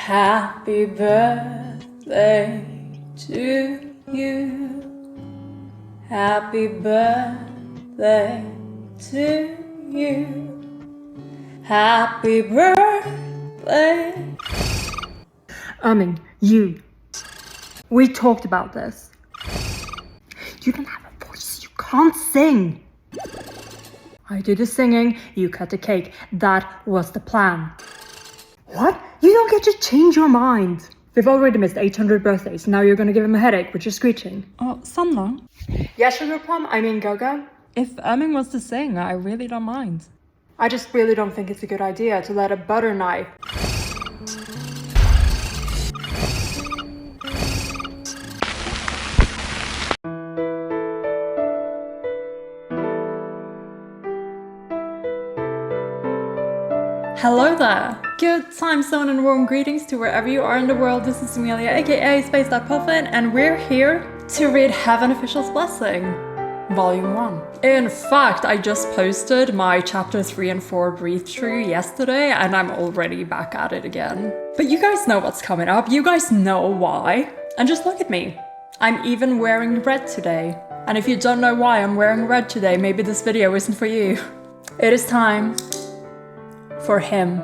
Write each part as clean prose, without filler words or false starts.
Happy birthday to you. Happy birthday to you. Happy birthday. Eming, you. We talked about this. You don't have a voice, you can't sing. I do the singing, you cut the cake. That was the plan. What? You don't get to change your mind. We've already missed 800 birthdays. Now you're gonna give him a headache with your screeching. Oh, Sanla. Yeah, Sugar Plum, I mean Gaga. If Eming was to sing, I really don't mind. I just really don't think it's a good idea to let a butter knife. Hello there! Good time zone and warm greetings to wherever you are in the world. This is Amelia, aka Space.Puffin, and we're here to read Heaven Official's Blessing, Volume 1. In fact, I just posted my chapter 3 and 4 read through yesterday, and I'm already back at it again. But you guys know what's coming up, you guys know why. And just look at me. I'm even wearing red today. And if you don't know why I'm wearing red today, maybe this video isn't for you. It is time for him,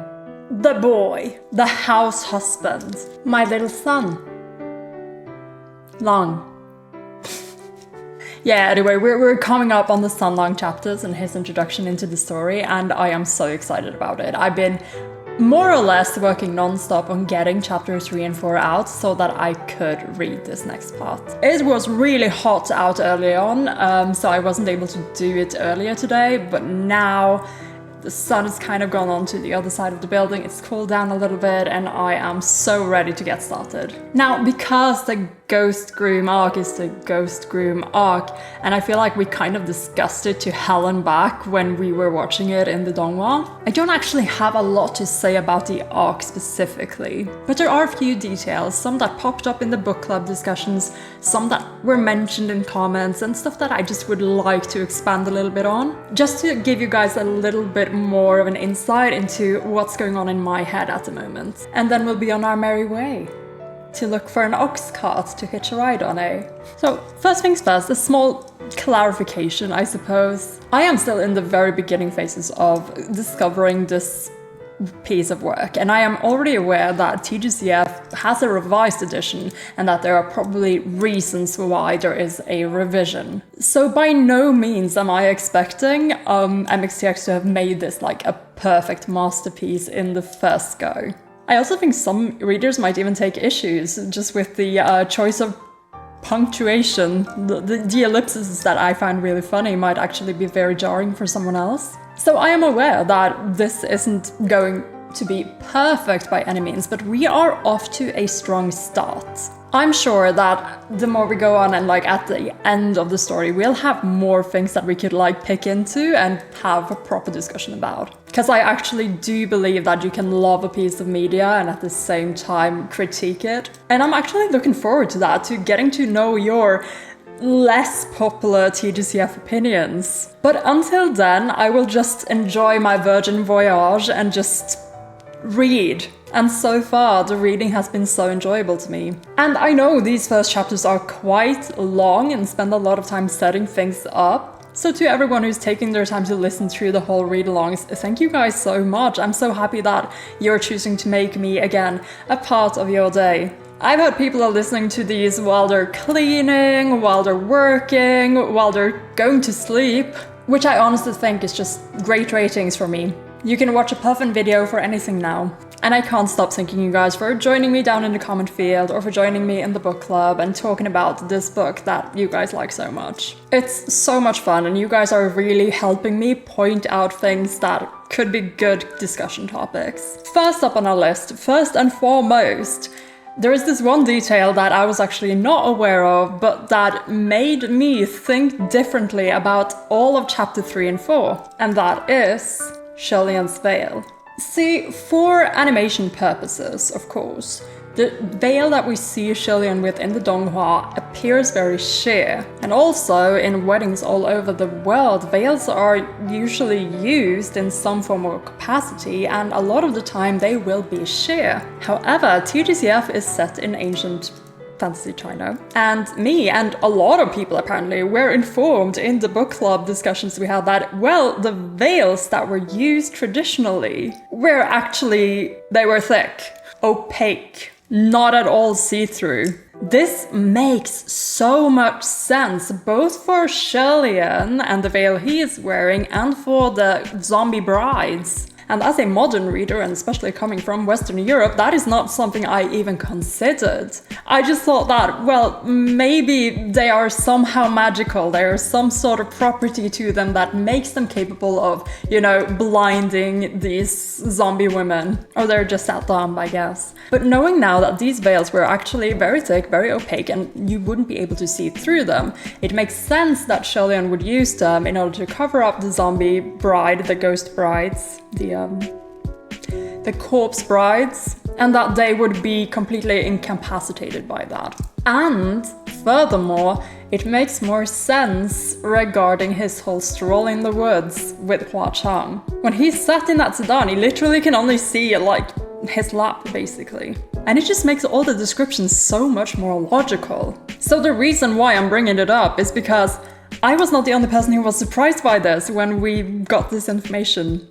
the boy, the house husband, my little son. Long. Yeah, anyway, we're coming up on the Sun Long chapters and his introduction into the story, and I am so excited about it. I've been more or less working non-stop on getting chapter 3 and 4 out so that I could read this next part. It was really hot out early on, so I wasn't able to do it earlier today, but now the sun has kind of gone on to the other side of the building, it's cooled down a little bit, and I am so ready to get started. Now, because the Ghost Groom arc is the Ghost Groom arc, and I feel like we kind of discussed it to hell and back when we were watching it in the Donghua, I don't actually have a lot to say about the arc specifically, but there are a few details, some that popped up in the book club discussions, some that were mentioned in comments, and stuff that I just would like to expand a little bit on, just to give you guys a little bit more of an insight into what's going on in my head at the moment. And then we'll be on our merry way to look for an ox cart to hitch a ride on, eh? So, first things first, a small clarification, I suppose. I am still in the very beginning phases of discovering this piece of work, and I am already aware that TGCF has a revised edition and that there are probably reasons why there is a revision. So by no means am I expecting MXTX to have made this like a perfect masterpiece in the first go. I also think some readers might even take issues just with the choice of punctuation. The ellipses that I find really funny might actually be very jarring for someone else. So I am aware that this isn't going to be perfect by any means, but we are off to a strong start. I'm sure that the more we go on and like at the end of the story, we'll have more things that we could like pick into and have a proper discussion about. Because I actually do believe that you can love a piece of media and at the same time critique it. And I'm actually looking forward to that, to getting to know your less popular TGCF opinions. But until then, I will just enjoy my virgin voyage and just read. And so far, the reading has been so enjoyable to me. And I know these first chapters are quite long and spend a lot of time setting things up. So to everyone who's taking their time to listen through the whole read-alongs, thank you guys so much. I'm so happy that you're choosing to make me, again, a part of your day. I've heard people are listening to these while they're cleaning, while they're working, while they're going to sleep, which I honestly think is just great ratings for me. You can watch a Puffin video for anything now. And I can't stop thanking you guys for joining me down in the comment field or for joining me in the book club and talking about this book that you guys like so much. It's so much fun, and you guys are really helping me point out things that could be good discussion topics. First up on our list, first and foremost, there is this one detail that I was actually not aware of, but that made me think differently about all of chapter 3 and 4, and that is Shellyan's veil. See, for animation purposes, of course, The veil that we see Shilian with in the Donghua appears very sheer. And also, in weddings all over the world, veils are usually used in some form or capacity, and a lot of the time they will be sheer. However, TGCF is set in ancient fantasy China, and me and a lot of people apparently were informed in the book club discussions we had that, well, the veils that were used traditionally were actually, they were thick, opaque, not at all see-through. This makes so much sense, both for Shilian and the veil he is wearing, and for the zombie brides. And as a modern reader, and especially coming from Western Europe, that is not something I even considered. I just thought that, well, maybe they are somehow magical. There is some sort of property to them that makes them capable of, you know, blinding these zombie women. Or they're just that dumb, I guess. But knowing now that these veils were actually very thick, very opaque, and you wouldn't be able to see through them, it makes sense that Shilian would use them in order to cover up the zombie bride, the ghost brides, the corpse brides, and that they would be completely incapacitated by that. And furthermore, it makes more sense regarding his whole stroll in the woods with Hua Chang. When he's sat in that sedan, he literally can only see like his lap, basically. And it just makes all the descriptions so much more logical. So the reason why I'm bringing it up is because I was not the only person who was surprised by this when we got this information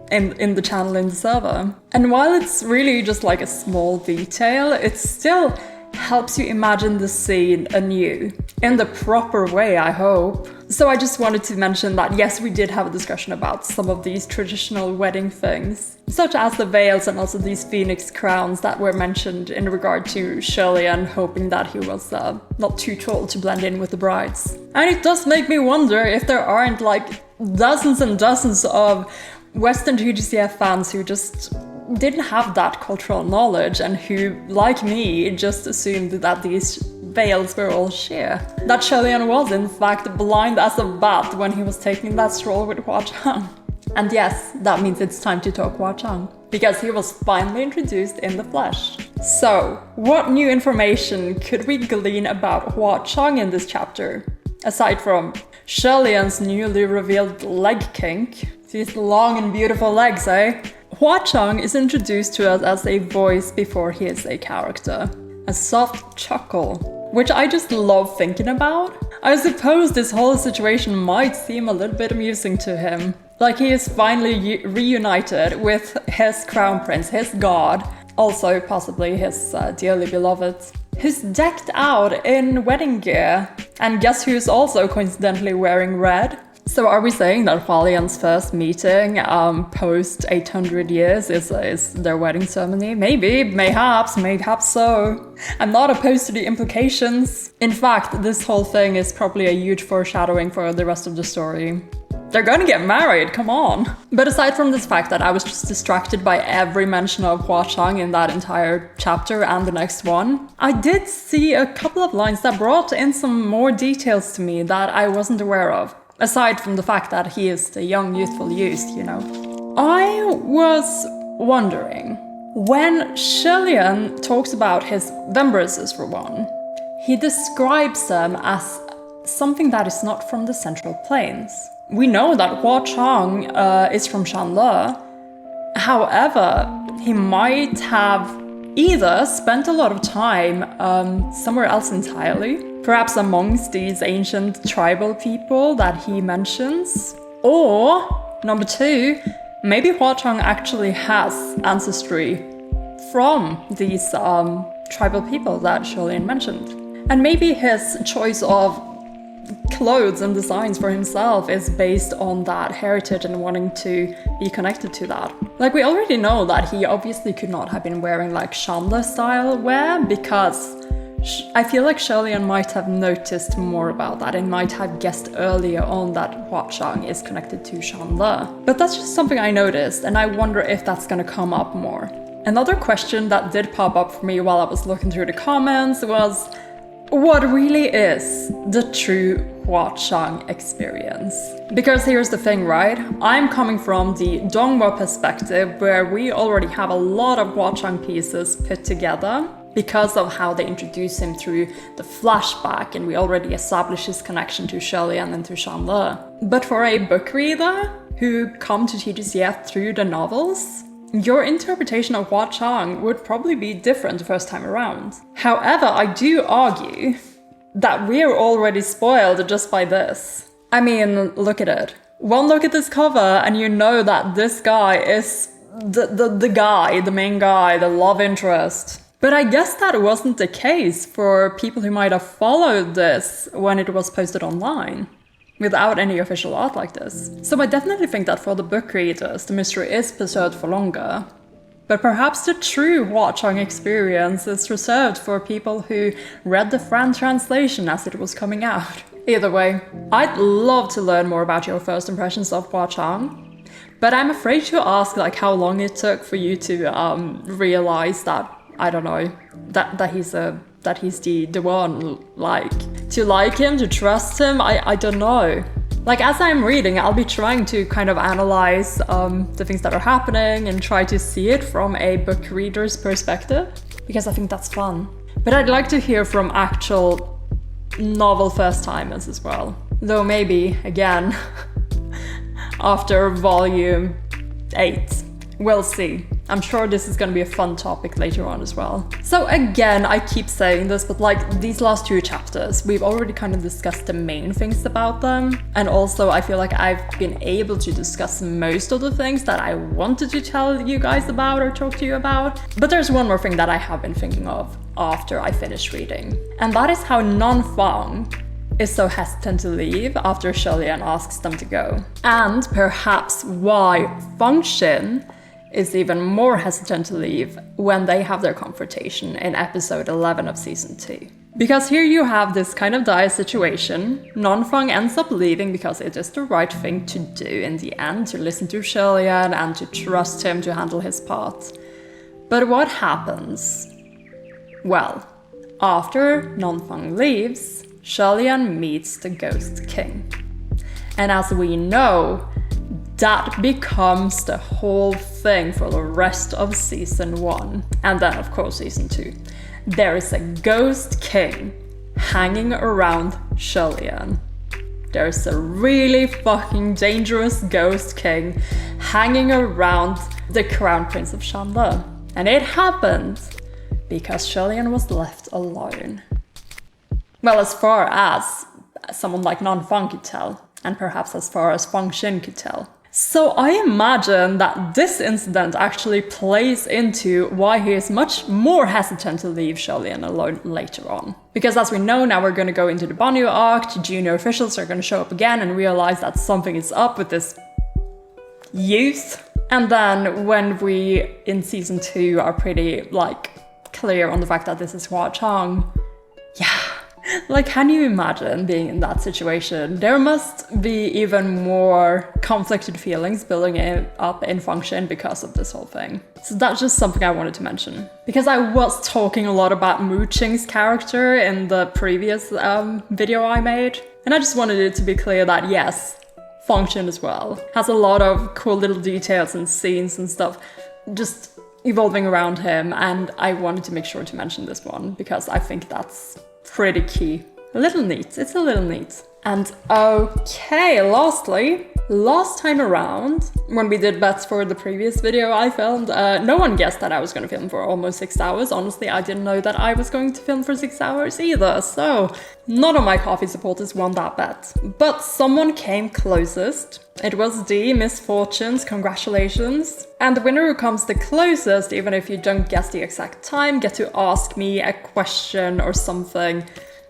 in the channel, in the server. And while it's really just like a small detail, it still helps you imagine the scene anew. In the proper way, I hope. So I just wanted to mention that yes, we did have a discussion about some of these traditional wedding things, such as the veils and also these phoenix crowns that were mentioned in regard to Shilian hoping that he was not too tall to blend in with the brides. And it does make me wonder if there aren't like dozens and dozens of Western TGCF fans who just didn't have that cultural knowledge and who, like me, just assumed that these veils were all sheer. That Shilian was, in fact, blind as a bat when he was taking that stroll with Hua Chang. And yes, that means it's time to talk Hua Chang, because he was finally introduced in the flesh. So, what new information could we glean about Hua Chang in this chapter? Aside from Shilian's newly revealed leg kink, these long and beautiful legs, eh? Hua Chang is introduced to us as a voice before he is a character. A soft chuckle, which I just love thinking about. I suppose this whole situation might seem a little bit amusing to him. Like he is finally reunited with his crown prince, his god, also possibly his dearly beloved, who's decked out in wedding gear. And guess who's also coincidentally wearing red? So are we saying that LIAN's first meeting post 800 years is their wedding ceremony? Maybe, mayhaps so. I'm not opposed to the implications. In fact, this whole thing is probably a huge foreshadowing for the rest of the story. They're gonna get married, come on! But aside from this fact that I was just distracted by every mention of Hua Chang in that entire chapter and the next one, I did see a couple of lines that brought in some more details to me that I wasn't aware of. Aside from the fact that he is the young, youthful youth, you know. I was wondering, when Shilian talks about his Vembraces for one, he describes them as something that is not from the Central Plains. We know that Hua Chang is from Shanle. However, he might have either spent a lot of time somewhere else entirely, perhaps amongst these ancient tribal people that he mentions, or, number two, maybe Hua Chang actually has ancestry from these tribal people that Shilian mentioned. And maybe his choice of clothes and designs for himself is based on that heritage and wanting to be connected to that. Like, we already know that he obviously could not have been wearing like Shanle style wear, because I feel like Shilian might have noticed more about that and might have guessed earlier on that Hua Chang is connected to Shanle. But that's just something I noticed, and I wonder if that's gonna come up more. Another question that did pop up for me while I was looking through the comments was, what really is the true Hua Chang experience? Because here's the thing, right? I'm coming from the Donghua perspective, where we already have a lot of Hua Chang pieces put together, because of how they introduce him through the flashback, and we already established his connection to LIAN and to Shanle. But for a book reader who come to TGCF through the novels, your interpretation of Hua Chang would probably be different the first time around. However, I do argue that we're already spoiled just by this. I mean, look at it. One look at this cover and you know that this guy is the main guy, the love interest. But I guess that wasn't the case for people who might have followed this when it was posted online, without any official art like this. So I definitely think that for the book readers, the mystery is preserved for longer. But perhaps the true Hua Chang experience is reserved for people who read the Fran translation as it was coming out. Either way, I'd love to learn more about your first impressions of Hua Chang, but I'm afraid to ask like how long it took for you to realize that, I don't know, that he's the one, like, to like him, to trust him, I don't know. Like, as I'm reading, I'll be trying to kind of analyze the things that are happening and try to see it from a book reader's perspective, because I think that's fun. But I'd like to hear from actual novel first-timers as well. Though maybe, again, after volume 8. We'll see. I'm sure this is gonna be a fun topic later on as well. So again, I keep saying this, but like these last 2 chapters, we've already kind of discussed the main things about them. And also I feel like I've been able to discuss most of the things that I wanted to tell you guys about or talk to you about. But there's one more thing that I have been thinking of after I finished reading. And that is how Non-Fang is so hesitant to leave after LIAN asks them to go. And perhaps why Feng Xin is even more hesitant to leave when they have their confrontation in episode 11 of season 2. Because here you have this kind of dire situation. Non-Fang ends up leaving because it is the right thing to do in the end, to listen to LIAN and to trust him to handle his part. But what happens? Well, after Non-Fang leaves, LIAN meets the Ghost King. And as we know, that becomes the whole thing for the rest of season 1. And then of course season 2. There is a Ghost King hanging around LIAN. There's a really fucking dangerous Ghost King hanging around the Crown Prince of Shanle. And it happened because LIAN was left alone. Well, as far as someone like Non-Fang could tell, and perhaps as far as Feng Xin could tell. So I imagine that this incident actually plays into why he is much more hesitant to leave LIAN alone later on. Because as we know, now we're going to go into the Banyu arc, the junior officials are going to show up again and realize that something is up with this youth. And then when we, in season 2, are pretty, like, clear on the fact that this is Hua Chang, yeah. Like, can you imagine being in that situation? There must be even more conflicted feelings building up in Feng Xin because of this whole thing. So that's just something I wanted to mention. Because I was talking a lot about Mu Qing's character in the previous video I made. And I just wanted it to be clear that yes, Feng Xin as well has a lot of cool little details and scenes and stuff just evolving around him. And I wanted to make sure to mention this one because I think that's pretty key. A little neat. It's a little neat. And okay, lastly, last time around, when we did bets for the previous video I filmed, no one guessed that I was going to film for almost 6 hours. Honestly, I didn't know that I was going to film for 6 hours either, so none of my Kofi supporters won that bet. But someone came closest. It was D, Misfortunes, congratulations. And the winner who comes the closest, even if you don't guess the exact time, get to ask me a question or something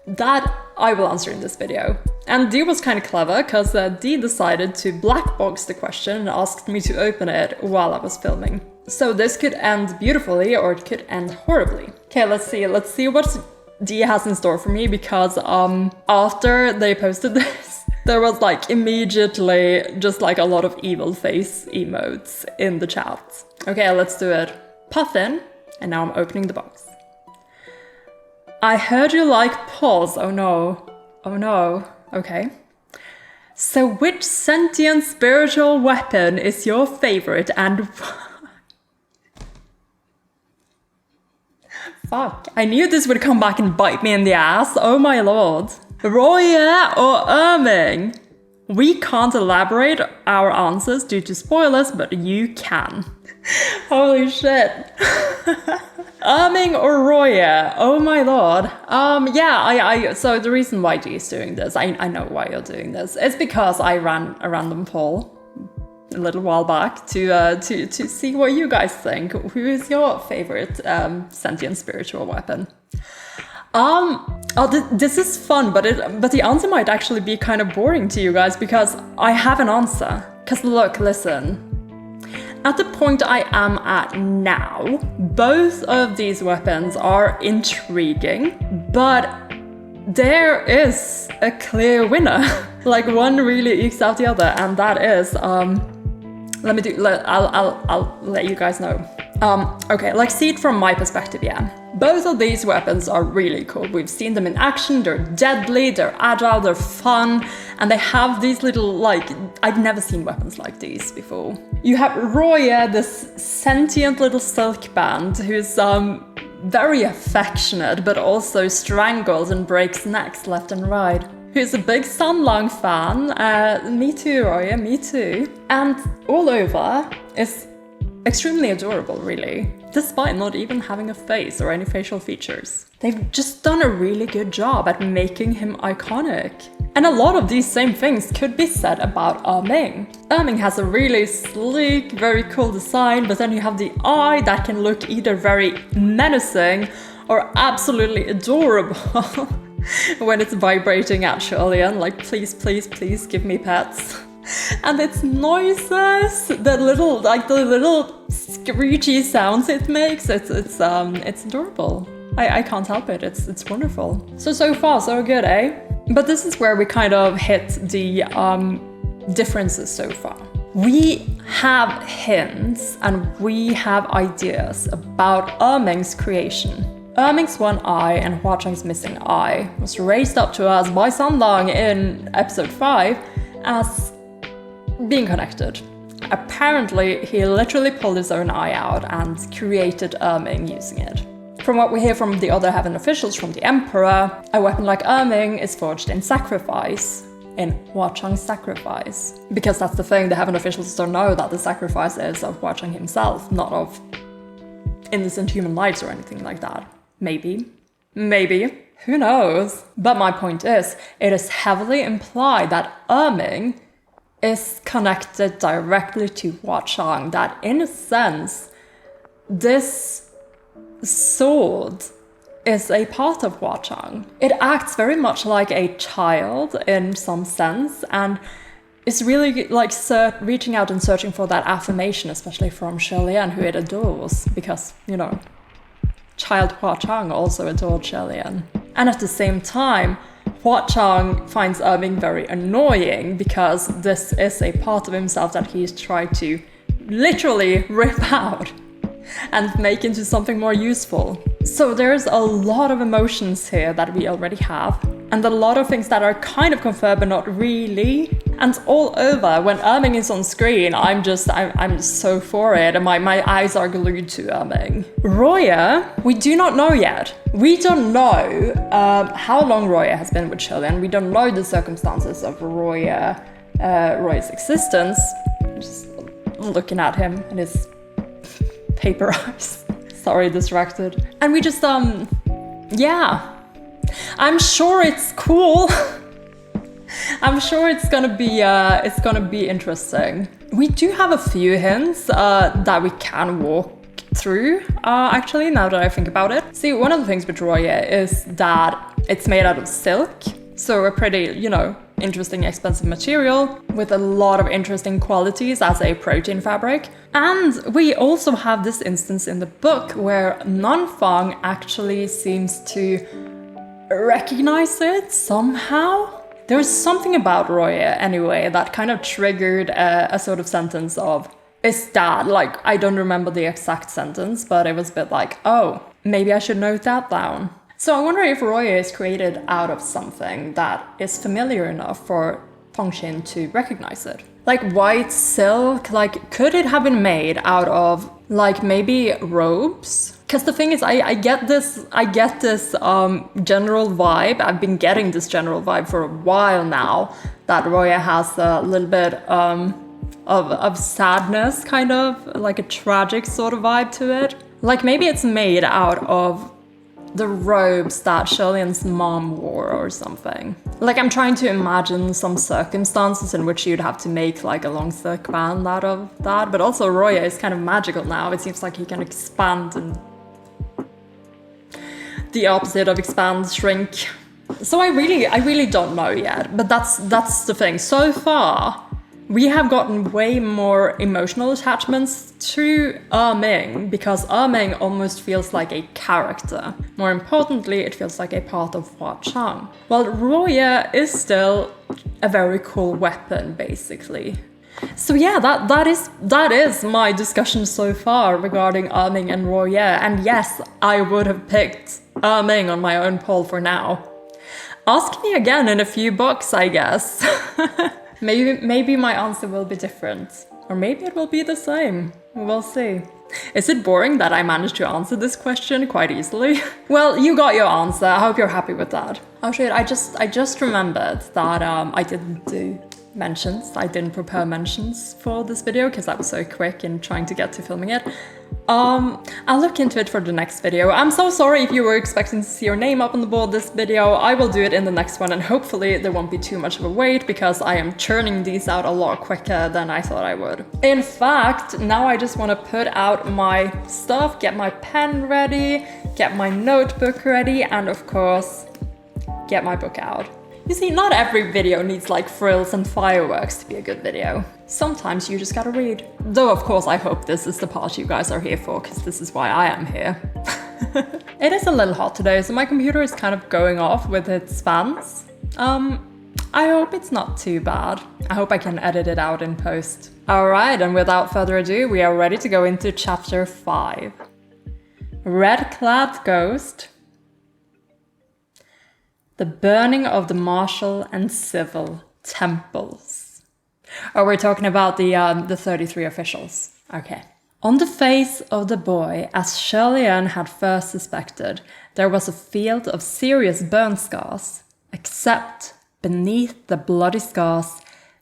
that I will answer in this video. And D was kind of clever, because D decided to black box the question and asked me to open it while I was filming. So this could end beautifully, or it could end horribly. Okay, let's see what D has in store for me, because after they posted this, there was like immediately just like a lot of evil face emotes in the chat. Okay, let's do it. Puffin, and now I'm opening the box. I heard you like paws. Oh no. Oh no. Okay. So which sentient spiritual weapon is your favorite and why? Fuck. I knew this would come back and bite me in the ass. Oh my lord. Ruoye or Eming? We can't elaborate our answers due to spoilers, but you can. Holy shit. Eming or Ruoye? Oh my lord. Yeah, so the reason why G is doing this, I know why you're doing this. It's because I ran a random poll a little while back to see what you guys think. Who is your favorite sentient spiritual weapon? This is fun, but the answer might actually be kind of boring to you guys because I have an answer. Because look, listen. At the point I am at now, both of these weapons are intriguing, but there is a clear winner. Like one really ekes out the other, and that is I'll let you guys know. Okay, like see it from my perspective, yeah. Both of these weapons are really cool. We've seen them in action, they're deadly, they're agile, they're fun, and they have these little, like, I've never seen weapons like these before. You have Ruoye, this sentient little silk band, who's very affectionate, but also strangles and breaks necks left and right. Who's a big Sunlang fan. Me too, Ruoye, me too. And all over is extremely adorable, really, despite not even having a face or any facial features. They've just done a really good job at making him iconic. And a lot of these same things could be said about Eming. Eming has a really sleek, very cool design, but then you have the eye that can look either very menacing or absolutely adorable when it's vibrating actually, and like, please, please, please give me pets. And its noises, the little screechy sounds it makes, it's adorable. I can't help it, it's wonderful. So far so good, eh? But this is where we kind of hit the differences so far. We have hints and we have ideas about Eming's creation. Eming's one eye and Hua Cheng's missing eye was raised up to us by Sanlang in episode 5 as being connected. Apparently, he literally pulled his own eye out and created Eming using it. From what we hear from the other Heaven officials, from the Emperor, a weapon like Eming is forged in sacrifice, in Hua Cheng's sacrifice. Because that's the thing, the Heaven officials don't know that the sacrifice is of Hua Cheng himself, not of innocent human lives or anything like that. Maybe, who knows? But my point is, it is heavily implied that Eming is connected directly to Hua Cheng, that in a sense, this sword is a part of Hua Cheng. It acts very much like a child in some sense, and is really like reaching out and searching for that affirmation, especially from LIAN, who it adores, because, you know, child Hua Cheng also adored LIAN. And at the same time, Hua Cheng finds Eming very annoying because this is a part of himself that he's tried to literally rip out and make into something more useful. So there's a lot of emotions here that we already have, and a lot of things that are kind of confirmed but not really. And all over, when Eming is on screen, I'm so for it, and my eyes are glued to Eming. Ruoye, we do not know yet. We don't know how long Ruoye has been with LIAN. We don't know the circumstances of Ruoye's existence. Just looking at him and his paper eyes. Sorry, distracted. And we just, yeah. I'm sure it's cool. I'm sure it's gonna be interesting. We do have a few hints that we can walk through, actually, now that I think about it. See, one of the things with Ruoye is that it's made out of silk, so a pretty, you know, interesting, expensive material with a lot of interesting qualities as a protein fabric. And we also have this instance in the book where Nanfang actually seems to recognize it somehow. There's something about Ruoye anyway that kind of triggered a sort of sentence of, is that, like, I don't remember the exact sentence, but it was a bit like, oh, maybe I should note that down. So I wonder if Ruoye is created out of something that is familiar enough for Feng Xin to recognize it. Like white silk, like could it have been made out of like maybe robes Because the thing is, I get this general vibe. I've been getting this general vibe for a while now, that Ruoye has a little bit of sadness, kind of like a tragic sort of vibe to it. Like maybe it's made out of the robes that Shirlian's mom wore or something. Like I'm trying to imagine some circumstances in which you'd have to make like a long silk band out of that. But also Ruoye is kind of magical now. It seems like he can expand and the opposite of expand, shrink. So I really don't know yet. But that's the thing. So far, we have gotten way more emotional attachments to Eming because Eming almost feels like a character. More importantly, it feels like a part of Hua Chang. While Ruoye is still a very cool weapon, basically. So yeah, that is my discussion so far regarding Eming and Ruoye. And yes, I would have picked Eming on my own poll for now. Ask me again in a few books, I guess. Maybe my answer will be different. Or maybe it will be the same. We'll see. Is it boring that I managed to answer this question quite easily? Well, you got your answer. I hope you're happy with that. Oh shit, I just remembered that I didn't do mentions. I didn't prepare mentions for this video because I was so quick in trying to get to filming it. I'll look into it for the next video. I'm so sorry if you were expecting to see your name up on the board this video. I will do it in the next one and hopefully there won't be too much of a wait because I am churning these out a lot quicker than I thought I would. In fact, now I just want to put out my stuff, get my pen ready, get my notebook ready, and of course, get my book out. You see, not every video needs like frills and fireworks to be a good video. Sometimes you just gotta read. Though of course I hope this is the part you guys are here for, because this is why I am here. It is a little hot today, so my computer is kind of going off with its fans. I hope it's not too bad. I hope I can edit it out in post. Alright, and without further ado, we are ready to go into chapter 5. Red-clad ghost. The burning of the martial and civil temples. Oh, we're talking about the 33 officials. Okay. On the face of the boy, as LIAN had first suspected, there was a field of serious burn scars, except beneath the bloody scars,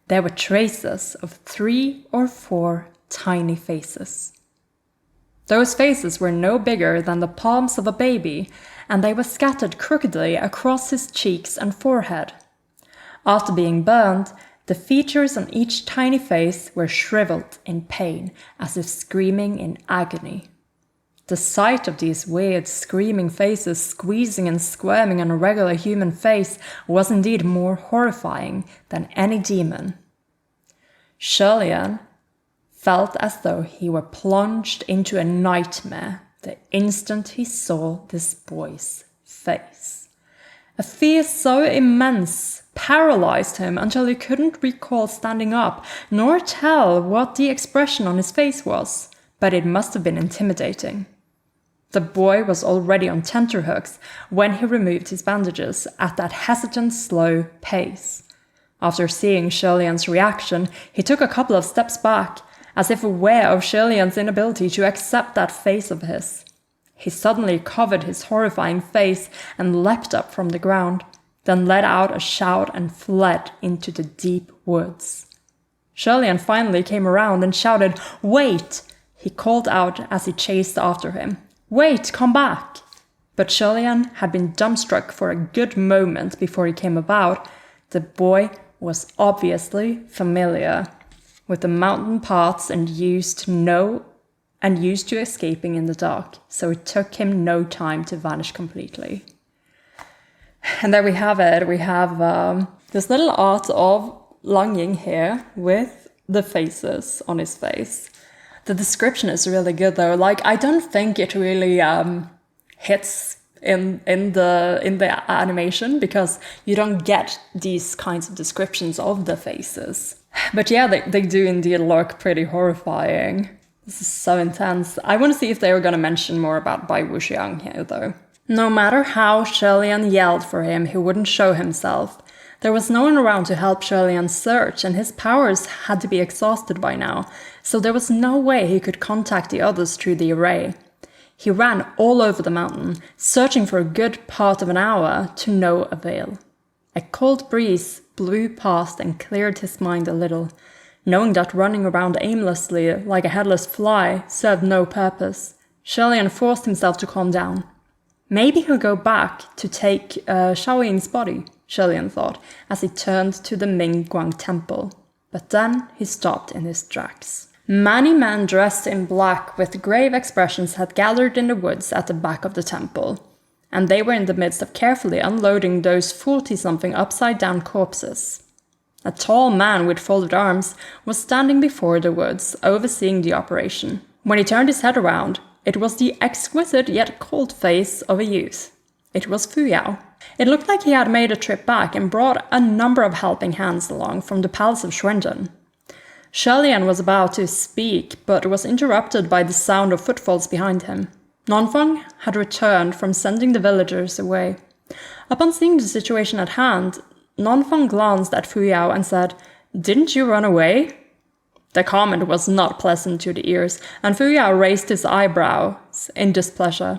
there were traces of 3 or 4 tiny faces. Those faces were no bigger than the palms of a baby, and they were scattered crookedly across his cheeks and forehead. After being burned, the features on each tiny face were shriveled in pain, as if screaming in agony. The sight of these weird, screaming faces squeezing and squirming on a regular human face was indeed more horrifying than any demon. LIAN felt as though he were plunged into a nightmare the instant he saw this boy's face. A fear so immense paralyzed him until he couldn't recall standing up, nor tell what the expression on his face was, but it must have been intimidating. The boy was already on tenterhooks when he removed his bandages at that hesitant, slow pace. After seeing LIAN's reaction, he took a couple of steps back, as if aware of LIAN's inability to accept that face of his. He suddenly covered his horrifying face and leapt up from the ground, then let out a shout and fled into the deep woods. LIAN finally came around and shouted, "Wait!" he called out as he chased after him. "Wait, come back!" But LIAN had been dumbstruck for a good moment before he came about. The boy was obviously familiar with the mountain paths and used to escaping in the dark, so it took him no time to vanish completely. And there we have it. We have this little art of Lang Ying here with the faces on his face. The description is really good though. Like, I don't think it really hits in the animation because you don't get these kinds of descriptions of the faces. But yeah, they do indeed look pretty horrifying. This is so intense. I want to see if they were going to mention more about Bai Wuxiang here though. No matter how LIAN yelled for him, he wouldn't show himself. There was no one around to help LIAN search, and his powers had to be exhausted by now, so there was no way he could contact the others through the array. He ran all over the mountain, searching for a good part of an hour to no avail. A cold breeze blew past and cleared his mind a little, knowing that running around aimlessly like a headless fly served no purpose. Lian forced himself to calm down. Maybe he'll go back to take Shaoying's body, Lian thought, as he turned to the Mingguang temple. But then he stopped in his tracks. Many men dressed in black with grave expressions had gathered in the woods at the back of the temple, and they were in the midst of carefully unloading those 40-something upside-down corpses. A tall man with folded arms was standing before the woods, overseeing the operation. When he turned his head around, it was the exquisite yet cold face of a youth. It was Fu Yao. It looked like he had made a trip back and brought a number of helping hands along from the palace of Xuanzhen. Lian was about to speak, but was interrupted by the sound of footfalls behind him. Nanfang had returned from sending the villagers away. Upon seeing the situation at hand, Nanfang glanced at Fu Yao and said, "Didn't you run away?" The comment was not pleasant to the ears, and Fu Yao raised his eyebrows in displeasure.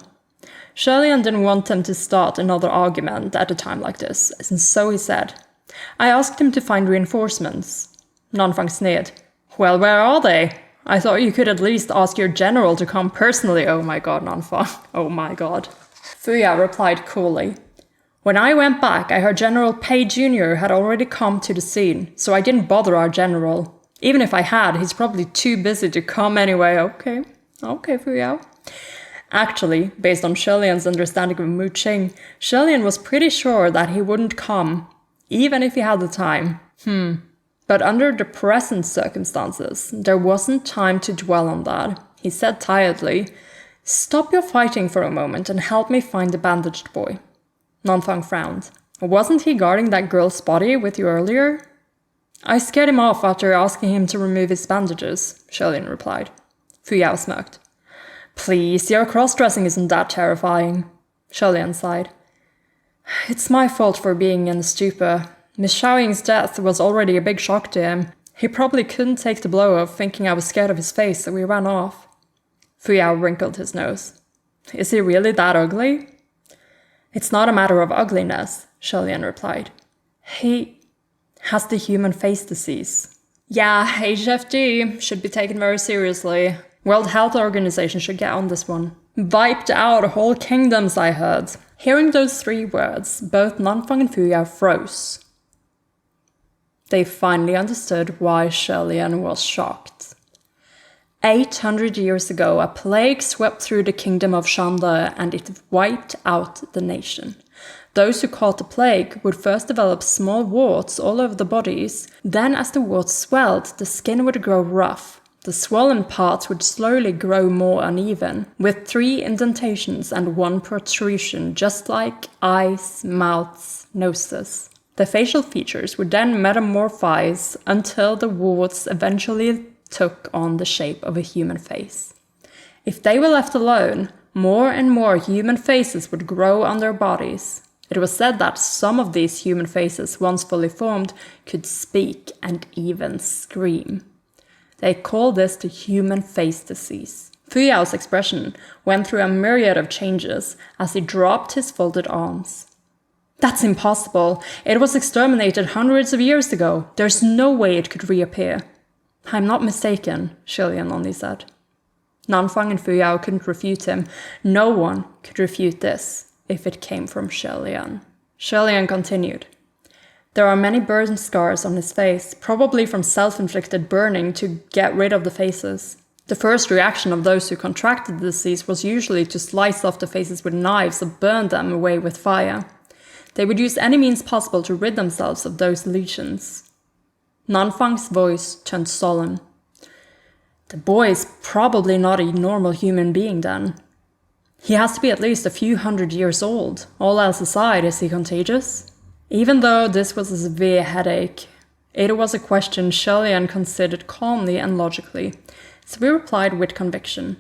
Lian didn't want him to start another argument at a time like this, and so he said, "I asked him to find reinforcements." Nanfang sneered. "Well, where are they? I thought you could at least ask your general to come personally." Oh my god, Nanfang. Oh my god. Fu Yao replied coolly. "When I went back, I heard General Pei Jr. had already come to the scene, so I didn't bother our general. Even if I had, he's probably too busy to come anyway." Okay, Fu Yao. Actually, based on Lian's understanding of Mu Qing, Lian was pretty sure that he wouldn't come, even if he had the time. But under the present circumstances, there wasn't time to dwell on that. He said tiredly, "Stop your fighting for a moment and help me find the bandaged boy." Nanfang frowned. "Wasn't he guarding that girl's body with you earlier?" "I scared him off after asking him to remove his bandages," Lian replied. Fu Yao smirked. "Please, your cross-dressing isn't that terrifying." Lian sighed. "It's my fault for being in a stupor. Miss Shaoying's death was already a big shock to him. He probably couldn't take the blow of thinking I was scared of his face, so we ran off." Fu Yao wrinkled his nose. "Is he really that ugly?" "It's not a matter of ugliness," Lian replied. "He has the human face disease." "Yeah, HFD should be taken very seriously. World Health Organization should get on this one. Wiped out whole kingdoms, I heard." Hearing those 3 words, both Nanfang and Fu Yao froze. They finally understood why Lian was shocked. 800 years ago, a plague swept through the kingdom of Shanda and it wiped out the nation. Those who caught the plague would first develop small warts all over the bodies. Then, as the warts swelled, the skin would grow rough. The swollen parts would slowly grow more uneven, with 3 indentations and 1 protrusion, just like eyes, mouths, noses. The facial features would then metamorphose until the warts eventually took on the shape of a human face. If they were left alone, more and more human faces would grow on their bodies. It was said that some of these human faces, once fully formed, could speak and even scream. They call this the human face disease. Fu Yao's expression went through a myriad of changes as he dropped his folded arms. "That's impossible. It was exterminated hundreds of years ago. There's no way it could reappear." "I'm not mistaken," Lian only said. Nanfang and Fu Yao couldn't refute him. No one could refute this if it came from Lian. Lian continued. "There are many burn scars on his face, probably from self-inflicted burning to get rid of the faces. The first reaction of those who contracted the disease was usually to slice off the faces with knives or burn them away with fire. They would use any means possible to rid themselves of those lesions." Nanfang's voice turned solemn. "The boy is probably not a normal human being then. He has to be at least a few hundred years old. All else aside, is he contagious?" Even though this was a severe headache, it was a question Lian considered calmly and logically, so he replied with conviction.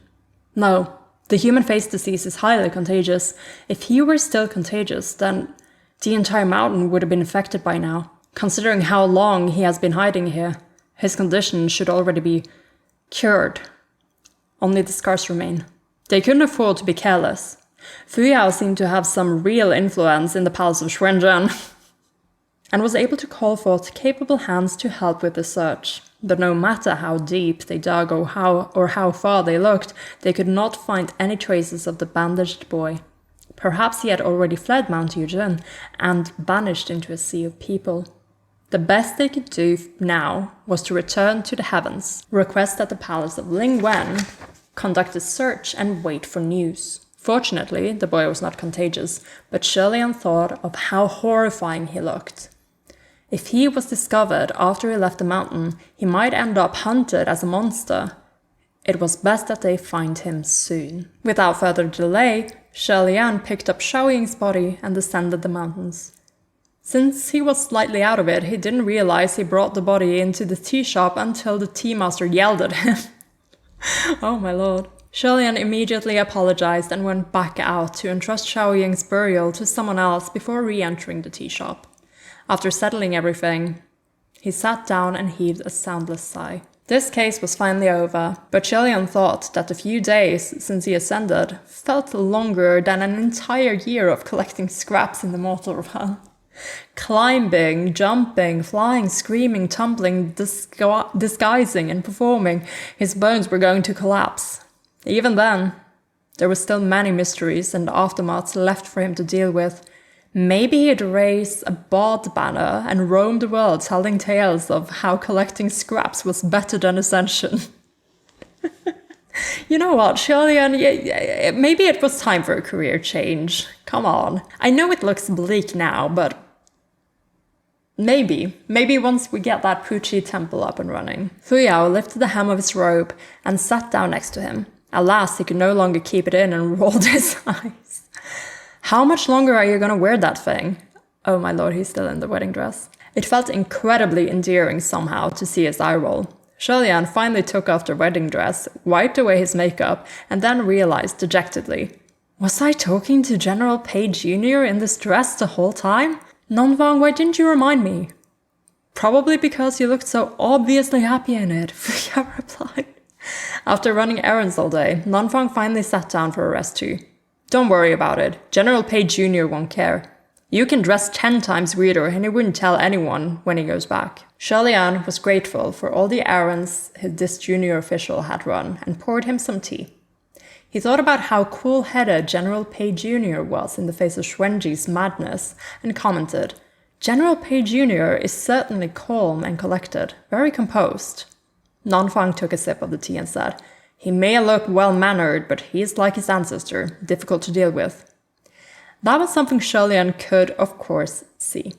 "No, the human face disease is highly contagious. If he were still contagious, then the entire mountain would have been affected by now. Considering how long he has been hiding here, his condition should already be cured. Only the scars remain." They couldn't afford to be careless. Fu Yao seemed to have some real influence in the palace of Xuanzhen and was able to call forth capable hands to help with the search. But no matter how deep they dug or how far they looked, they could not find any traces of the bandaged boy. Perhaps he had already fled Mount Yujin and vanished into a sea of people. The best they could do now was to return to the heavens, request that the palace of Lingwen conduct a search and wait for news. Fortunately, the boy was not contagious, but Lian thought of how horrifying he looked. If he was discovered after he left the mountain, he might end up hunted as a monster. It was best that they find him soon. Without further delay, Lian picked up Xiaoying's body and descended the mountains. Since he was slightly out of it, he didn't realize he brought the body into the tea shop until the tea master yelled at him. Oh my lord. Lian immediately apologized and went back out to entrust Xiaoying's burial to someone else before re-entering the tea shop. After settling everything, he sat down and heaved a soundless sigh. This case was finally over, but Lian thought that the few days since he ascended felt longer than an entire year of collecting scraps in the mortal realm. Climbing, jumping, flying, screaming, tumbling, disguising and performing, his bones were going to collapse. Even then, there were still many mysteries and aftermaths left for him to deal with. Maybe he'd raise a bod banner and roam the world telling tales of how collecting scraps was better than ascension. You know what, Lian, maybe it was time for a career change. Come on. I know it looks bleak now, but maybe once we get that Puqi temple up and running. Fu Yao lifted the hem of his robe and sat down next to him. Alas, he could no longer keep it in and rolled his eyes. How much longer are you gonna wear that thing? Oh my lord, he's still in the wedding dress. It felt incredibly endearing somehow to see his eye roll. Lian finally took off the wedding dress, wiped away his makeup, and then realized dejectedly, was I talking to General Pei Jr. in this dress the whole time? Nanfang, why didn't you remind me? Probably because you looked so obviously happy in it, Fu Yao replied. After running errands all day, Nanfang finally sat down for a rest too. Don't worry about it. General Pei Jr. won't care. You can dress 10 times weirder and he wouldn't tell anyone when he goes back. Lian was grateful for all the errands this junior official had run and poured him some tea. He thought about how cool-headed General Pei Jr. was in the face of Xuanji's madness and commented, General Pei Jr. is certainly calm and collected, very composed. Nanfang took a sip of the tea and said, he may look well-mannered, but he's like his ancestor, difficult to deal with. That was something Lian could, of course, see.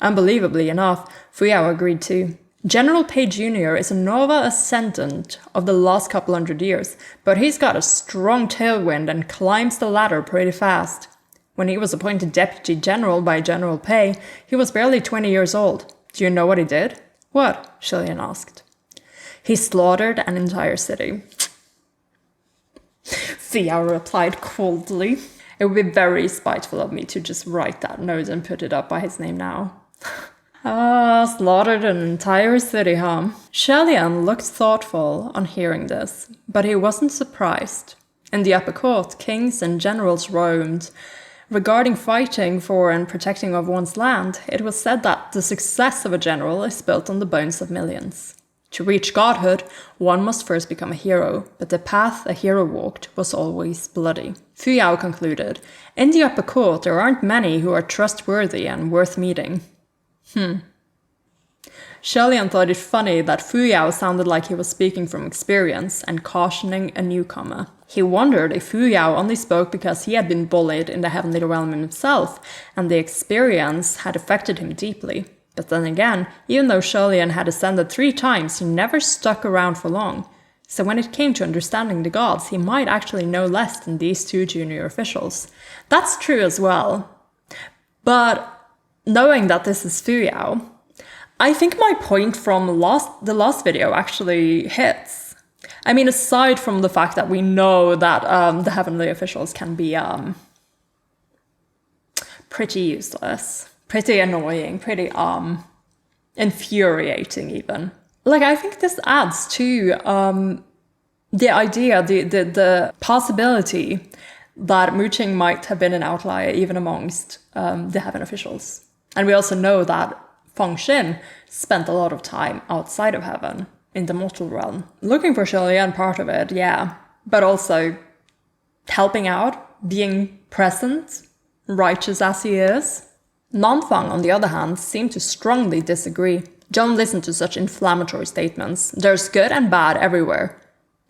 Unbelievably enough, Fu Yao agreed too. General Pei Jr. is a Nova Ascendant of the last couple hundred years, but he's got a strong tailwind and climbs the ladder pretty fast. When he was appointed Deputy General by General Pei, he was barely 20 years old. Do you know what he did? What? Lian asked. He slaughtered an entire city. Fu Yao replied coldly. It would be very spiteful of me to just write that note and put it up by his name now. Slaughtered an entire city, huh? Lian looked thoughtful on hearing this, but he wasn't surprised. In the upper court, kings and generals roamed. Regarding fighting for and protecting of one's land, it was said that the success of a general is built on the bones of millions. To reach godhood, one must first become a hero, but the path a hero walked was always bloody. Fu Yao concluded, in the upper court there aren't many who are trustworthy and worth meeting. Lian thought it funny that Fu Yao sounded like he was speaking from experience and cautioning a newcomer. He wondered if Fu Yao only spoke because he had been bullied in the heavenly realm himself, and the experience had affected him deeply. But then again, even though Lian had ascended 3 times, he never stuck around for long. So when it came to understanding the gods, he might actually know less than these 2 junior officials. That's true as well. But knowing that this is Fu Yao, I think my point from the last video actually hits. I mean, aside from the fact that we know that the heavenly officials can be pretty useless. Pretty annoying, pretty infuriating even. Like, I think this adds to the idea, the possibility that Mu Qing might have been an outlier even amongst the heaven officials. And we also know that Feng Xin spent a lot of time outside of heaven, in the mortal realm. Looking for LIAN, part of it, yeah, but also helping out, being present, righteous as he is. Non-Feng, on the other hand, seemed to strongly disagree. Don't listen to such inflammatory statements. There's good and bad everywhere.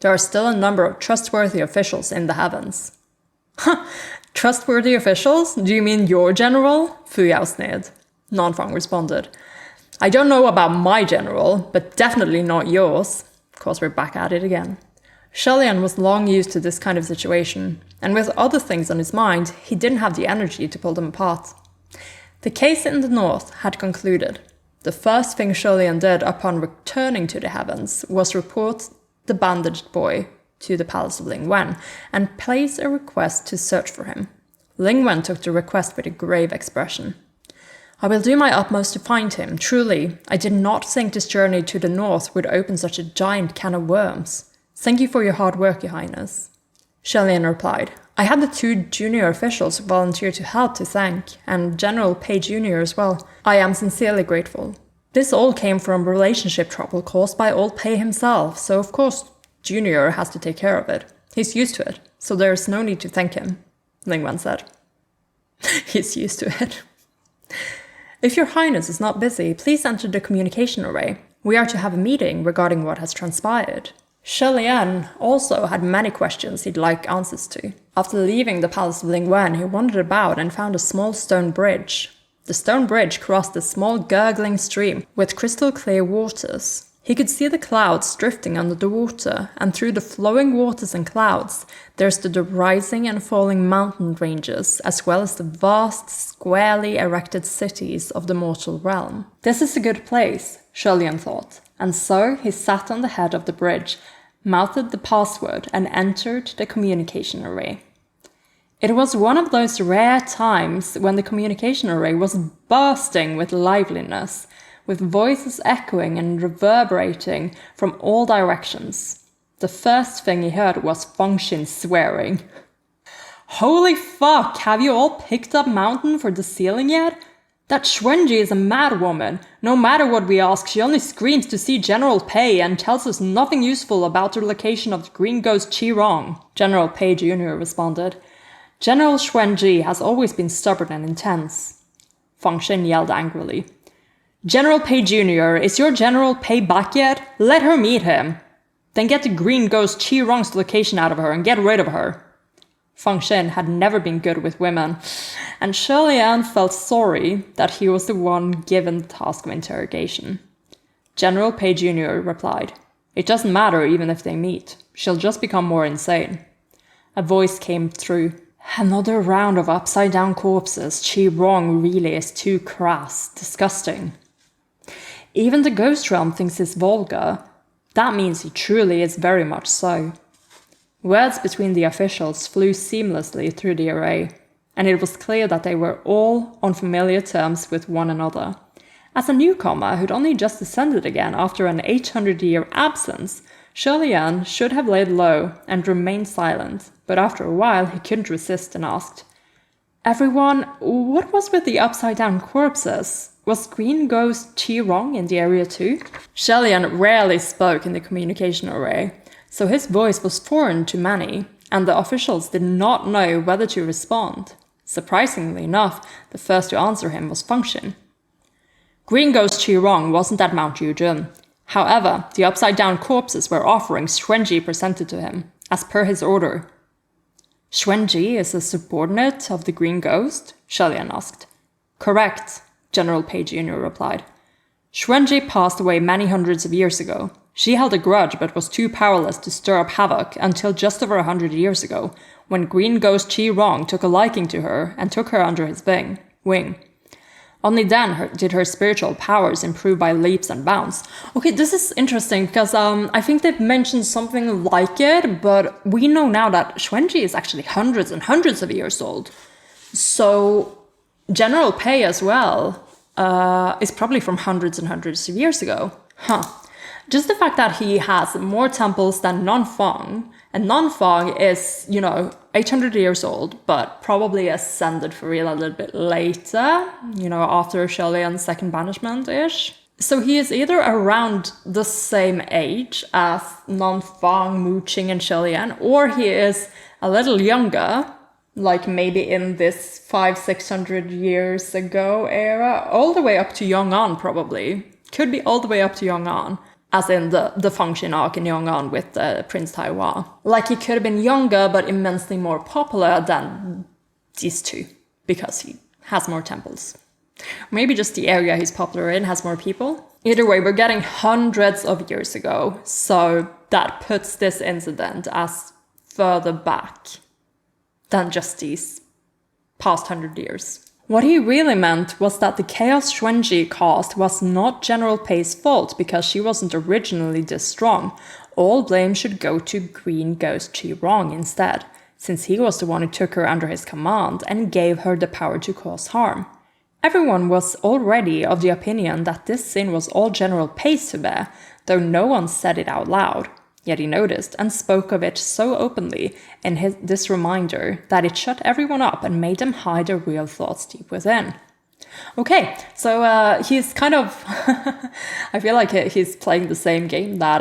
There are still a number of trustworthy officials in the heavens. Trustworthy officials? Do you mean your general? Fu Yao sneered. Non-Feng responded. I don't know about my general, but definitely not yours. Of course, we're back at it again. LIAN was long used to this kind of situation, and with other things on his mind, he didn't have the energy to pull them apart. The case in the north had concluded. The first thing LIAN did upon returning to the heavens was report the bandaged boy to the palace of Ling Wen and place a request to search for him. Ling Wen took the request with a grave expression. I will do my utmost to find him. Truly, I did not think this journey to the north would open such a giant can of worms. Thank you for your hard work, Your Highness. LIAN replied, I had the 2 junior officials volunteer to help to thank, and General Pei Jr. as well. I am sincerely grateful. This all came from relationship trouble caused by old Pei himself, so of course Junior has to take care of it. He's used to it, so there's no need to thank him, Ling Wen said. He's used to it. If Your Highness is not busy, please enter the communication array. We are to have a meeting regarding what has transpired. LIAN also had many questions he'd like answers to. After leaving the palace of Ling Wen, he wandered about and found a small stone bridge. The stone bridge crossed a small gurgling stream with crystal clear waters. He could see the clouds drifting under the water, and through the flowing waters and clouds, there stood the rising and falling mountain ranges, as well as the vast, squarely erected cities of the mortal realm. This is a good place, LIAN thought, and so he sat on the head of the bridge, mouthed the password, and entered the communication array. It was one of those rare times when the communication array was bursting with liveliness, with voices echoing and reverberating from all directions. The first thing he heard was Feng Xin swearing. Holy fuck, have you all picked up Mountain for the ceiling yet? That Xuanji is a mad woman. No matter what we ask, she only screams to see General Pei and tells us nothing useful about the location of the Green Ghost Qirong. General Pei Jr. responded. General Xuanji has always been stubborn and intense. Feng Xin yelled angrily. General Pei Jr., is your General Pei back yet? Let her meet him. Then get the Green Ghost Qirong's location out of her and get rid of her. Feng Xin had never been good with women, and LIAN felt sorry that he was the one given the task of interrogation. General Pei Jr. replied, It doesn't matter even if they meet. She'll just become more insane. A voice came through. Another round of upside-down corpses. Qirong really is too crass, disgusting. Even the ghost realm thinks he's vulgar. That means he truly is very much so. Words between the officials flew seamlessly through the array, and it was clear that they were all on familiar terms with one another. As a newcomer who'd only just descended again after an 800-year absence, LIAN should have laid low and remained silent, but after a while he couldn't resist and asked, Everyone, what was with the upside-down corpses? Was Green Ghost Qirong in the area too? LIAN rarely spoke in the communication array, so his voice was foreign to many, and the officials did not know whether to respond. Surprisingly enough, the first to answer him was Feng Xin. Green Ghost Qirong wasn't at Mount Yujun. However, the upside-down corpses were offerings Xuanji presented to him, as per his order. Xuanji is a subordinate of the Green Ghost? LIAN asked. Correct, General Pei Jr. replied. Xuanji passed away many hundreds of years ago. She held a grudge but was too powerless to stir up havoc until just over 100 years ago, when Green Ghost Qirong took a liking to her and took her under his wing. Only then did her spiritual powers improve by leaps and bounds. Okay, this is interesting because I think they've mentioned something like it, but we know now that Xuanji is actually hundreds and hundreds of years old. So General Pei as well is probably from hundreds and hundreds of years ago. Huh. Just the fact that he has more temples than Nanfang, and Nanfang is, 800 years old, but probably ascended for real a little bit later, after Shelian's second banishment-ish. So he is either around the same age as Nanfang, Mu Qing, and Shelian, or he is a little younger, like maybe in this 500-600 years ago era, all the way up to Yong'an probably. Could be all the way up to Yong'an, as in the Feng Xin arc in Yong'an with Prince Taiwan. Like he could have been younger, but immensely more popular than these two, because he has more temples. Maybe just the area he's popular in has more people. Either way, we're getting hundreds of years ago, so that puts this incident as further back than just these past 100 years. What he really meant was that the chaos Xuanji caused was not General Pei's fault because she wasn't originally this strong. All blame should go to Green Ghost Qi-Rong instead, since he was the one who took her under his command and gave her the power to cause harm. Everyone was already of the opinion that this sin was all General Pei's to bear, though no one said it out loud. Yet he noticed and spoke of it so openly in this reminder that it shut everyone up and made them hide their real thoughts deep within. Okay, so he's kind of... I feel like he's playing the same game that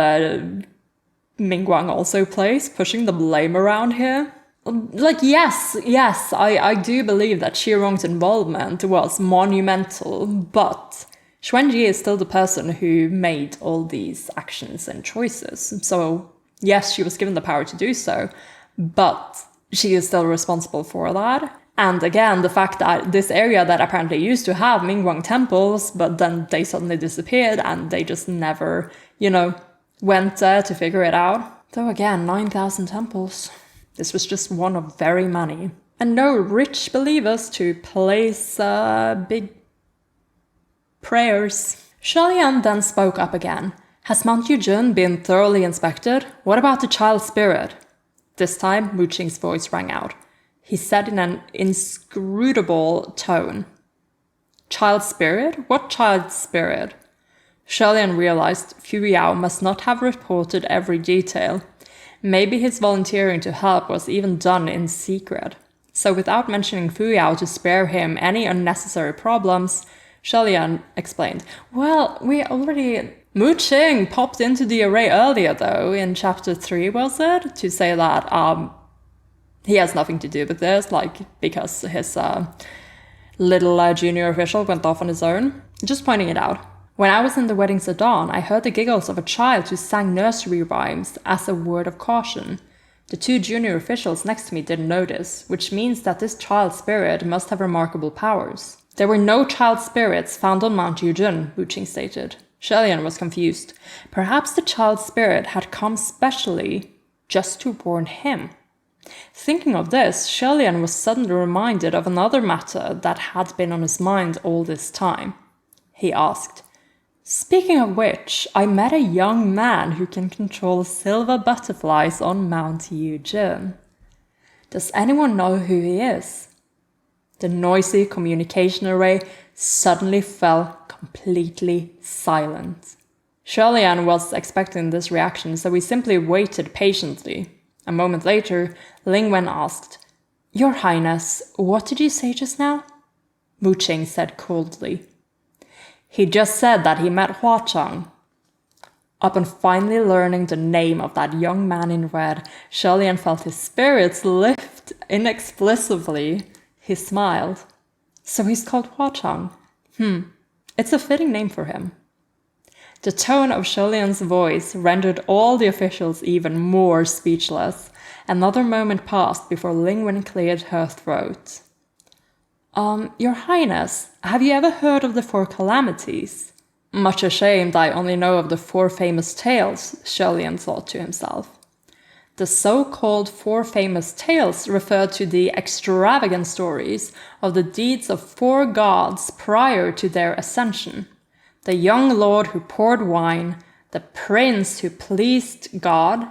Mingguang also plays, pushing the blame around here. Like, yes, I do believe that Qi-Rong's involvement was monumental, but Xuanji is still the person who made all these actions and choices. So, yes, she was given the power to do so, but she is still responsible for that. And again, the fact that this area that apparently used to have Mingguang temples, but then they suddenly disappeared and they just never, went there to figure it out. Though again, 9,000 temples. This was just one of very many. And no rich believers to place big prayers. Shelian then spoke up again. Has Mount Yujun been thoroughly inspected? What about the child spirit? This time, Mu Qing's voice rang out. He said in an inscrutable tone. Child spirit? What child spirit? Shelian realized Fu Yao must not have reported every detail. Maybe his volunteering to help was even done in secret. So without mentioning Fu Yao to spare him any unnecessary problems, Shelian explained, well, we already... Mu Qing popped into the array earlier, though, in chapter 3, was it? To say that he has nothing to do with this, because his little junior official went off on his own. Just pointing it out. When I was in the wedding salon, I heard the giggles of a child who sang nursery rhymes as a word of caution. The two junior officials next to me didn't notice, which means that this child spirit must have remarkable powers. There were no child spirits found on Mount Yujun, Wu Qing stated. Shelian was confused. Perhaps the child spirit had come specially just to warn him. Thinking of this, Shelian was suddenly reminded of another matter that had been on his mind all this time. He asked, Speaking of which, I met a young man who can control silver butterflies on Mount Yujun. Does anyone know who he is? The noisy communication array suddenly fell completely silent. Shelian was expecting this reaction, so he simply waited patiently. A moment later, Ling Wen asked, Your Highness, what did you say just now? Mu Qing said coldly. He just said that he met Hua Cheng. Upon finally learning the name of that young man in red, Shelian felt his spirits lift inexplicably. He smiled. So he's called Hua Cheng. It's a fitting name for him. The tone of Shelian's voice rendered all the officials even more speechless. Another moment passed before Ling Wen cleared her throat. Your Highness, have you ever heard of the 4 calamities? Much ashamed, I only know of the 4 famous tales, Shelian thought to himself. The so-called 4 famous tales refer to the extravagant stories of the deeds of 4 gods prior to their ascension. The young lord who poured wine, the prince who pleased God,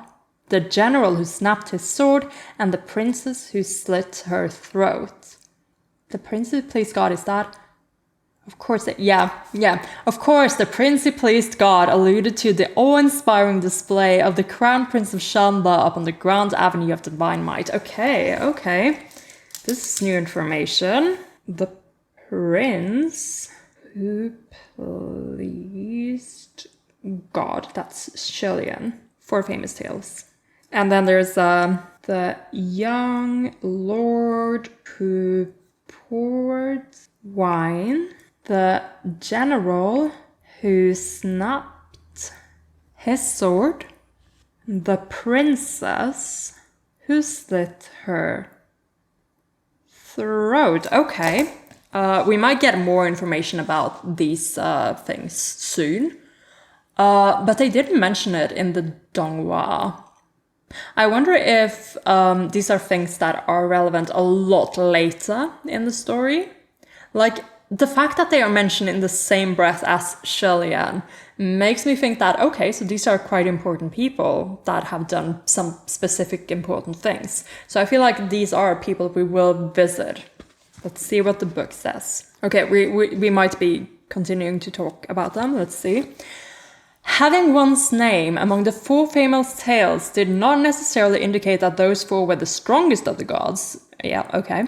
the general who snapped his sword, and the princess who slit her throat. The prince who pleased God, is that... Of course, Of course, the princely pleased god alluded to the awe-inspiring display of the Crown Prince of Shamba up on the Grand Avenue of Divine Might. Okay. This is new information. The prince who pleased God. That's LIAN. 4 famous tales. And then there's the young Lord who poured wine. The general who snapped his sword. The princess who slit her throat. Okay. We might get more information about these things soon. But they didn't mention it in the Donghua. I wonder if these are things that are relevant a lot later in the story. Like, the fact that they are mentioned in the same breath as LIAN makes me think that, okay, so these are quite important people that have done some specific important things. So I feel like these are people we will visit. Let's see what the book says. Okay, we might be continuing to talk about them. Let's see. Having one's name among the 4 famous tales did not necessarily indicate that those 4 were the strongest of the gods. Yeah, okay.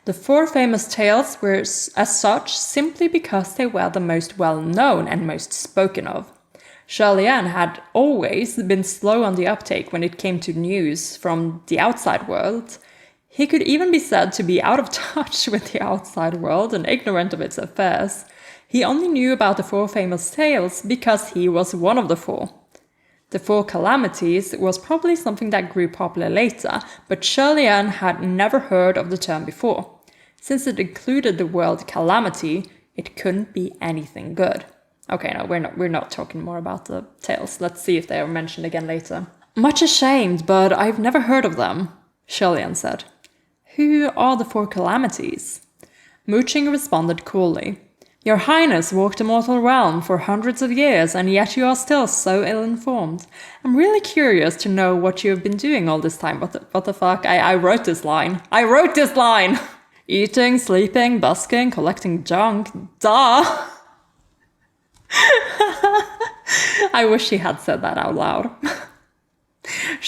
The 4 famous tales were as such simply because they were the most well-known and most spoken of. LIAN had always been slow on the uptake when it came to news from the outside world. He could even be said to be out of touch with the outside world and ignorant of its affairs. He only knew about the 4 famous tales because he was one of the 4. The 4 calamities was probably something that grew popular later, but LIAN had never heard of the term before. Since it included the word calamity, it couldn't be anything good. Okay, no, we're not talking more about the tales. Let's see if they are mentioned again later. Much ashamed, but I've never heard of them, LIAN said. Who are the 4 calamities? Muqing responded coolly. Your Highness walked the mortal realm for hundreds of years, and yet you are still so ill-informed. I'm really curious to know what you have been doing all this time. What the fuck? I wrote this line. Eating, sleeping, busking, collecting junk. Duh! I wish he had said that out loud.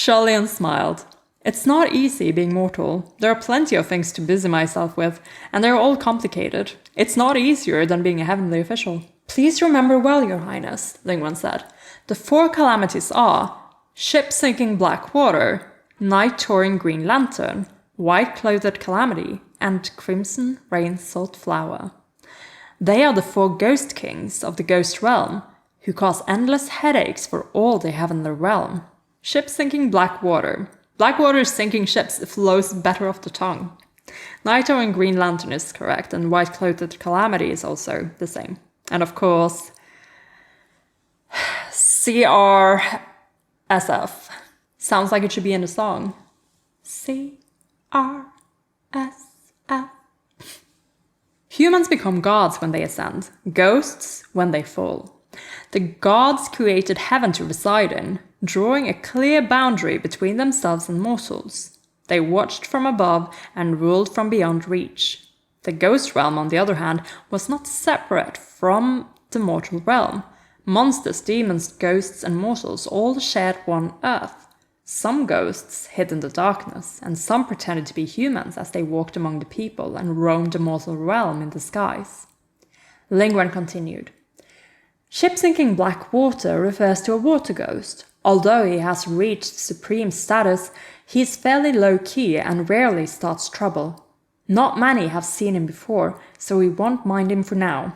LIAN smiled. It's not easy being mortal. There are plenty of things to busy myself with, and they're all complicated. It's not easier than being a heavenly official. Please remember well, Your Highness, Lingwen said. The 4 calamities are ship sinking black water, night touring green lantern, white clothed calamity, and crimson rain salt flower. They are the 4 ghost kings of the ghost realm, who cause endless headaches for all they have in their realm. Ship sinking black water. Black water sinking ships flows better off the tongue. Night and green lantern is correct, and white clothed calamity is also the same. And of course, CRSF. Sounds like it should be in the song. CRSF. Humans become gods when they ascend, ghosts when they fall. The gods created heaven to reside in, drawing a clear boundary between themselves and mortals. They watched from above and ruled from beyond reach. The ghost realm, on the other hand, was not separate from the mortal realm. Monsters, demons, ghosts, and mortals all shared one earth. Some ghosts hid in the darkness, and some pretended to be humans as they walked among the people and roamed the mortal realm in the skies. Lingwen continued. Ship-sinking black water refers to a water ghost. Although he has reached supreme status, he is fairly low-key and rarely starts trouble. Not many have seen him before, so we won't mind him for now.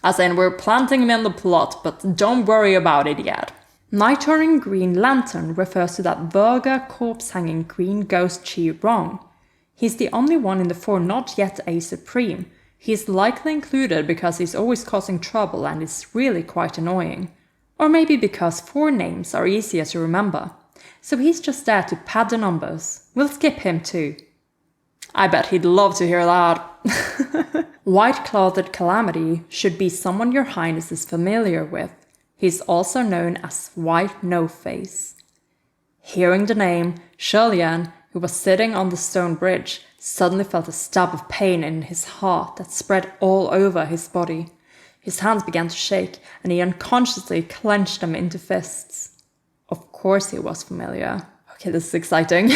As in, we're planting him in the plot, but don't worry about it yet. Night-turning green lantern refers to that vulgar corpse-hanging green ghost Chi Rong. He's the only one in the 4 not yet a supreme. He's likely included because he's always causing trouble and is really quite annoying. Or maybe because 4 names are easier to remember. So he's just there to pad the numbers. We'll skip him too. I bet he'd love to hear that. White-clothed calamity should be someone your highness is familiar with. He's also known as White No-Face. Hearing the name, LIAN, who was sitting on the stone bridge, suddenly felt a stab of pain in his heart that spread all over his body. His hands began to shake, and he unconsciously clenched them into fists. Of course he was familiar. Okay, this is exciting.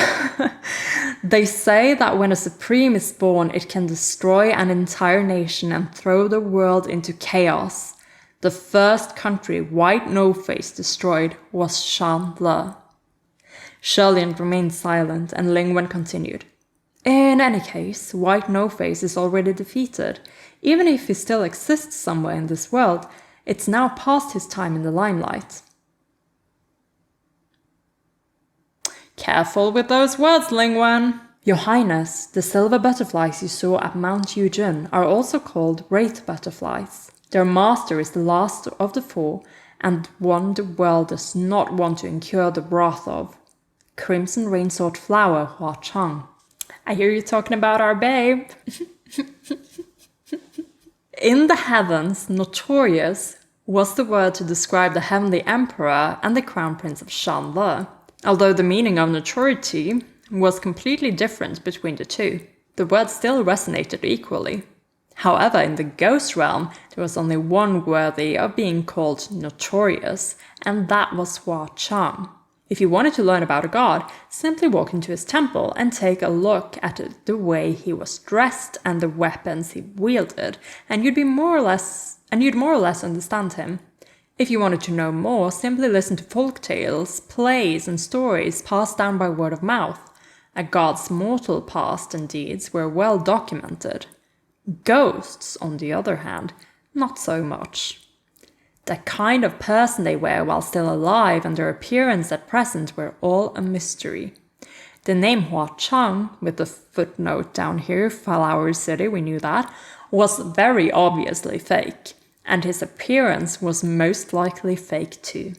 They say that when a supreme is born, it can destroy an entire nation and throw the world into chaos. The first country White No-Face destroyed was Shan-Le. Shirley remained silent, and Lingwen continued. In any case, White No-Face is already defeated. Even if he still exists somewhere in this world, it's now past his time in the limelight. Careful with those words, Lingwen. Your Highness, the silver butterflies you saw at Mount Yujun are also called wraith butterflies. Their master is the last of the four, and one the world does not want to incur the wrath of. Crimson Rainsword Flower Hua Chang. I hear you talking about our babe. In the heavens, notorious was the word to describe the heavenly emperor and the crown prince of Shan-Le. Although the meaning of notoriety was completely different between the two, the word still resonated equally. However, in the ghost realm, there was only one worthy of being called notorious, and that was Hua Chang. If you wanted to learn about a god, simply walk into his temple and take a look at the way he was dressed and the weapons he wielded, and you'd more or less understand him. If you wanted to know more, simply listen to folk tales, plays, and stories passed down by word of mouth. A god's mortal past and deeds were well documented. Ghosts, on the other hand, not so much. The kind of person they were while still alive and their appearance at present were all a mystery. The name Hua Chang, with the footnote down here, Flower City, we knew that, was very obviously fake, and his appearance was most likely fake too.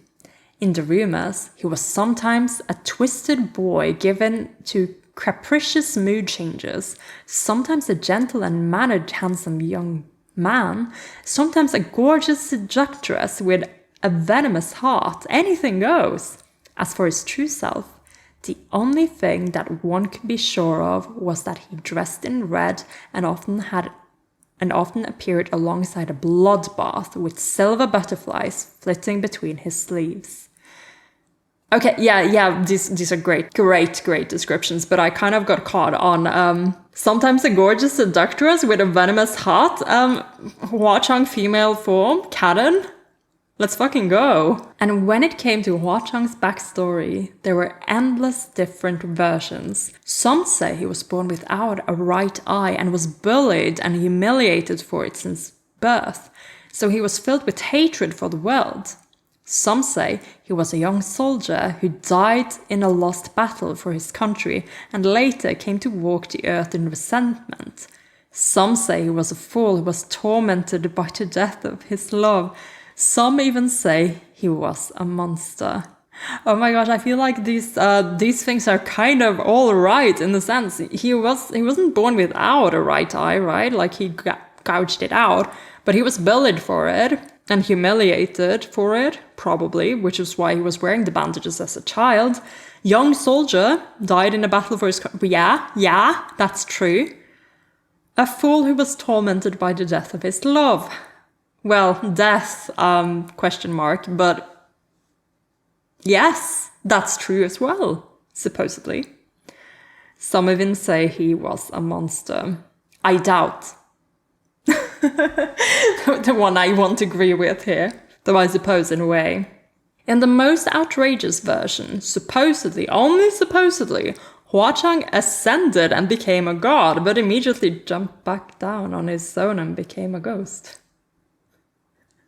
In the rumors, he was sometimes a twisted boy given to capricious mood changes, sometimes a gentle and mannered handsome young man, sometimes a gorgeous seductress with a venomous heart. Anything goes. As for his true self, the only thing that one could be sure of was that he dressed in red and often appeared alongside a bloodbath with silver butterflies flitting between his sleeves. Okay, yeah, these are great descriptions, but I kind of got caught on sometimes a gorgeous seductress with a venomous heart, Hua Chang female form, canon. Let's fucking go. And when it came to Hua Chang's backstory, there were endless different versions. Some say he was born without a right eye and was bullied and humiliated for it since birth, so he was filled with hatred for the world. Some say he was a young soldier who died in a lost battle for his country and later came to walk the earth in resentment. Some say he was a fool who was tormented by the death of his love. Some even say he was a monster. Oh my gosh, I feel like these things are kind of all right in the sense he wasn't born without a right eye, right? Like he gouged it out, but he was bullied for it and humiliated for it, probably, which is why he was wearing the bandages as a child. Young soldier, died in a battle for his country. Yeah, that's true. A fool who was tormented by the death of his love. Well, death, question mark, but yes, that's true as well, supposedly. Some even say he was a monster. I doubt. The one I want to agree with here, though I suppose in a way. In the most outrageous version, supposedly, only supposedly, Hua Chang ascended and became a god, but immediately jumped back down on his own and became a ghost.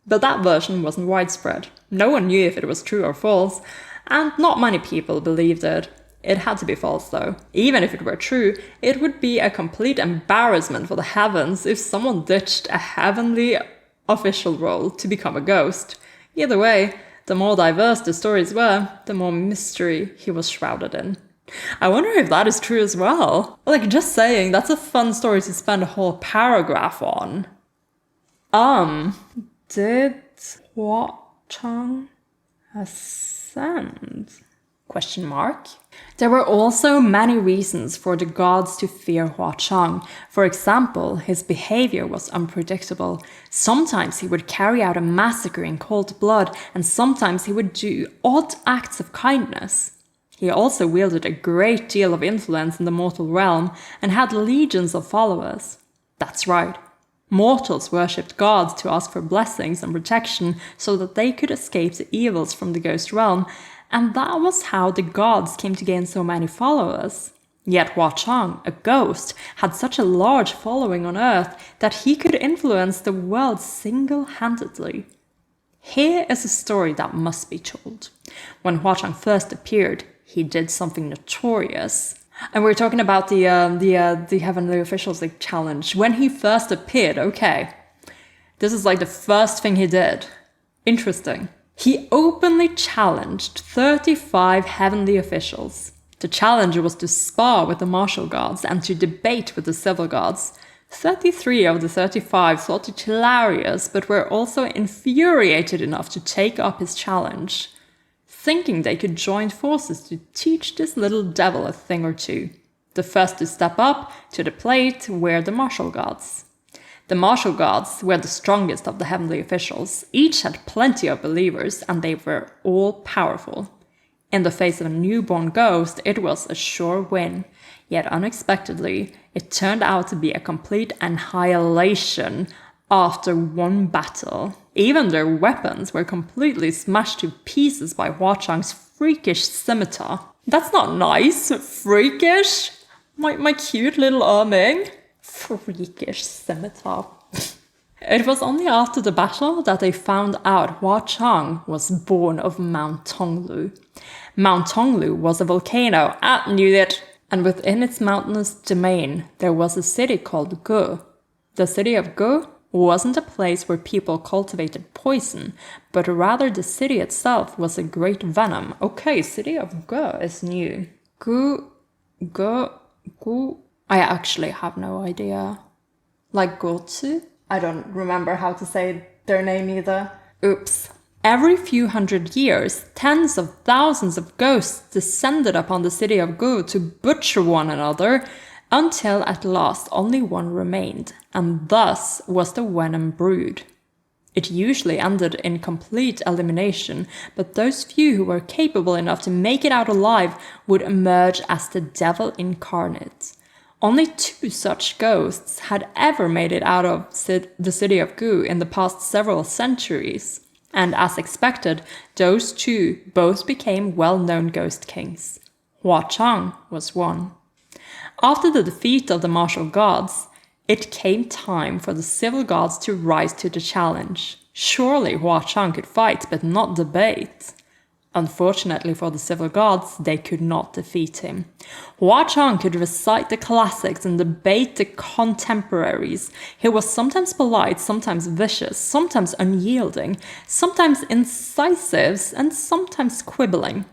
But that version wasn't widespread. No one knew if it was true or false, and not many people believed it. It had to be false though. Even if it were true, it would be a complete embarrassment for the heavens if someone ditched a heavenly official role to become a ghost. Either way, the more diverse the stories were, the more mystery he was shrouded in. I wonder if that is true as well. Like, just saying, that's a fun story to spend a whole paragraph on. Did Hua Chang ascend? ? Question mark. There were also many reasons for the gods to fear Hua Chang. For example, his behavior was unpredictable. Sometimes he would carry out a massacre in cold blood, and sometimes he would do odd acts of kindness. He also wielded a great deal of influence in the mortal realm and had legions of followers. That's right. Mortals worshipped gods to ask for blessings and protection so that they could escape the evils from the ghost realm, and that was how the gods came to gain so many followers. Yet Hua Chang, a ghost, had such a large following on Earth that he could influence the world single-handedly. Here is a story that must be told. When Hua Chang first appeared, he did something notorious. And we're talking about the Heavenly Officials challenge. When he first appeared, okay, this is like the first thing he did. Interesting. He openly challenged 35 heavenly officials. The challenge was to spar with the martial gods and to debate with the civil gods. 33 of the 35 thought it hilarious, but were also infuriated enough to take up his challenge, thinking they could join forces to teach this little devil a thing or two. The first to step up to the plate were the martial gods. The martial gods were the strongest of the heavenly officials. Each had plenty of believers, and they were all powerful. In the face of a newborn ghost, it was a sure win. Yet unexpectedly, it turned out to be a complete annihilation after one battle. Even their weapons were completely smashed to pieces by Hua Chang's freakish scimitar. That's not nice. Freakish? My cute little Eming. Freakish scimitar. It was only after the battle that they found out Hua Chang was born of Mount Tonglu. Mount Tonglu was a volcano. I knew it. And within its mountainous domain, there was a city called Gu. The city of Gu wasn't a place where people cultivated poison, but rather the city itself was a great venom. Okay, city of Gu is new. Gu. I actually have no idea. Like Gotsu? I don't remember how to say their name either. Oops. Every few hundred years, tens of thousands of ghosts descended upon the city of Gu to butcher one another, until at last only one remained, and thus was the venom brewed. It usually ended in complete elimination, but those few who were capable enough to make it out alive would emerge as the devil incarnate. Only 2 such ghosts had ever made it out of the city of Gu in the past several centuries, and as expected, those 2 both became well-known ghost kings. Hua Chang was one. After the defeat of the martial gods, it came time for the civil gods to rise to the challenge. Surely Hua Chang could fight, but not debate. Unfortunately for the civil gods, they could not defeat him. Hua Chang could recite the classics and debate the contemporaries. He was sometimes polite, sometimes vicious, sometimes unyielding, sometimes incisive, and sometimes quibbling.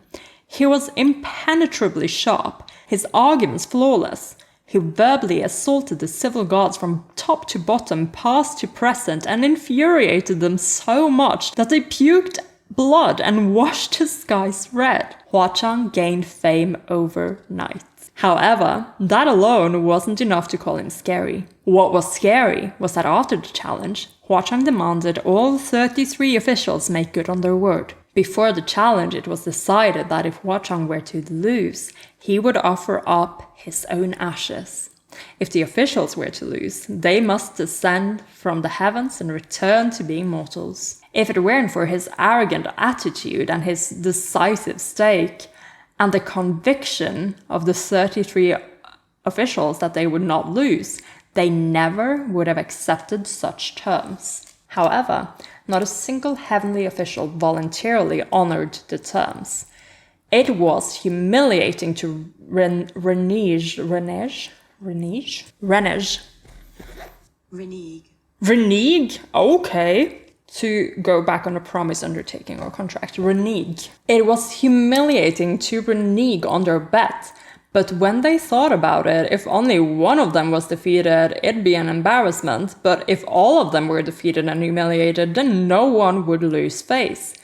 He was impenetrably sharp, his arguments flawless. He verbally assaulted the civil gods from top to bottom, past to present, and infuriated them so much that they puked blood and washed the skies red. Hua Chang gained fame overnight. However, that alone wasn't enough to call him scary. What was scary was that after the challenge, Hua Chang demanded all 33 officials make good on their word. Before the challenge, it was decided that if Hua Chang were to lose, he would offer up his own ashes. If the officials were to lose, they must descend from the heavens and return to being mortals. If it weren't for his arrogant attitude and his decisive stake, and the conviction of the 33 officials that they would not lose, they never would have accepted such terms. However, not a single heavenly official voluntarily honored the terms. It was humiliating to renege. Okay. To go back on a promise, undertaking, or contract. Renege. It was humiliating to renege on their bet. But when they thought about it, if only one of them was defeated, it'd be an embarrassment. But if all of them were defeated and humiliated, then no one would lose face.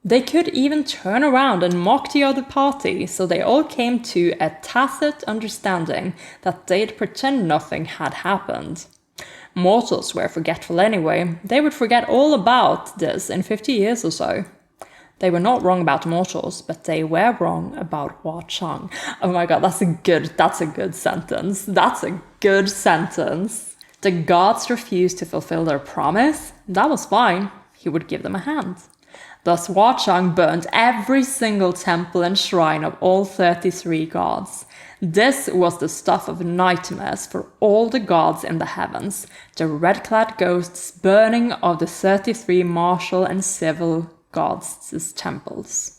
They could even turn around and mock the other party, so they all came to a tacit understanding that they'd pretend nothing had happened. Mortals were forgetful anyway. They would forget all about this in 50 years or so. They were not wrong about mortals, but they were wrong about Hua Chang. Oh my god, that's a good sentence. That's a good sentence. The gods refused to fulfill their promise. That was fine. He would give them a hand. Thus Hua Chang burned every single temple and shrine of all 33 gods. This was the stuff of nightmares for all the gods in the heavens, the red-clad ghosts burning of the 33 martial and civil gods' temples.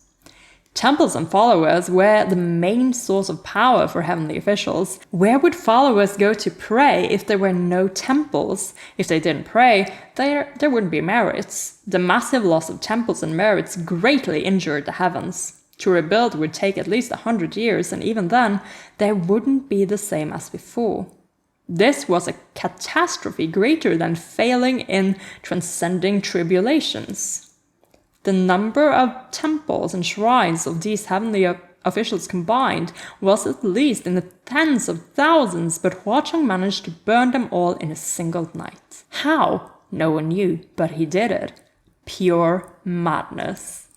Temples and followers were the main source of power for heavenly officials. Where would followers go to pray if there were no temples? If they didn't pray, there wouldn't be merits. The massive loss of temples and merits greatly injured the heavens. To rebuild would take at least 100 years, and even then, they wouldn't be the same as before. This was a catastrophe greater than failing in transcending tribulations. The number of temples and shrines of these heavenly officials combined was at least in the tens of thousands, but Hua Chang managed to burn them all in a single night. How? No one knew, but he did it. Pure madness.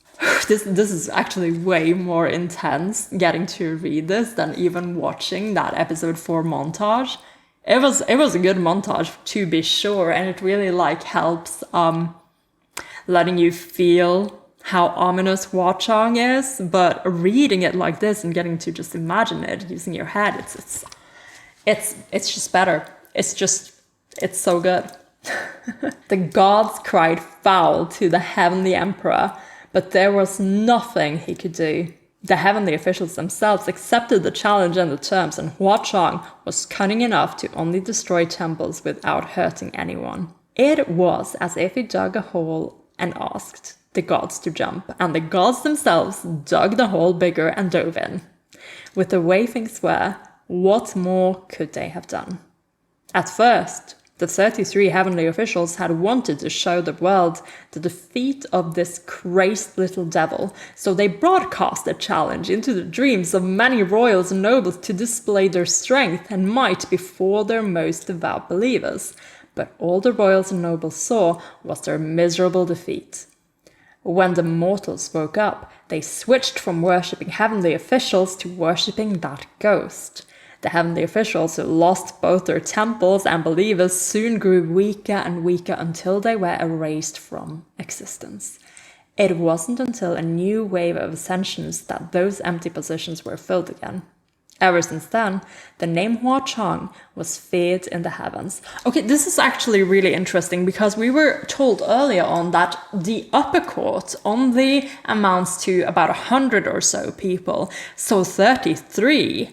This is actually way more intense getting to read this than even watching that episode 4 montage. It was a good montage, to be sure, and it really helps letting you feel how ominous Hua Chang is, but reading it like this and getting to just imagine it using your head, it's just better. It's so good. The gods cried foul to the heavenly emperor, but there was nothing he could do. The heavenly officials themselves accepted the challenge and the terms, and Hua Chang was cunning enough to only destroy temples without hurting anyone. It was as if he dug a hole and asked the gods to jump, and the gods themselves dug the hole bigger and dove in. With the way things were, what more could they have done? At first, the 33 heavenly officials had wanted to show the world the defeat of this crazed little devil, so they broadcast the challenge into the dreams of many royals and nobles to display their strength and might before their most devout believers. But all the royals and nobles saw was their miserable defeat. When the mortals woke up, they switched from worshipping heavenly officials to worshipping that ghost. The heavenly officials who lost both their temples and believers soon grew weaker and weaker until they were erased from existence. It wasn't until a new wave of ascensions that those empty positions were filled again. Ever since then, the name Hua Chang was feared in the heavens. Okay, this is actually really interesting because we were told earlier on that the upper court only amounts to about 100 or so people. So 33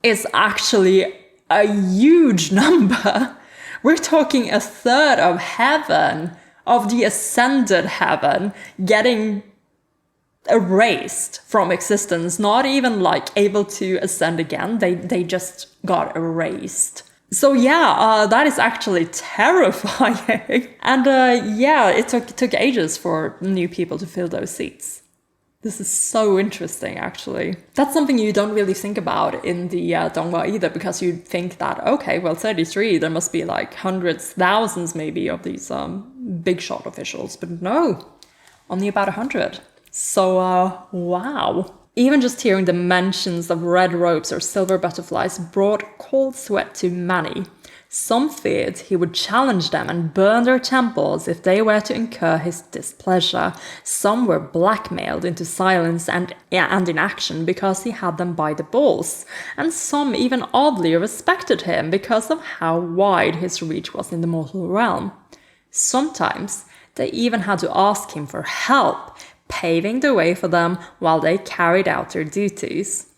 is actually a huge number. We're talking a third of heaven, of the ascended heaven, getting erased from existence, not even able to ascend again. They just got erased. So yeah, that is actually terrifying. And it took ages for new people to fill those seats. This is so interesting, actually. That's something you don't really think about in the Donghua either, because you think that, okay, well, 33, there must be hundreds, thousands maybe of these big shot officials. But no, only about 100. So, wow. Even just hearing the mentions of red ropes or silver butterflies brought cold sweat to many. Some feared he would challenge them and burn their temples if they were to incur his displeasure. Some were blackmailed into silence and inaction because he had them by the balls. And some even oddly respected him because of how wide his reach was in the mortal realm. Sometimes they even had to ask him for help, paving the way for them while they carried out their duties.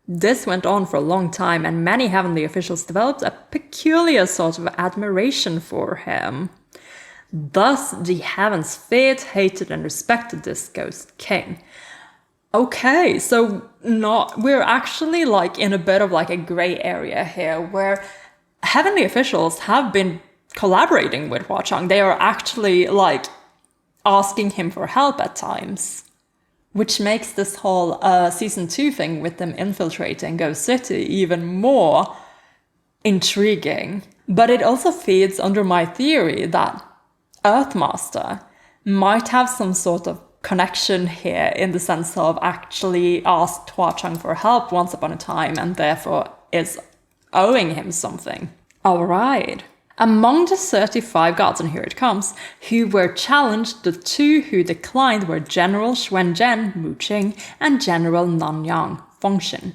This went on for a long time, and many heavenly officials developed a peculiar sort of admiration for him. Thus, the heavens feared, hated, and respected this ghost king. Okay, so we're actually in a bit of a gray area here, where heavenly officials have been collaborating with Hua Chang. They are actually asking him for help at times, which makes this whole season 2 thing with them infiltrating Ghost City even more intriguing. But it also feeds under my theory that Earthmaster might have some sort of connection here, in the sense of actually asked Hua Cheng for help once upon a time and therefore is owing him something. Alright. Among the 35 gods, and here it comes, who were challenged, the 2 who declined were General Xuanzhen, Mu Qing, and General Nanyang, Feng Xin.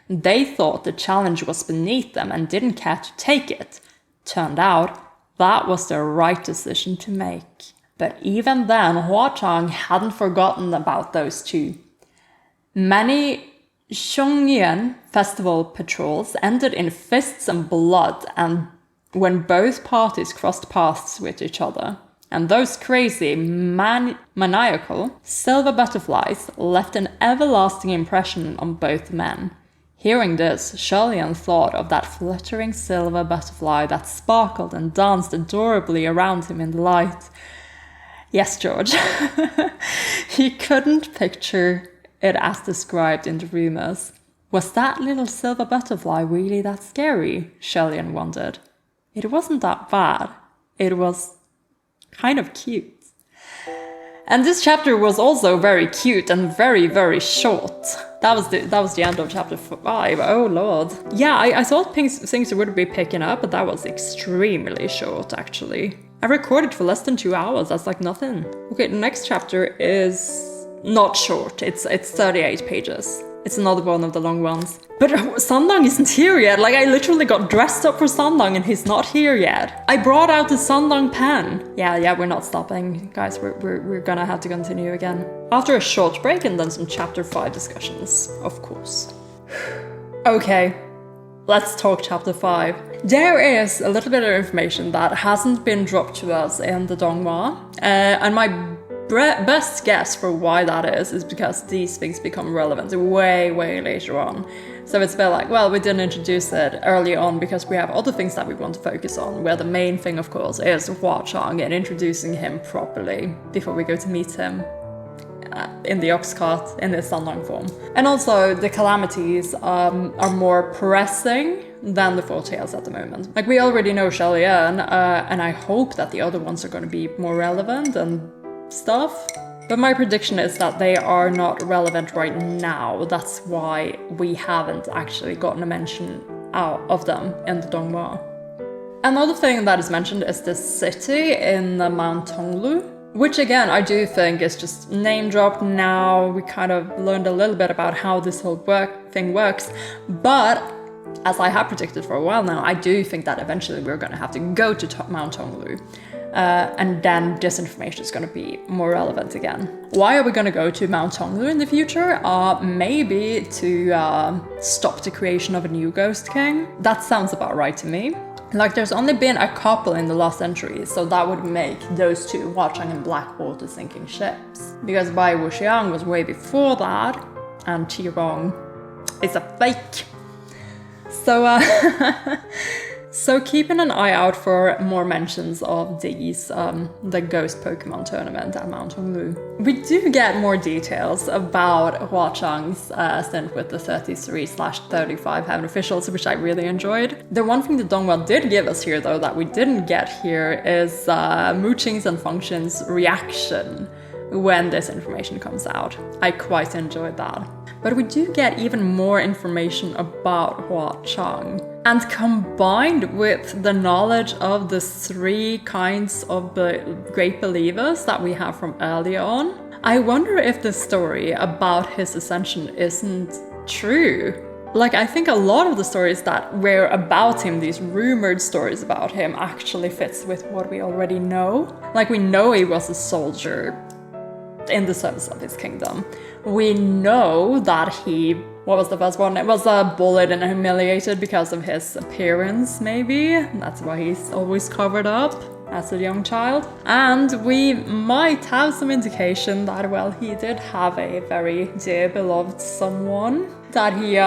They thought the challenge was beneath them and didn't care to take it. Turned out, that was the right decision to make. But even then, Hua Cheng hadn't forgotten about those 2. Many Xiongnian festival patrols ended in fists and blood, and when both parties crossed paths with each other. And those crazy, maniacal silver butterflies left an everlasting impression on both men. Hearing this, LIAN thought of that fluttering silver butterfly that sparkled and danced adorably around him in the light. Yes, George. He couldn't picture it as described in the rumors. Was that little silver butterfly really that scary? LIAN wondered. It wasn't that bad. It was kind of cute. And this chapter was also very cute and very, very short. That was the end of chapter 5. Oh lord. Yeah, I thought things would be picking up, but that was extremely short actually. I recorded for less than 2 hours. That's like nothing. Okay, the next chapter is not short. It's 38 pages. It's another one of the long ones. But Sandang isn't here yet. Like, I literally got dressed up for Sandang and he's not here yet. I brought out the Sandang pen. Yeah, we're not stopping. Guys, we're gonna have to continue again. After a short break and then some chapter 5 discussions, of course. Okay, let's talk chapter 5. There is a little bit of information that hasn't been dropped to us in the Donghua. And my best guess for why that is because these things become relevant way later on. So it's been like, well, we didn't introduce it early on because we have other things that we want to focus on, where the main thing, of course, is Hua Cheng and introducing him properly before we go to meet him in the ox cart in his Sandang form. And also, the calamities are more pressing than the Four Tails at the moment. Like, we already know LIAN, and I hope that the other ones are going to be more relevant and stuff, but my prediction is that they are not relevant right now. That's why we haven't actually gotten a mention out of them in the Donghua. Another thing that is mentioned is this city in Mount Tonglu, which again I do think is just name dropped now. We kind of learned a little bit about how this whole thing works, but as I have predicted for a while now, I do think that eventually we're going to have to go to Mount Tonglu. And then this information is going to be more relevant again. Why are we going to go to Mount Tonglu in the future? Maybe to stop the creation of a new Ghost King. That sounds about right to me. Like, there's only been a couple in the last century, so that would make those 2, Hua Cheng and Blackwater, sinking ships. Because Bai Wuxiang was way before that, and Qirong is a fake. So keeping an eye out for more mentions of these, the Ghost Pokemon tournament at Mount Tonglu. We do get more details about Hua Cheng's stint with the 33/35 Heaven Officials, which I really enjoyed. The one thing the Donghua did give us here, though, that we didn't get here is Mu Qing's and Feng Xin's reaction when this information comes out. I quite enjoyed that. But we do get even more information about Hua Cheng. And combined with the knowledge of the 3 kinds of the great believers that we have from earlier on, I wonder if the story about his ascension isn't true. Like, I think a lot of the stories that were about him, these rumored stories about him, actually fits with what we already know. Like, we know he was a soldier in the service of his kingdom. We know that what was the first one? It was bullied and humiliated because of his appearance, maybe. That's why he's always covered up as a young child. And we might have some indication that, well, he did have a very dear beloved someone that he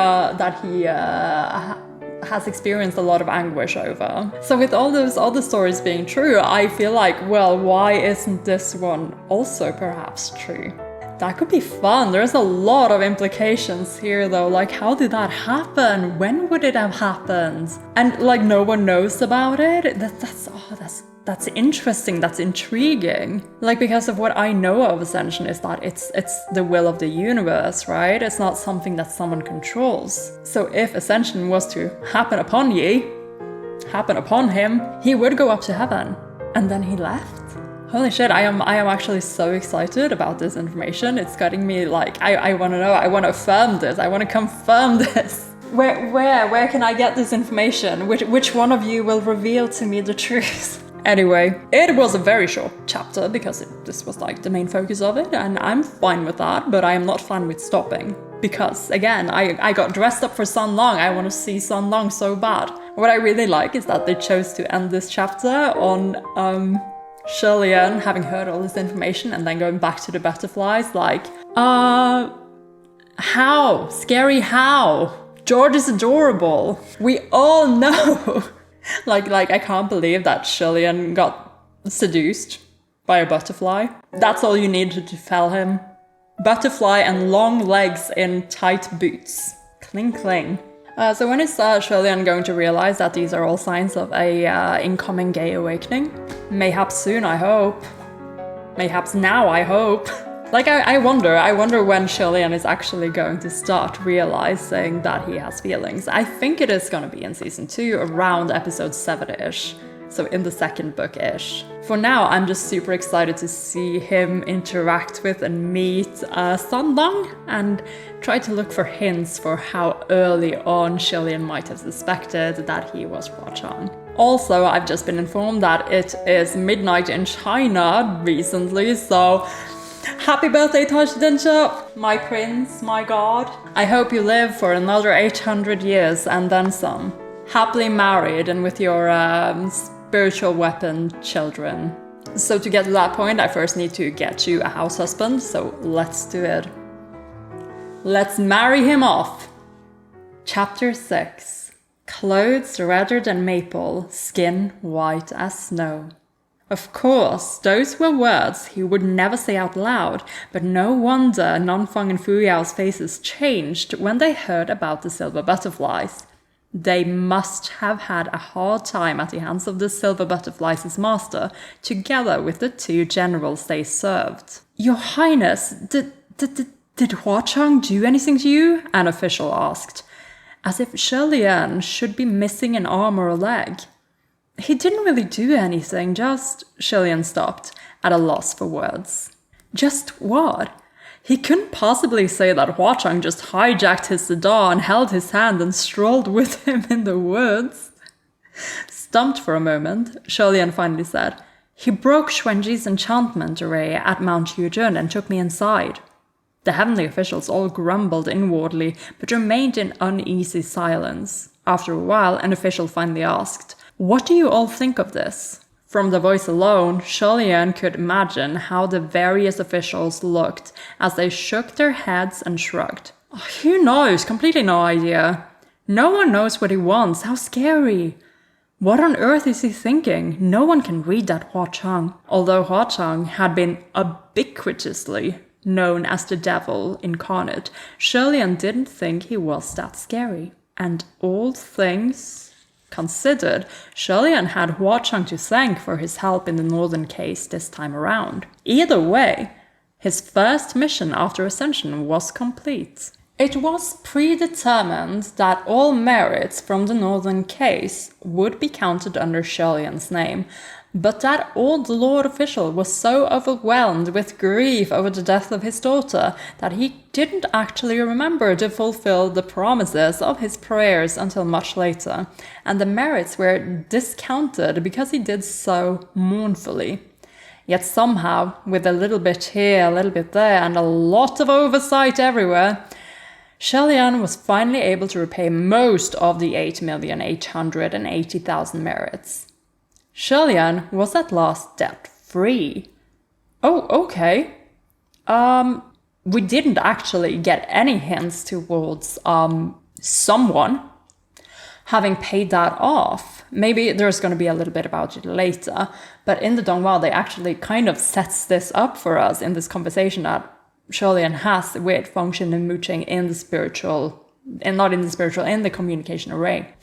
has experienced a lot of anguish over. So with all those other stories being true, I feel like, well, why isn't this one also perhaps true? That could be fun. There's a lot of implications here though, like how did that happen? When would it have happened? And like no one knows about it? That's interesting, that's intriguing. Like because of what I know of Ascension is that it's the will of the universe, right? It's not something that someone controls. So if Ascension was to happen upon him, he would go up to heaven. And then he left? Holy shit, I am actually so excited about this information. It's getting me like, I want to know, I want to affirm this, I want to confirm this. Where can I get this information? Which one of you will reveal to me the truth? Anyway, it was a very short chapter because this was like the main focus of it, and I'm fine with that, but I am not fine with stopping. Because again, I got dressed up for Sun Long, I want to see Sun Long so bad. What I really like is that they chose to end this chapter on LIAN having heard all this information and then going back to the butterflies like, how? Scary how? George is adorable. We all know. like I can't believe that LIAN got seduced by a butterfly. That's all you needed to fell him. Butterfly and long legs in tight boots. Cling cling. So when is LIAN going to realize that these are all signs of a incoming gay awakening? Mayhaps soon, I hope. Mayhaps now, I hope. Like, I wonder when LIAN is actually going to start realizing that he has feelings. I think it is going to be in season 2, around episode 7-ish. So in the second book-ish. For now, I'm just super excited to see him interact with and meet Sun Long and try to look for hints for how early on LIAN might have suspected that he was Huachang. Also, I've just been informed that it is midnight in China recently, so happy birthday, Dianxia, my prince, my god. I hope you live for another 800 years and then some. Happily married and with your spiritual weapon children. So to get to that point, I first need to get you a house husband, so let's do it. Let's marry him off. Chapter 6. Clothes redder than maple, skin white as snow. Of course, those were words he would never say out loud, but no wonder Nanfeng and Fuyao's faces changed when they heard about the silver butterflies. They must have had a hard time at the hands of the silver butterflies' master, together with the 2 generals they served. Your Highness, did Huachang do anything to you? An official asked, as if LIAN should be missing an arm or a leg. He didn't really do anything, just... LIAN stopped, at a loss for words. Just what? He couldn't possibly say that Huachang just hijacked his sedan, held his hand and strolled with him in the woods. Stumped for a moment, LIAN finally said, he broke Xuanji's enchantment array at Mount Yujun and took me inside. The heavenly officials all grumbled inwardly, but remained in uneasy silence. After a while, an official finally asked, what do you all think of this? From the voice alone, LIAN could imagine how the various officials looked as they shook their heads and shrugged. Oh, who knows? Completely no idea. No one knows what he wants. How scary. What on earth is he thinking? No one can read that Huachang. Although Huachang had been ubiquitously known as the devil incarnate, LIAN didn't think he was that scary. And all things considered, LIAN had Huachang to thank for his help in the northern case this time around. Either way, his first mission after Ascension was complete. It was predetermined that all merits from the northern case would be counted under LIAN's name, but that old lord official was so overwhelmed with grief over the death of his daughter that he didn't actually remember to fulfill the promises of his prayers until much later, and the merits were discounted because he did so mournfully. Yet somehow, with a little bit here, a little bit there, and a lot of oversight everywhere, LIAN was finally able to repay most of the 8,880,000 merits. LIAN was at last debt-free. Oh, okay. We didn't actually get any hints towards, someone. Having paid that off, maybe there's going to be a little bit about it later, but in the Dongwa, they actually kind of sets this up for us in this conversation that LIAN has with Feng Xin and Cheng in the spiritual, and not in the spiritual, in the communication array.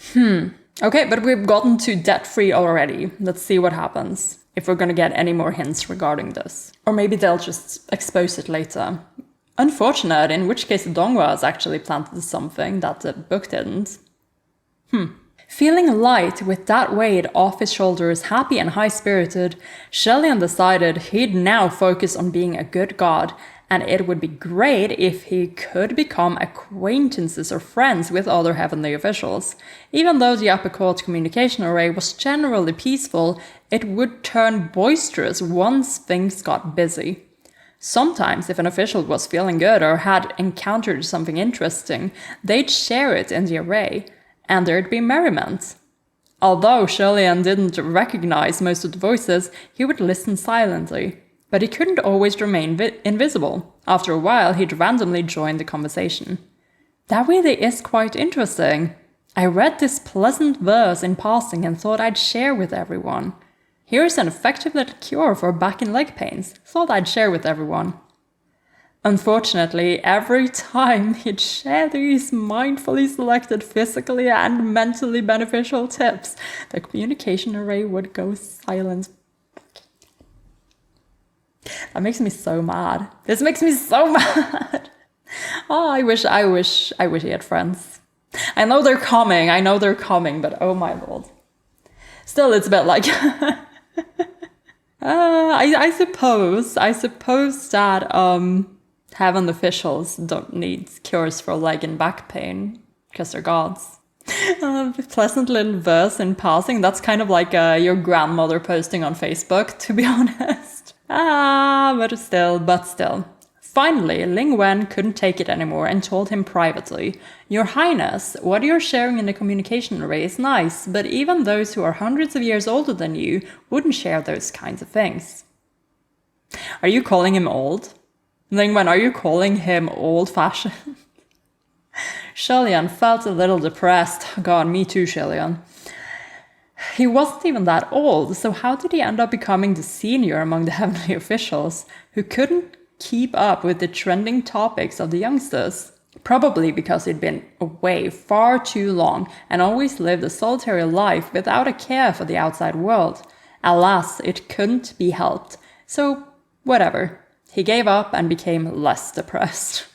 Okay, but we've gotten to debt-free already. Let's see what happens, if we're going to get any more hints regarding this. Or maybe they'll just expose it later. Unfortunate, in which case the Dongwa has actually planted something that the book didn't. Feeling light with that weight off his shoulders, happy and high-spirited, LIAN decided he'd now focus on being a good god, and it would be great if he could become acquaintances or friends with other heavenly officials. Even though the upper court communication array was generally peaceful, it would turn boisterous once things got busy. Sometimes, if an official was feeling good or had encountered something interesting, they'd share it in the array, and there'd be merriment. Although LIAN didn't recognize most of the voices, he would listen silently. But he couldn't always remain invisible. After a while, he'd randomly join the conversation. That really is quite interesting. I read this pleasant verse in passing and thought I'd share with everyone. Here's an effective little cure for back and leg pains. Thought I'd share with everyone. Unfortunately, every time he'd share these mindfully selected physically and mentally beneficial tips, the communication array would go silent. That makes me so mad. This makes me so mad. Oh, I wish he had friends. I know they're coming, but oh my lord. Still, it's a bit like... I suppose that heaven officials don't need cures for leg and back pain because they're gods. Pleasant little verse in passing. That's kind of like your grandmother posting on Facebook, to be honest. But still. Finally, Ling Wen couldn't take it anymore and told him privately, Your Highness, what you're sharing in the communication array is nice, but even those who are hundreds of years older than you wouldn't share those kinds of things. Are you calling him old? Ling Wen, are you calling him old-fashioned? LIAN felt a little depressed. God, me too, LIAN. He wasn't even that old, so how did he end up becoming the senior among the heavenly officials, who couldn't keep up with the trending topics of the youngsters? Probably because he'd been away far too long and always lived a solitary life without a care for the outside world. Alas, it couldn't be helped. So, whatever. He gave up and became less depressed.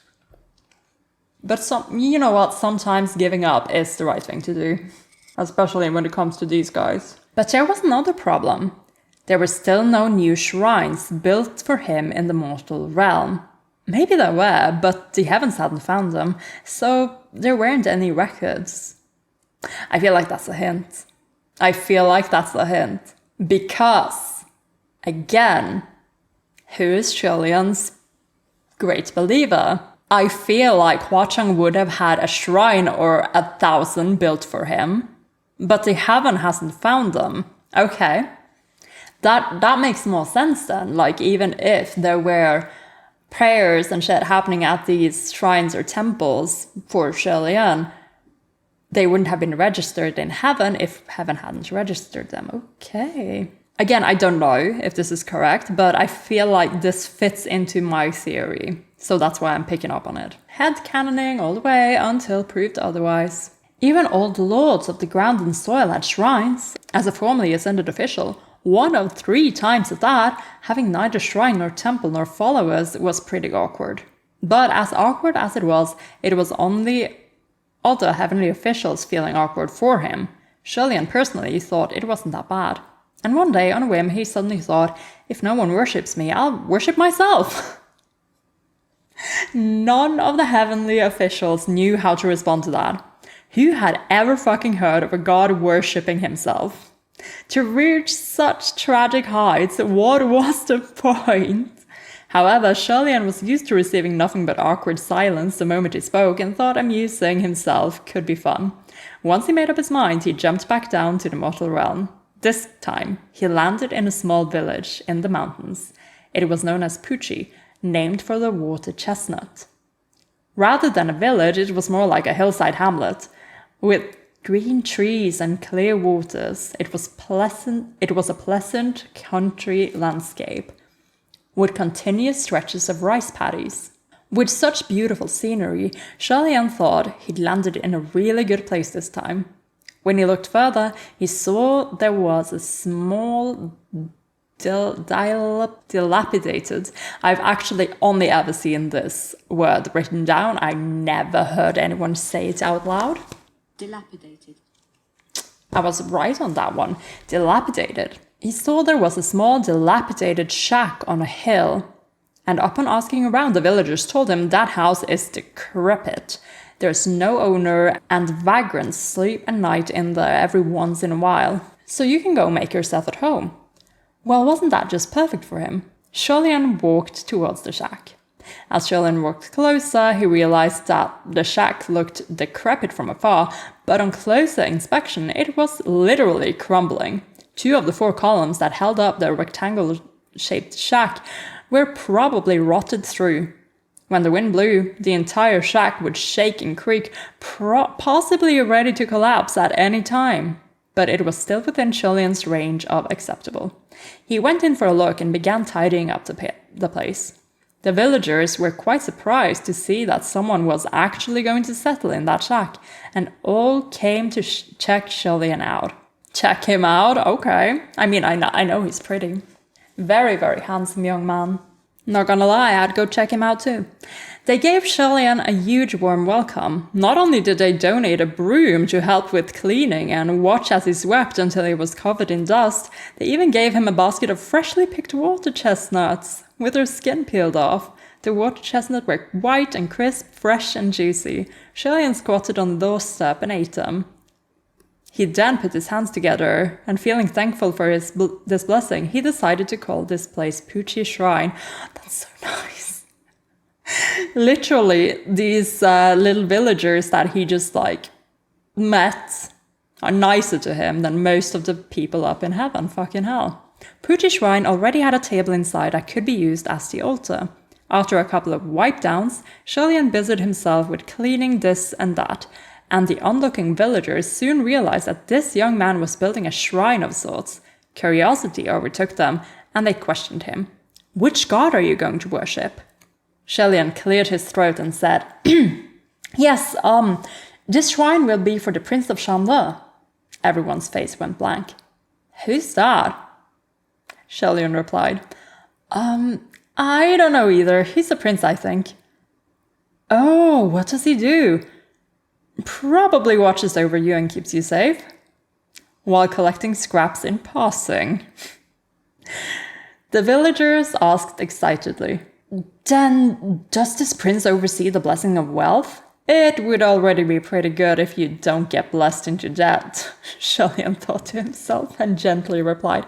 But you know what? Sometimes giving up is the right thing to do. Especially when it comes to these guys. But there was another problem. There were still no new shrines built for him in the mortal realm. Maybe there were, but the heavens hadn't found them, so there weren't any records. I feel like that's a hint. Because, again, who is LIAN's great believer? I feel like Hua Cheng would have had a shrine or 1,000 built for him, but the heaven hasn't found them. Okay. That makes more sense then. Like, even if there were prayers and shit happening at these shrines or temples for LIAN, they wouldn't have been registered in heaven if heaven hadn't registered them. Okay. Again, I don't know if this is correct, but I feel like this fits into my theory. So that's why I'm picking up on it. Headcanoning all the way until proved otherwise. Even old lords of the ground and soil had shrines. As a formerly ascended official, 1 of 3 times at that, having neither shrine nor temple nor followers was pretty awkward. But as awkward as it was only other heavenly officials feeling awkward for him. LIAN personally thought it wasn't that bad. And one day, on a whim, he suddenly thought, if no one worships me, I'll worship myself. None of the heavenly officials knew how to respond to that. Who had ever fucking heard of a god worshipping himself? To reach such tragic heights, what was the point? However, LIAN was used to receiving nothing but awkward silence the moment he spoke and thought amusing himself could be fun. Once he made up his mind, he jumped back down to the mortal realm. This time, he landed in a small village in the mountains. It was known as Puqi, named for the water chestnut. Rather than a village, it was more like a hillside hamlet, with Green trees and clear waters. It was a pleasant country landscape with continuous stretches of rice paddies. With such beautiful scenery, LIAN thought he'd landed in a really good place this time. When he looked further, he saw there was a small dilapidated. I've actually only ever seen this word written down. I never heard anyone say it out loud. Dilapidated. I was right on that one. Dilapidated. He saw there was a small dilapidated shack on a hill, and upon asking around, the villagers told him that house is decrepit. There's no owner, and vagrants sleep at night in there every once in a while. So you can go make yourself at home. Well, wasn't that just perfect for him? LIAN walked towards the shack. As LIAN walked closer, he realized that the shack looked decrepit from afar, but on closer inspection, it was literally crumbling. 2 of the 4 columns that held up the rectangle-shaped shack were probably rotted through. When the wind blew, the entire shack would shake and creak, possibly ready to collapse at any time. But it was still within LIAN's range of acceptable. He went in for a look and began tidying up the place. The villagers were quite surprised to see that someone was actually going to settle in that shack, and all came to check LIAN out. Check him out? Okay. I mean, I know he's pretty. Very, very handsome young man. Not gonna lie, I'd go check him out too. They gave LIAN a huge warm welcome. Not only did they donate a broom to help with cleaning and watch as he swept until he was covered in dust, they even gave him a basket of freshly picked water chestnuts with their skin peeled off. The water chestnuts were white and crisp, fresh and juicy. LIAN squatted on the doorstep and ate them. He then put his hands together, and feeling thankful for this blessing, he decided to call this place Puqi Shrine. That's so nice. Literally, these little villagers that he just met are nicer to him than most of the people up in heaven. Fucking hell. Puqi Shrine already had a table inside that could be used as the altar. After a couple of wipe downs, LIAN busied himself with cleaning this and that, and the onlooking villagers soon realized that this young man was building a shrine of sorts. Curiosity overtook them, and they questioned him. Which god are you going to worship? LIAN cleared his throat and said, Yes, this shrine will be for the Prince of Shanle. Everyone's face went blank. Who's that? LIAN replied, I don't know either. He's a prince, I think. Oh, what does he do? Probably watches over you and keeps you safe, while collecting scraps in passing. The villagers asked excitedly, Then, does this prince oversee the blessing of wealth? It would already be pretty good if you don't get blessed into debt, LIAN thought to himself and gently replied,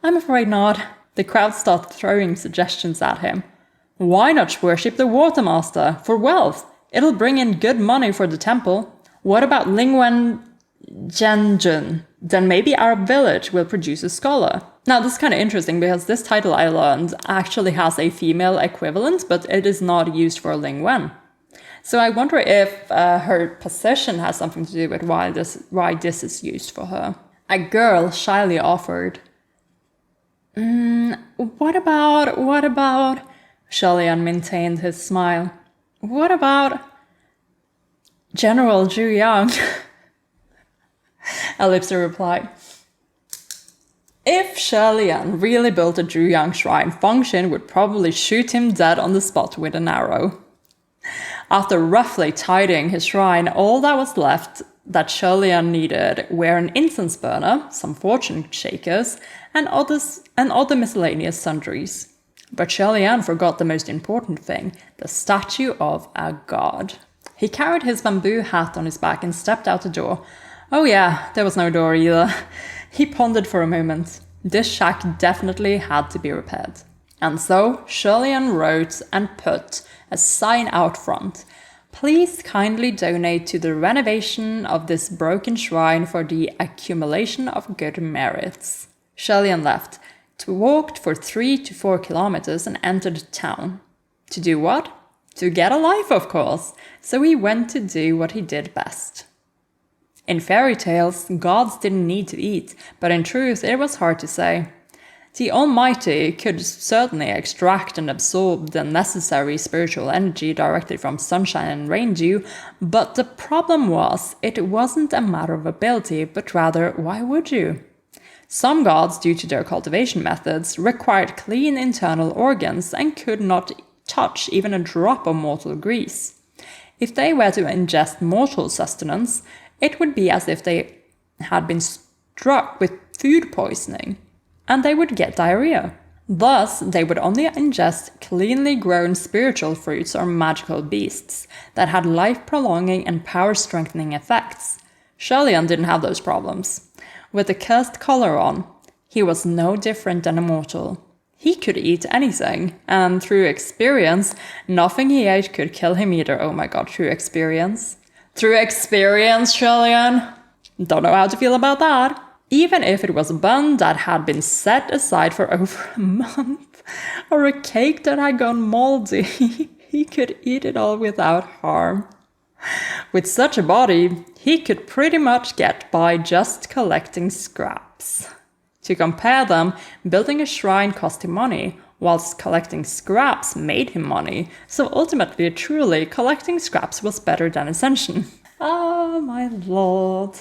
I'm afraid not. The crowd started throwing suggestions at him. Why not worship the Watermaster for wealth? It'll bring in good money for the temple. What about Lingwen Zhenjun? Then maybe our village will produce a scholar. Now, this is kind of interesting because this title I learned actually has a female equivalent, but it is not used for Lingwen. So I wonder if her position has something to do with why this is used for her. A girl shyly offered, What about? LIAN maintained his smile. What about General Zhu Yang? Ellipse replied. If LIAN really built a Zhu Yang shrine, Feng Xin would probably shoot him dead on the spot with an arrow. After roughly tidying his shrine, all that was left that LIAN needed were an incense burner, some fortune shakers, and other miscellaneous sundries. But LIAN forgot the most important thing, the statue of a god. He carried his bamboo hat on his back and stepped out the door. Oh yeah, there was no door either. He pondered for a moment. This shack definitely had to be repaired. And so LIAN wrote and put a sign out front. Please kindly donate to the renovation of this broken shrine for the accumulation of good merits. LIAN left, walked for 3 to 4 kilometers and entered town. To do what? To get a life, of course. So he went to do what he did best. In fairy tales, gods didn't need to eat, but in truth it was hard to say. The Almighty could certainly extract and absorb the necessary spiritual energy directly from sunshine and rain dew, but the problem was, it wasn't a matter of ability, but rather, why would you? Some gods, due to their cultivation methods, required clean internal organs and could not touch even a drop of mortal grease. If they were to ingest mortal sustenance, it would be as if they had been struck with food poisoning, and they would get diarrhea. Thus, they would only ingest cleanly grown spiritual fruits or magical beasts that had life-prolonging and power-strengthening effects. LIAN didn't have those problems. With the cursed collar on, he was no different than a mortal. He could eat anything, and through experience, nothing he ate could kill him either. Oh my god, through experience. Through experience, LIAN. Don't know how to feel about that. Even if it was a bun that had been set aside for over a month, or a cake that had gone moldy, he could eat it all without harm. With such a body, he could pretty much get by just collecting scraps. To compare them, building a shrine cost him money, whilst collecting scraps made him money, so ultimately, truly, collecting scraps was better than ascension. Oh my lord.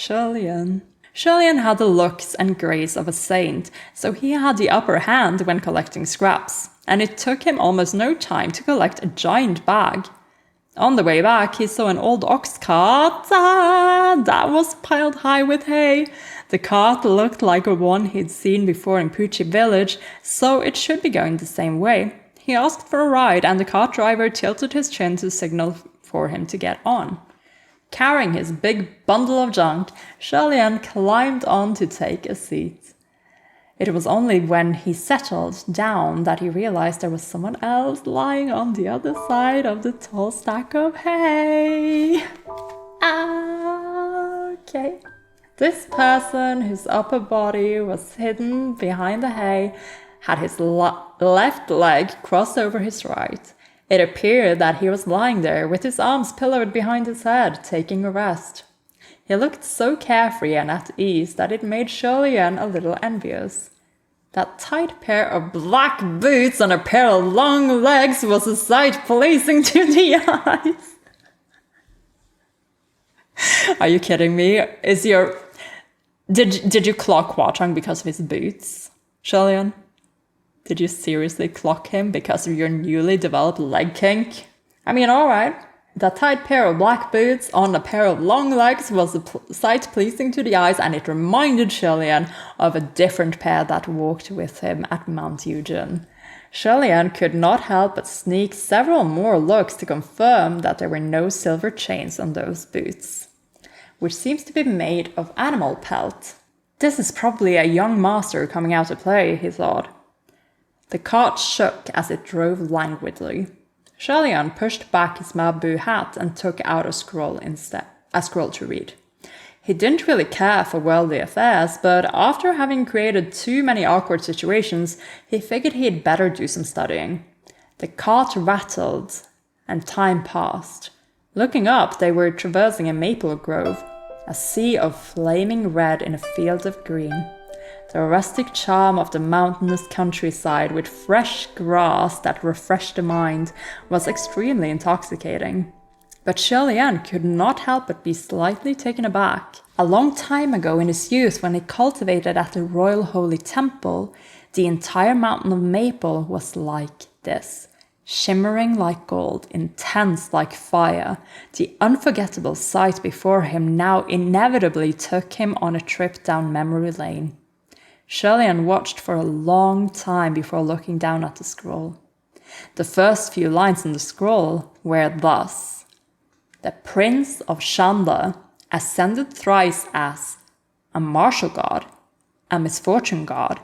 LIAN. LIAN had the looks and grace of a saint, so he had the upper hand when collecting scraps, and it took him almost no time to collect a giant bag. On the way back, he saw an old ox cart that was piled high with hay. The cart looked like one he'd seen before in Puqi village, so it should be going the same way. He asked for a ride, and the cart driver tilted his chin to signal for him to get on. Carrying his big bundle of junk, LIAN climbed on to take a seat. It was only when he settled down that he realized there was someone else lying on the other side of the tall stack of hay. Okay. This person, whose upper body was hidden behind the hay, had his left leg crossed over his right. It appeared that he was lying there with his arms pillowed behind his head, taking a rest. He looked so carefree and at ease that it made LIAN a little envious. That tight pair of black boots and a pair of long legs was a sight pleasing to the eyes. Are you kidding me? Did you clock Cheng because of his boots, LIAN? Did you seriously clock him because of your newly developed leg kink? I mean, alright. The tight pair of black boots on a pair of long legs was a sight pleasing to the eyes, and it reminded LIAN of a different pair that walked with him at Mount Eugen. LIAN could not help but sneak several more looks to confirm that there were no silver chains on those boots, which seems to be made of animal pelt. This is probably a young master coming out to play, he thought. The cart shook as it drove languidly. LIAN pushed back his bamboo hat and took out a scroll to read. He didn't really care for worldly affairs, but after having created too many awkward situations, he figured he'd better do some studying. The cart rattled, and time passed. Looking up, they were traversing a maple grove, a sea of flaming red in a field of green. The rustic charm of the mountainous countryside with fresh grass that refreshed the mind was extremely intoxicating. But LIAN could not help but be slightly taken aback. A long time ago in his youth, when he cultivated at the Royal Holy Temple, the entire mountain of maple was like this. Shimmering like gold, intense like fire, the unforgettable sight before him now inevitably took him on a trip down memory lane. LIAN watched for a long time before looking down at the scroll. The first few lines in the scroll were thus: "The Prince of Shanda ascended thrice as a martial god, a misfortune god,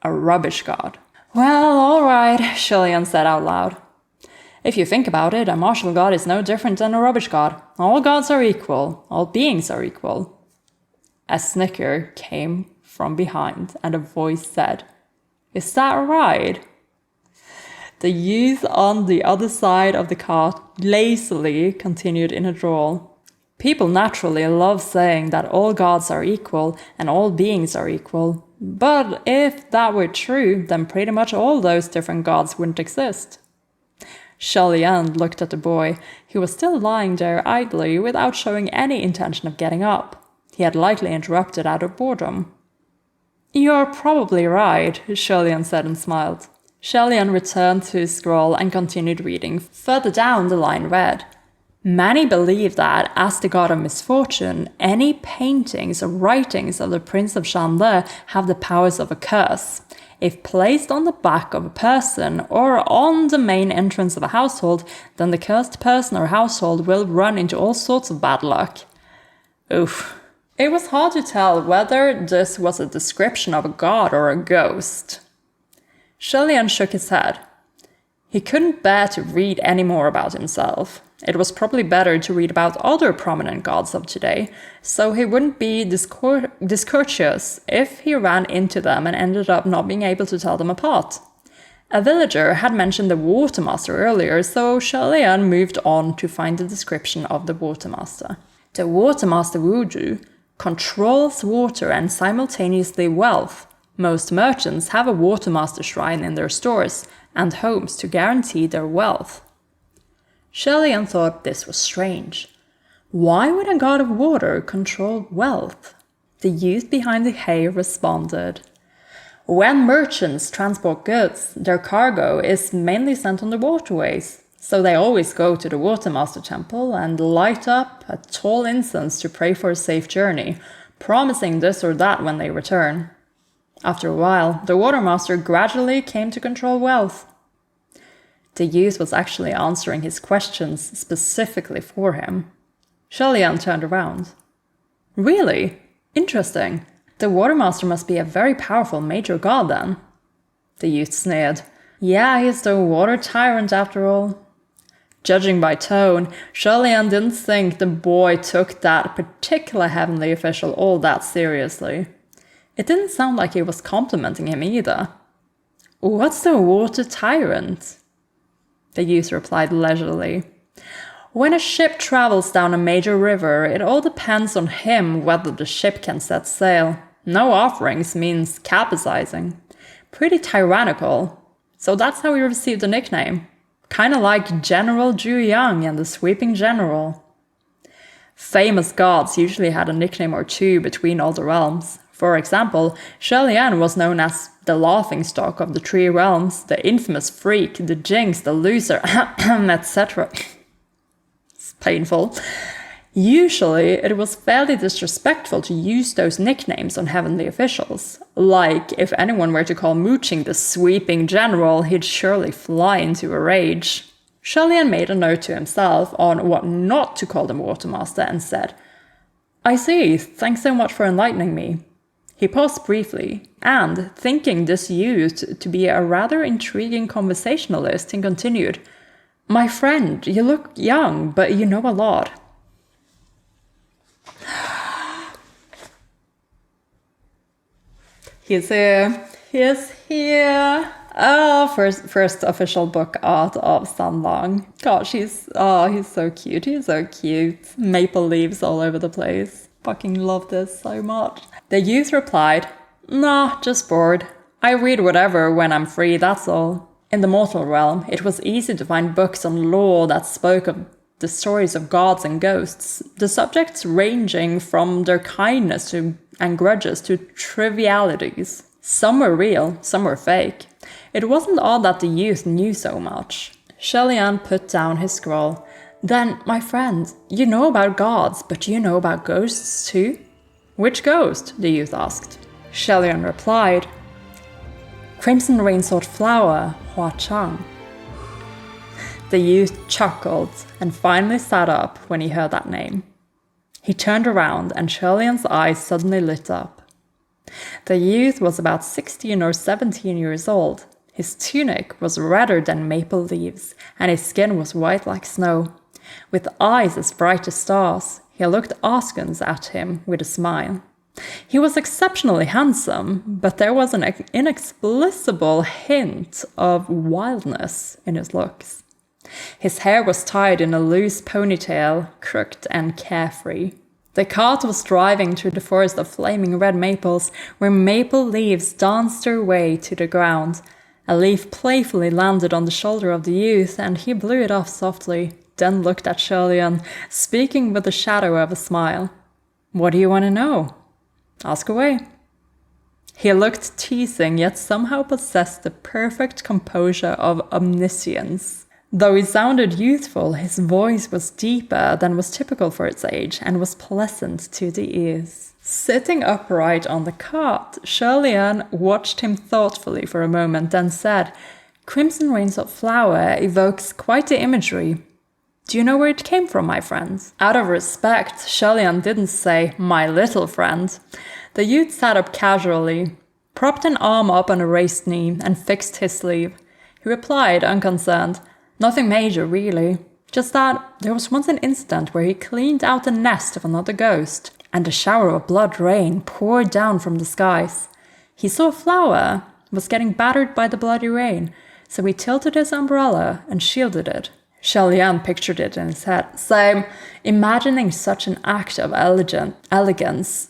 a rubbish god." Well, alright, LIAN said out loud. If you think about it, a martial god is no different than a rubbish god. All gods are equal. All beings are equal. A snicker came from behind, and a voice said, "Is that right?" The youth on the other side of the cart lazily continued in a drawl, People naturally love saying that all gods are equal and all beings are equal, but if that were true, then pretty much all those different gods wouldn't exist. LIAN looked at the boy, who was still lying there idly without showing any intention of getting up. He had likely interrupted out of boredom. "You're probably right," LIAN said and smiled. LIAN returned to his scroll and continued reading. Further down, the line read, "Many believe that, as the god of misfortune, any paintings or writings of the Prince of Shanle have the powers of a curse. If placed on the back of a person or on the main entrance of a household, then the cursed person or household will run into all sorts of bad luck." Oof. It was hard to tell whether this was a description of a god or a ghost. LIAN shook his head. He couldn't bear to read any more about himself. It was probably better to read about other prominent gods of today, so he wouldn't be discourteous if he ran into them and ended up not being able to tell them apart. A villager had mentioned the Watermaster earlier, so LIAN moved on to find the description of the Watermaster. The Watermaster Wuju controls water and simultaneously wealth. Most merchants have a Watermaster shrine in their stores and homes to guarantee their wealth. LIAN thought this was strange. Why would a god of water control wealth? The youth behind the hay responded. When merchants transport goods, their cargo is mainly sent on the waterways, so they always go to the Watermaster Temple and light up a tall incense to pray for a safe journey, promising this or that when they return. After a while, the Watermaster gradually came to control wealth. The youth was actually answering his questions specifically for him. LIAN turned around. Really? Interesting. The Watermaster must be a very powerful major god then. The youth sneered. Yeah, he's the water tyrant after all. Judging by tone, LIAN didn't think the boy took that particular heavenly official all that seriously. It didn't sound like he was complimenting him either. What's the water tyrant? The youth replied leisurely. When a ship travels down a major river, it all depends on him whether the ship can set sail. No offerings means capsizing. Pretty tyrannical. So that's how he received the nickname. Kinda like General Zhu Yang and the Sweeping General. Famous gods usually had a nickname or two between all the realms. For example, LIAN was known as the laughingstock of the three realms, the infamous freak, the jinx, the loser, etc. It's painful. Usually, it was fairly disrespectful to use those nicknames on heavenly officials. Like, if anyone were to call Mooching the Sweeping General, he'd surely fly into a rage. LIAN made a note to himself on what not to call the Watermaster and said, "I see, thanks so much for enlightening me." He paused briefly, and, thinking this youth to be a rather intriguing conversationalist, he continued, "My friend, you look young, but you know a lot." He's here. He's here. Oh, first official book art of Sanlang. Gosh, he's so cute. He's so cute. Maple leaves all over the place. Fucking love this so much. The youth replied, "Nah, just bored. I read whatever when I'm free, that's all." In the mortal realm, it was easy to find books on lore that spoke of the stories of gods and ghosts, the subjects ranging from their kindness and grudges to trivialities. Some were real, some were fake. It wasn't odd that the youth knew so much. LIAN put down his scroll. "Then, my friend, you know about gods, but you know about ghosts too?" "Which ghost?" the youth asked. LIAN replied, "Crimson Rainsword Flower, Hua Chang." The youth chuckled and finally sat up when he heard that name. He turned around and LIAN's eyes suddenly lit up. The youth was about 16 or 17 years old. His tunic was redder than maple leaves, and his skin was white like snow. With eyes as bright as stars, he looked askance at him with a smile. He was exceptionally handsome, but there was an inexplicable hint of wildness in his looks. His hair was tied in a loose ponytail, crooked and carefree. The cart was driving through the forest of flaming red maples, where maple leaves danced their way to the ground. A leaf playfully landed on the shoulder of the youth, and he blew it off softly, then looked at LIAN, speaking with the shadow of a smile. "What do you want to know?" "Ask away." He looked teasing, yet somehow possessed the perfect composure of omniscience. Though he sounded youthful, his voice was deeper than was typical for its age and was pleasant to the ears. Sitting upright on the cart, LIAN watched him thoughtfully for a moment, then said, "Crimson rains of flower evokes quite the imagery. Do you know where it came from, my friend?" Out of respect, LIAN didn't say, "my little friend." The youth sat up casually, propped an arm up on a raised knee, and fixed his sleeve. He replied, unconcerned, "Nothing major, really. Just that there was once an incident where he cleaned out the nest of another ghost, and a shower of blood rain poured down from the skies. He saw a flower was getting battered by the bloody rain, so he tilted his umbrella and shielded it." LIAN pictured it in his head, so imagining such an act of elegance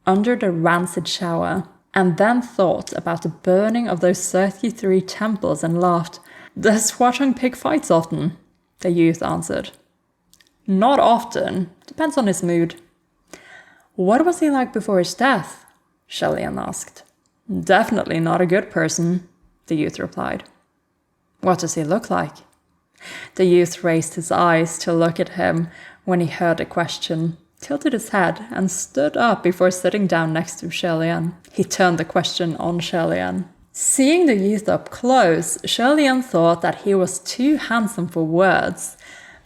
under the rancid shower, and then thought about the burning of those 33 temples and laughed. "Does Huacheng pick fights often?" the youth answered. "Not often. Depends on his mood." "What was he like before his death?" LIAN asked. "Definitely not a good person," the youth replied. "What does he look like?" The youth raised his eyes to look at him when he heard the question, tilted his head, and stood up before sitting down next to LIAN. He turned the question on LIAN. Seeing the youth up close, LIAN thought that he was too handsome for words,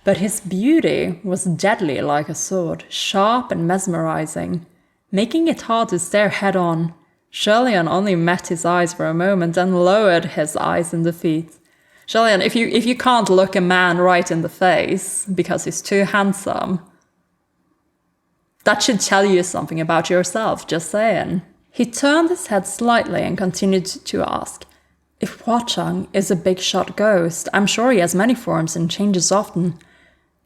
but his beauty was deadly like a sword, sharp and mesmerizing, making it hard to stare head-on. LIAN only met his eyes for a moment and lowered his eyes in defeat. LIAN, if you can't look a man right in the face because he's too handsome, that should tell you something about yourself, just saying. He turned his head slightly and continued to ask, "If Huacheng is a big shot ghost, I'm sure he has many forms and changes often."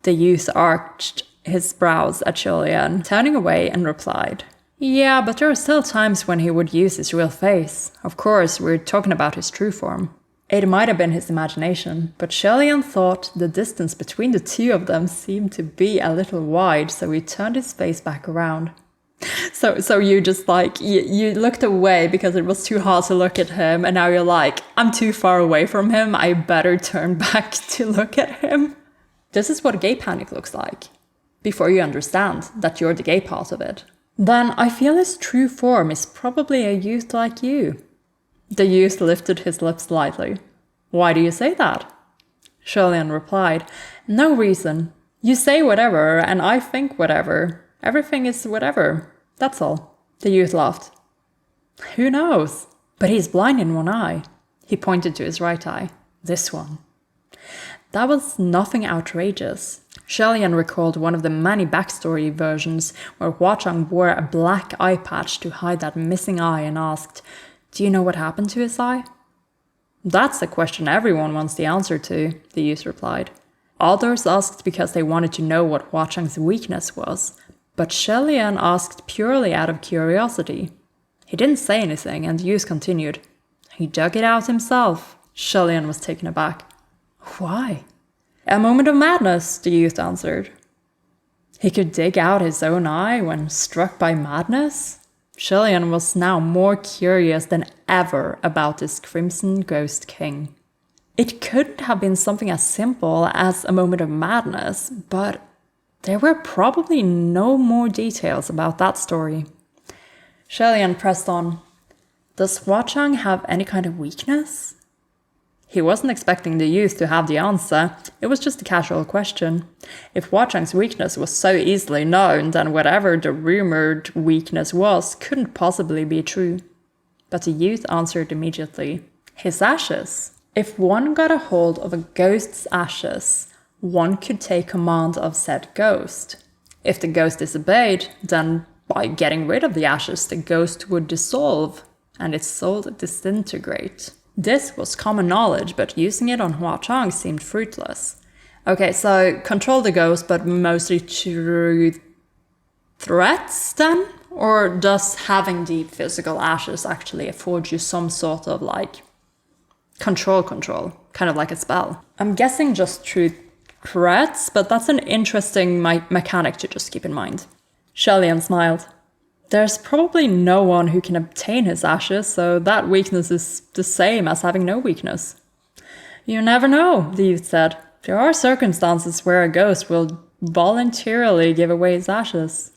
The youth arched his brows at LIAN, turning away, and replied, "Yeah, but there are still times when he would use his real face. Of course, we're talking about his true form." It might have been his imagination, but LIAN thought the distance between the two of them seemed to be a little wide, so he turned his face back around. So you just like, you looked away because it was too hard to look at him, and now you're like, "I'm too far away from him, I better turn back to look at him." This is what gay panic looks like, before you understand that you're the gay part of it. "Then I feel his true form is probably a youth like you." The youth lifted his lips slightly. "Why do you say that?" LIAN replied, "No reason. You say whatever, and I think whatever. Everything is whatever. That's all." The youth laughed. "Who knows? But he's blind in one eye." He pointed to his right eye. "This one." That was nothing outrageous. LIAN recalled one of the many backstory versions where Huacheng wore a black eye patch to hide that missing eye and asked, "Do you know what happened to his eye?" "That's the question everyone wants the answer to," the youth replied. Others asked because they wanted to know what Huacheng's weakness was, but LIAN asked purely out of curiosity. He didn't say anything, and the youth continued. "He dug it out himself." LIAN was taken aback. "Why?" "A moment of madness," the youth answered. He could dig out his own eye when struck by madness? LIAN was now more curious than ever about this Crimson Ghost King. It couldn't have been something as simple as a moment of madness, but there were probably no more details about that story. LIAN pressed on. "Does Huacheng have any kind of weakness?" He wasn't expecting the youth to have the answer. It was just a casual question. If Huacheng's weakness was so easily known, then whatever the rumored weakness was couldn't possibly be true. But the youth answered immediately. "His ashes. If one got a hold of a ghost's ashes, one could take command of said ghost. If the ghost disobeyed, then by getting rid of the ashes, the ghost would dissolve and its soul disintegrate." This was common knowledge, but using it on Hua Chong seemed fruitless. Okay, so control the ghost, but mostly through threats then? Or does having deep physical ashes actually afford you some sort of like control, kind of like a spell? I'm guessing just through threats, but that's an interesting mechanic to just keep in mind. LIAN smiled. There's probably no one who can obtain his ashes, so that weakness is the same as having no weakness. You never know, the youth said. There are circumstances where a ghost will voluntarily give away his ashes.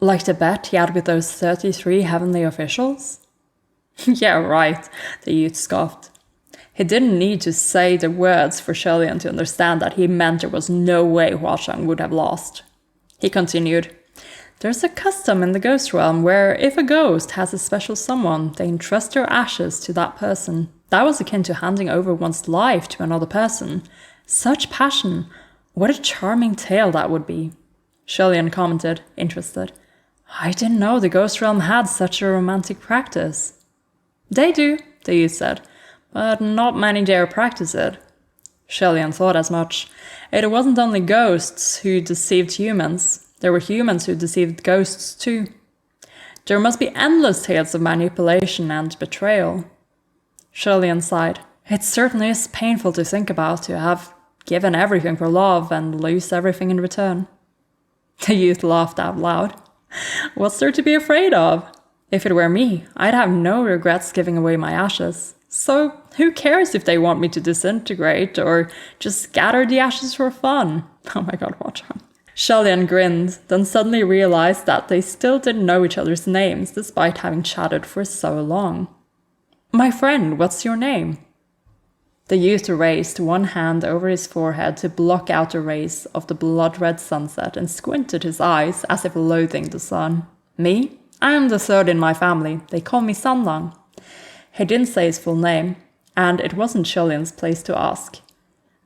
Like the bet he had with those 33 heavenly officials? Yeah, right, the youth scoffed. He didn't need to say the words for LIAN to understand that he meant there was no way Hua Chong would have lost. He continued. There's a custom in the ghost realm where if a ghost has a special someone, they entrust their ashes to that person. That was akin to handing over one's life to another person. Such passion. What a charming tale that would be. LIAN commented, interested. I didn't know the ghost realm had such a romantic practice. They do, the youth said, but not many dare practice it. LIAN thought as much. It wasn't only ghosts who deceived humans. There were humans who deceived ghosts too. There must be endless tales of manipulation and betrayal. LIAN sighed. It certainly is painful to think about, to have given everything for love and lose everything in return. The youth laughed out loud. What's there to be afraid of? If it were me, I'd have no regrets giving away my ashes. So who cares if they want me to disintegrate or just scatter the ashes for fun? Oh my god, watch out. LIAN grinned, then suddenly realized that they still didn't know each other's names despite having chatted for so long. My friend, what's your name? The youth raised one hand over his forehead to block out the rays of the blood-red sunset and squinted his eyes as if loathing the sun. Me? I am the third in my family. They call me Sanlang. He didn't say his full name, and it wasn't LIAN's place to ask.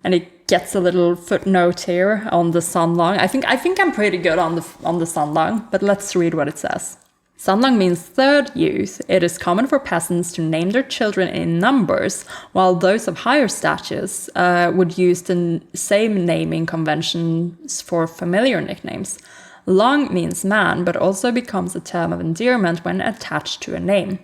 And he gets a little footnote here on the Sanlang. I think I'm pretty good on the Sanlang, but let's read what it says. Sanlang means third youth. It is common for peasants to name their children in numbers, while those of higher status would use the same naming conventions for familiar nicknames. Lang means man, but also becomes a term of endearment when attached to a name.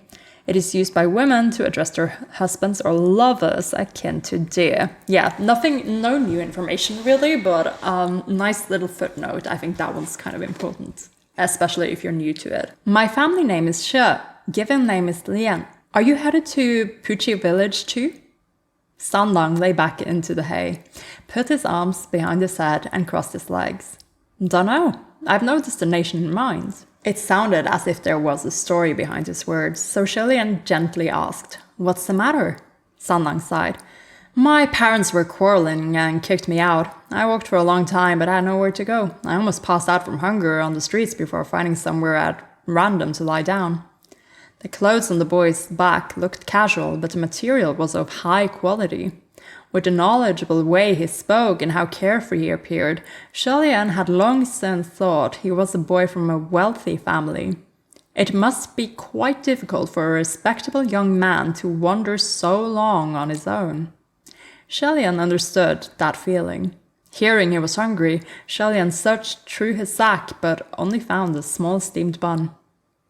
It is used by women to address their husbands or lovers, akin to dear. Yeah, no new information really, but nice little footnote. I think that one's kind of important, especially if you're new to it. My family name is She. Given name is LIAN. Are you headed to Puqi village too? Sanlang lay back into the hay, put his arms behind his head and crossed his legs. Dunno. I've no destination in mind. It sounded as if there was a story behind his words, so LIAN gently asked, What's the matter? Sanlang sighed. My parents were quarreling and kicked me out. I walked for a long time, but I had nowhere to go. I almost passed out from hunger on the streets before finding somewhere at random to lie down. The clothes on the boy's back looked casual, but the material was of high quality. With the knowledgeable way he spoke and how carefree he appeared, LIAN had long since thought he was a boy from a wealthy family. It must be quite difficult for a respectable young man to wander so long on his own. LIAN understood that feeling. Hearing he was hungry, LIAN searched through his sack but only found a small steamed bun.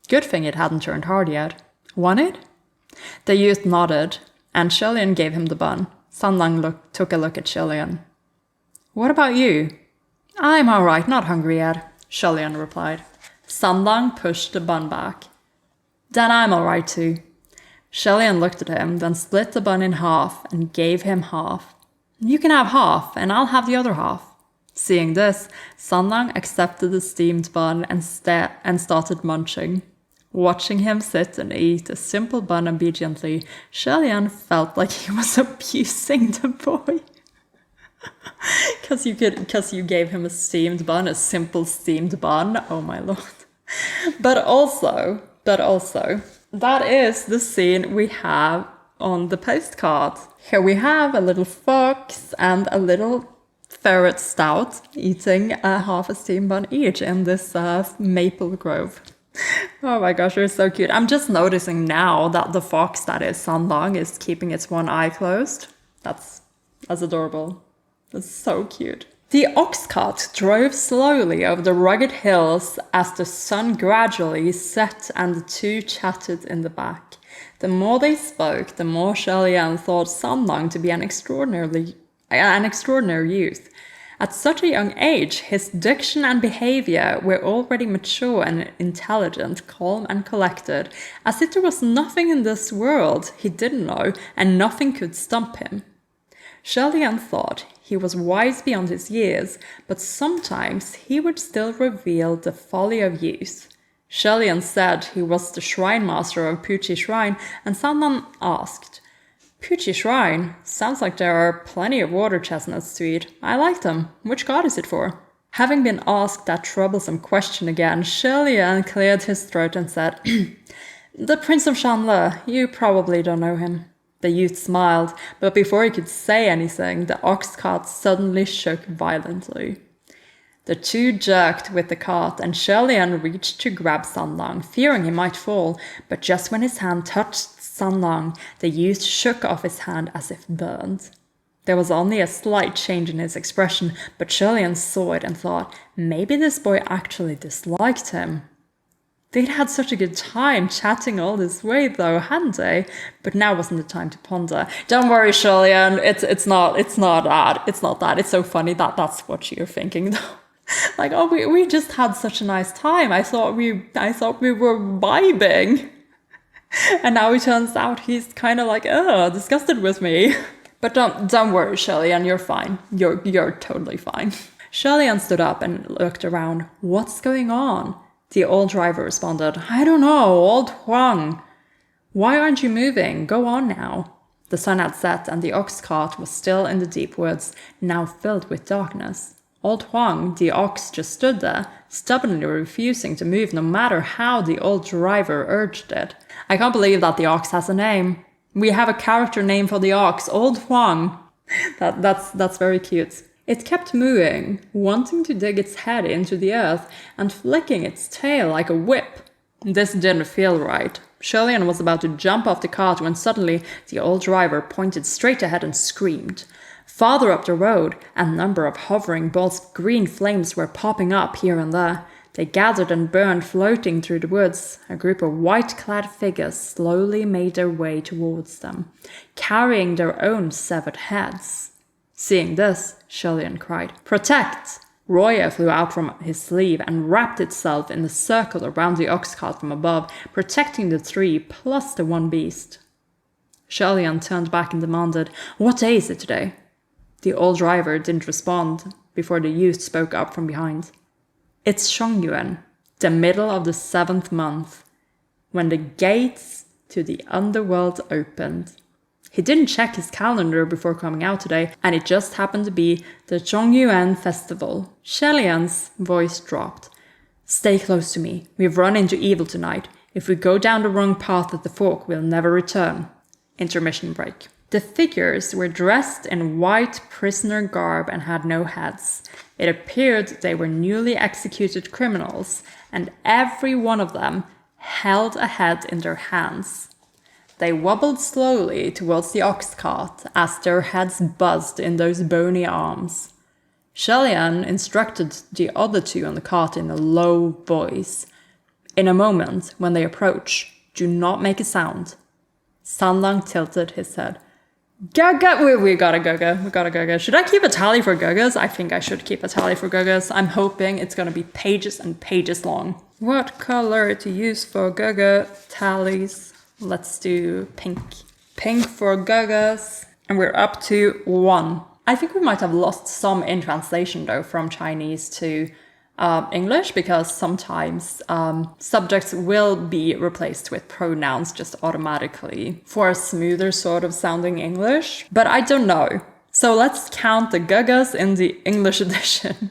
Good thing it hadn't turned hard yet. Want it? The youth nodded, and LIAN gave him the bun. Sanlang took a look at LIAN. What about you? I'm all right, not hungry yet, LIAN replied. Sanlang pushed the bun back. Then I'm all right too. LIAN looked at him, then split the bun in half and gave him half. You can have half, and I'll have the other half. Seeing this, Sanlang accepted the steamed bun and started munching. Watching him sit and eat a simple bun obediently, LIAN felt like he was abusing the boy. Because you gave him a steamed bun, a simple steamed bun. Oh my lord. But also, that is the scene we have on the postcard. Here we have a little fox and a little ferret stout eating half a steamed bun each in this maple grove. Oh my gosh, they're so cute. I'm just noticing now that the fox that is Sanlang is keeping its one eye closed. That's adorable. That's so cute. The ox cart drove slowly over the rugged hills as the sun gradually set and the two chatted in the back. The more they spoke, the more LIAN thought Sanlang to be an extraordinary youth. At such a young age, his diction and behavior were already mature and intelligent, calm and collected, as if there was nothing in this world he didn't know and nothing could stump him. LIAN thought he was wise beyond his years, but sometimes he would still reveal the folly of youth. LIAN said he was the shrine master of Puqi Shrine, and Sanlang asked, Puqi Shrine? Sounds like there are plenty of water chestnuts to eat. I like them. Which god is it for? Having been asked that troublesome question again, LIAN cleared his throat and said, The Prince of Shanle, you probably don't know him. The youth smiled, but before he could say anything, the ox cart suddenly shook violently. The two jerked with the cart, and LIAN reached to grab Sanlang, fearing he might fall, but just when his hand touched Sanlang, the youth shook off his hand as if burned. There was only a slight change in his expression, but LIAN saw it and thought, maybe this boy actually disliked him. They'd had such a good time chatting all this way though, hadn't they? But now wasn't the time to ponder. Don't worry, LIAN, it's not that. It's so funny that that's what you're thinking though. Like, oh, we just had such a nice time. I thought we were vibing. And now it turns out he's kind of like, disgusted with me. But don't worry, LIAN, you're fine. You're totally fine. LIAN stood up and looked around. What's going on? The old driver responded, I don't know, old Huang. Why aren't you moving? Go on now. The sun had set and the ox cart was still in the deep woods, now filled with darkness. Old Huang, the ox, just stood there, stubbornly refusing to move no matter how the old driver urged it. I can't believe that the ox has a name. We have a character name for the ox, Old Huang. That's very cute. It kept mooing, wanting to dig its head into the earth and flicking its tail like a whip. This didn't feel right. LIAN was about to jump off the cart when suddenly the old driver pointed straight ahead and screamed. Farther up the road, a number of hovering balls of green flames were popping up here and there. They gathered and burned, floating through the woods. A group of white-clad figures slowly made their way towards them, carrying their own severed heads. Seeing this, LIAN cried, Protect! Ruoye flew out from his sleeve and wrapped itself in the circle around the ox cart from above, protecting the three plus the one beast. LIAN turned back and demanded, What day is it today? The old driver didn't respond before the youth spoke up from behind. It's Shongyuan, the middle of the 7th month, when the gates to the underworld opened. He didn't check his calendar before coming out today, and it just happened to be the Zhongyuan festival. LIAN's voice dropped. Stay close to me. We've run into evil tonight. If we go down the wrong path at the fork, we'll never return. Intermission break. The figures were dressed in white prisoner garb and had no heads. It appeared they were newly executed criminals, and every one of them held a head in their hands. They wobbled slowly towards the ox cart as their heads buzzed in those bony arms. LIAN instructed the other two on the cart in a low voice. In a moment, when they approach, do not make a sound. Sanlang tilted his head. Gaga! We got a Gaga. Should I keep a tally for Gagas? I think I should keep a tally for Gagas. I'm hoping it's gonna be pages and pages long. What color to use for Gaga tallies? Let's do pink. Pink for Gagas. And we're up to 1. I think we might have lost some in translation though from Chinese to English, because sometimes subjects will be replaced with pronouns just automatically for a smoother sort of sounding English. But I don't know. So let's count the Gagas in the English edition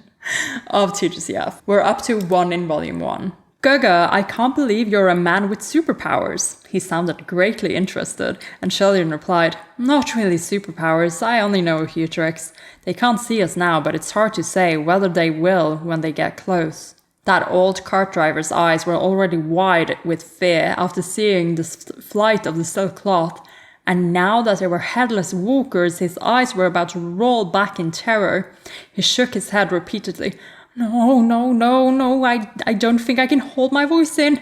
of TGCF. We're up to 1 in volume 1. Gaga, I can't believe you're a man with superpowers. He sounded greatly interested, and LIAN replied, Not really superpowers, I only know a few tricks. They can't see us now, but it's hard to say whether they will when they get close. That old cart driver's eyes were already wide with fear after seeing the flight of the silk cloth, and now that they were headless walkers, his eyes were about to roll back in terror. He shook his head repeatedly. No, no, no, no, I don't think I can hold my voice in.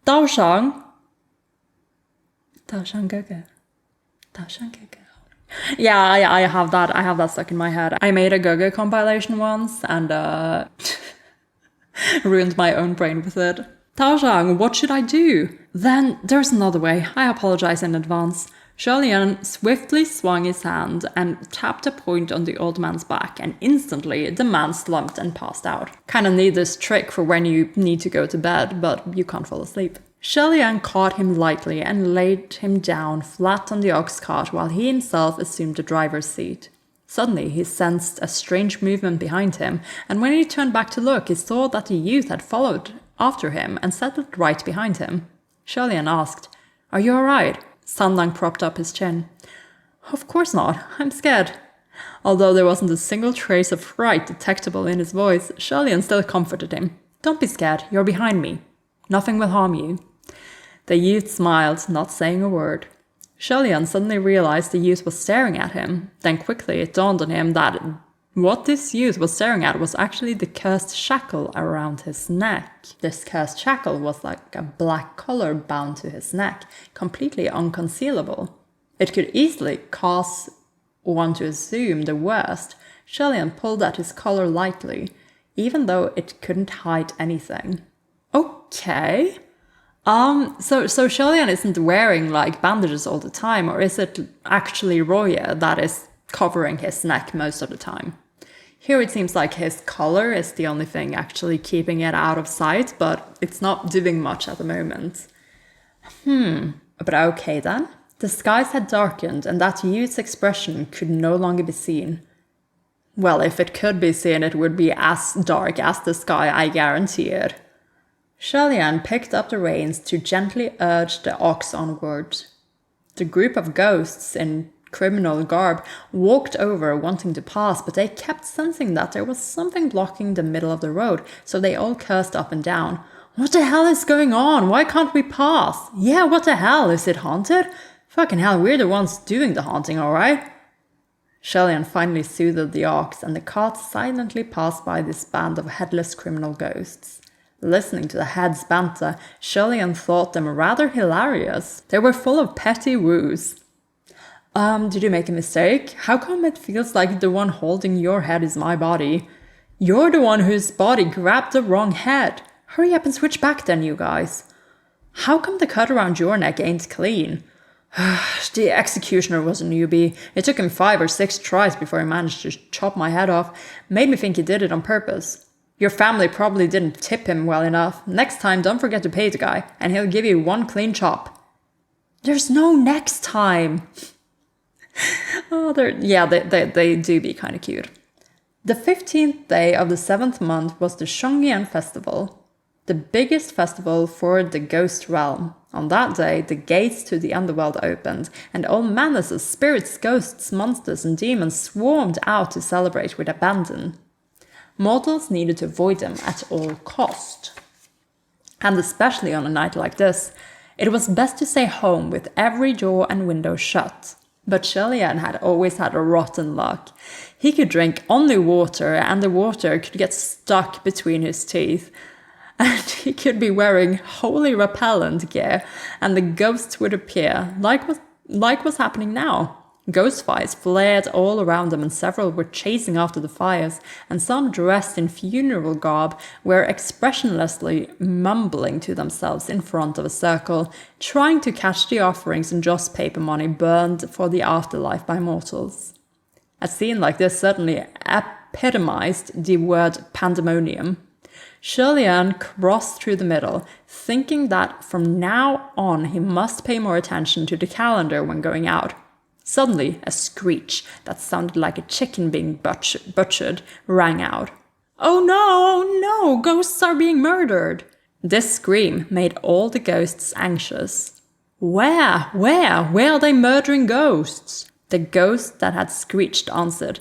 Daoshang. Daoshang Gege. Daoshang Gege. Yeah, I have that stuck in my head. I made a Gege compilation once and ruined my own brain with it. Taozhang, what should I do? Then there's another way. I apologize in advance. LIAN swiftly swung his hand and tapped a point on the old man's back, and instantly the man slumped and passed out. Kinda need this trick for when you need to go to bed, but you can't fall asleep. LIAN caught him lightly and laid him down flat on the ox cart while he himself assumed the driver's seat. Suddenly he sensed a strange movement behind him, and when he turned back to look, he saw that the youth had followed after him and settled right behind him. LIAN asked, "Are you alright?" Sanlang propped up his chin. "Of course not. I'm scared." Although there wasn't a single trace of fright detectable in his voice, LIAN still comforted him. "Don't be scared. You're behind me. Nothing will harm you." The youth smiled, not saying a word. LIAN suddenly realized the youth was staring at him. Then quickly it dawned on him that what this youth was staring at was actually the cursed shackle around his neck. This cursed shackle was like a black collar bound to his neck, completely unconcealable. It could easily cause one to assume the worst. LIAN pulled at his collar lightly, even though it couldn't hide anything. Okay. So LIAN isn't wearing like bandages all the time, or is it actually Ruoye that is covering his neck most of the time? Here it seems like his collar is the only thing actually keeping it out of sight, but it's not doing much at the moment. But okay then. The skies had darkened and that youth's expression could no longer be seen. Well, if it could be seen, it would be as dark as the sky, I guarantee it. LIAN picked up the reins to gently urge the ox onward. The group of ghosts in criminal garb walked over wanting to pass, but they kept sensing that there was something blocking the middle of the road, so they all cursed up and down. "What the hell is going on? Why can't we pass? Yeah, what the hell? Is it haunted? Fucking hell, we're the ones doing the haunting, alright?" LIAN finally soothed the ox, and the cart silently passed by this band of headless criminal ghosts. Listening to the heads' banter, LIAN thought them rather hilarious. They were full of petty woos. Did you make a mistake? How come it feels like the one holding your head is my body? You're the one whose body grabbed the wrong head. Hurry up and switch back then, you guys. How come the cut around your neck ain't clean? The executioner was a newbie. It took him 5 or 6 tries before he managed to chop my head off. Made me think he did it on purpose. Your family probably didn't tip him well enough. Next time, don't forget to pay the guy, and he'll give you 1 clean chop. There's no next time. They do be kind of cute. The 15th day of the 7th month was the Shongyan festival, the biggest festival for the ghost realm. On that day, the gates to the underworld opened, and all manners of spirits, ghosts, monsters, and demons swarmed out to celebrate with abandon. Mortals needed to avoid them at all cost. And especially on a night like this, it was best to stay home with every door and window shut. But LIAN had always had a rotten luck. He could drink only water, and the water could get stuck between his teeth. And he could be wearing holy repellent gear, and the ghosts would appear, like what's happening now. Ghost fires flared all around them, and several were chasing after the fires, and some dressed in funeral garb were expressionlessly mumbling to themselves in front of a circle, trying to catch the offerings and joss paper money burned for the afterlife by mortals. A scene like this certainly epitomized the word pandemonium. LIAN crossed through the middle, thinking that from now on he must pay more attention to the calendar when going out. Suddenly, a screech that sounded like a chicken being butchered rang out. "Oh no, oh no, ghosts are being murdered!" This scream made all the ghosts anxious. Where are they murdering ghosts? The ghost that had screeched answered,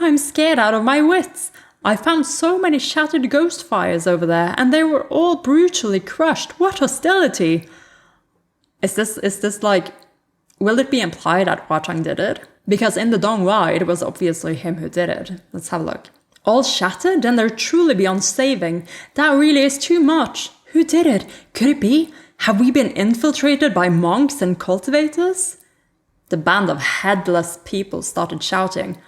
"I'm scared out of my wits. I found so many shattered ghost fires over there, and they were all brutally crushed. What hostility! Is this like, will it be implied that Hua Cheng did it? Because in the Donghua, it was obviously him who did it. Let's have a look. All shattered? Then they're truly beyond saving. That really is too much. Who did it? Could it be? Have we been infiltrated by monks and cultivators? The band of headless people started shouting.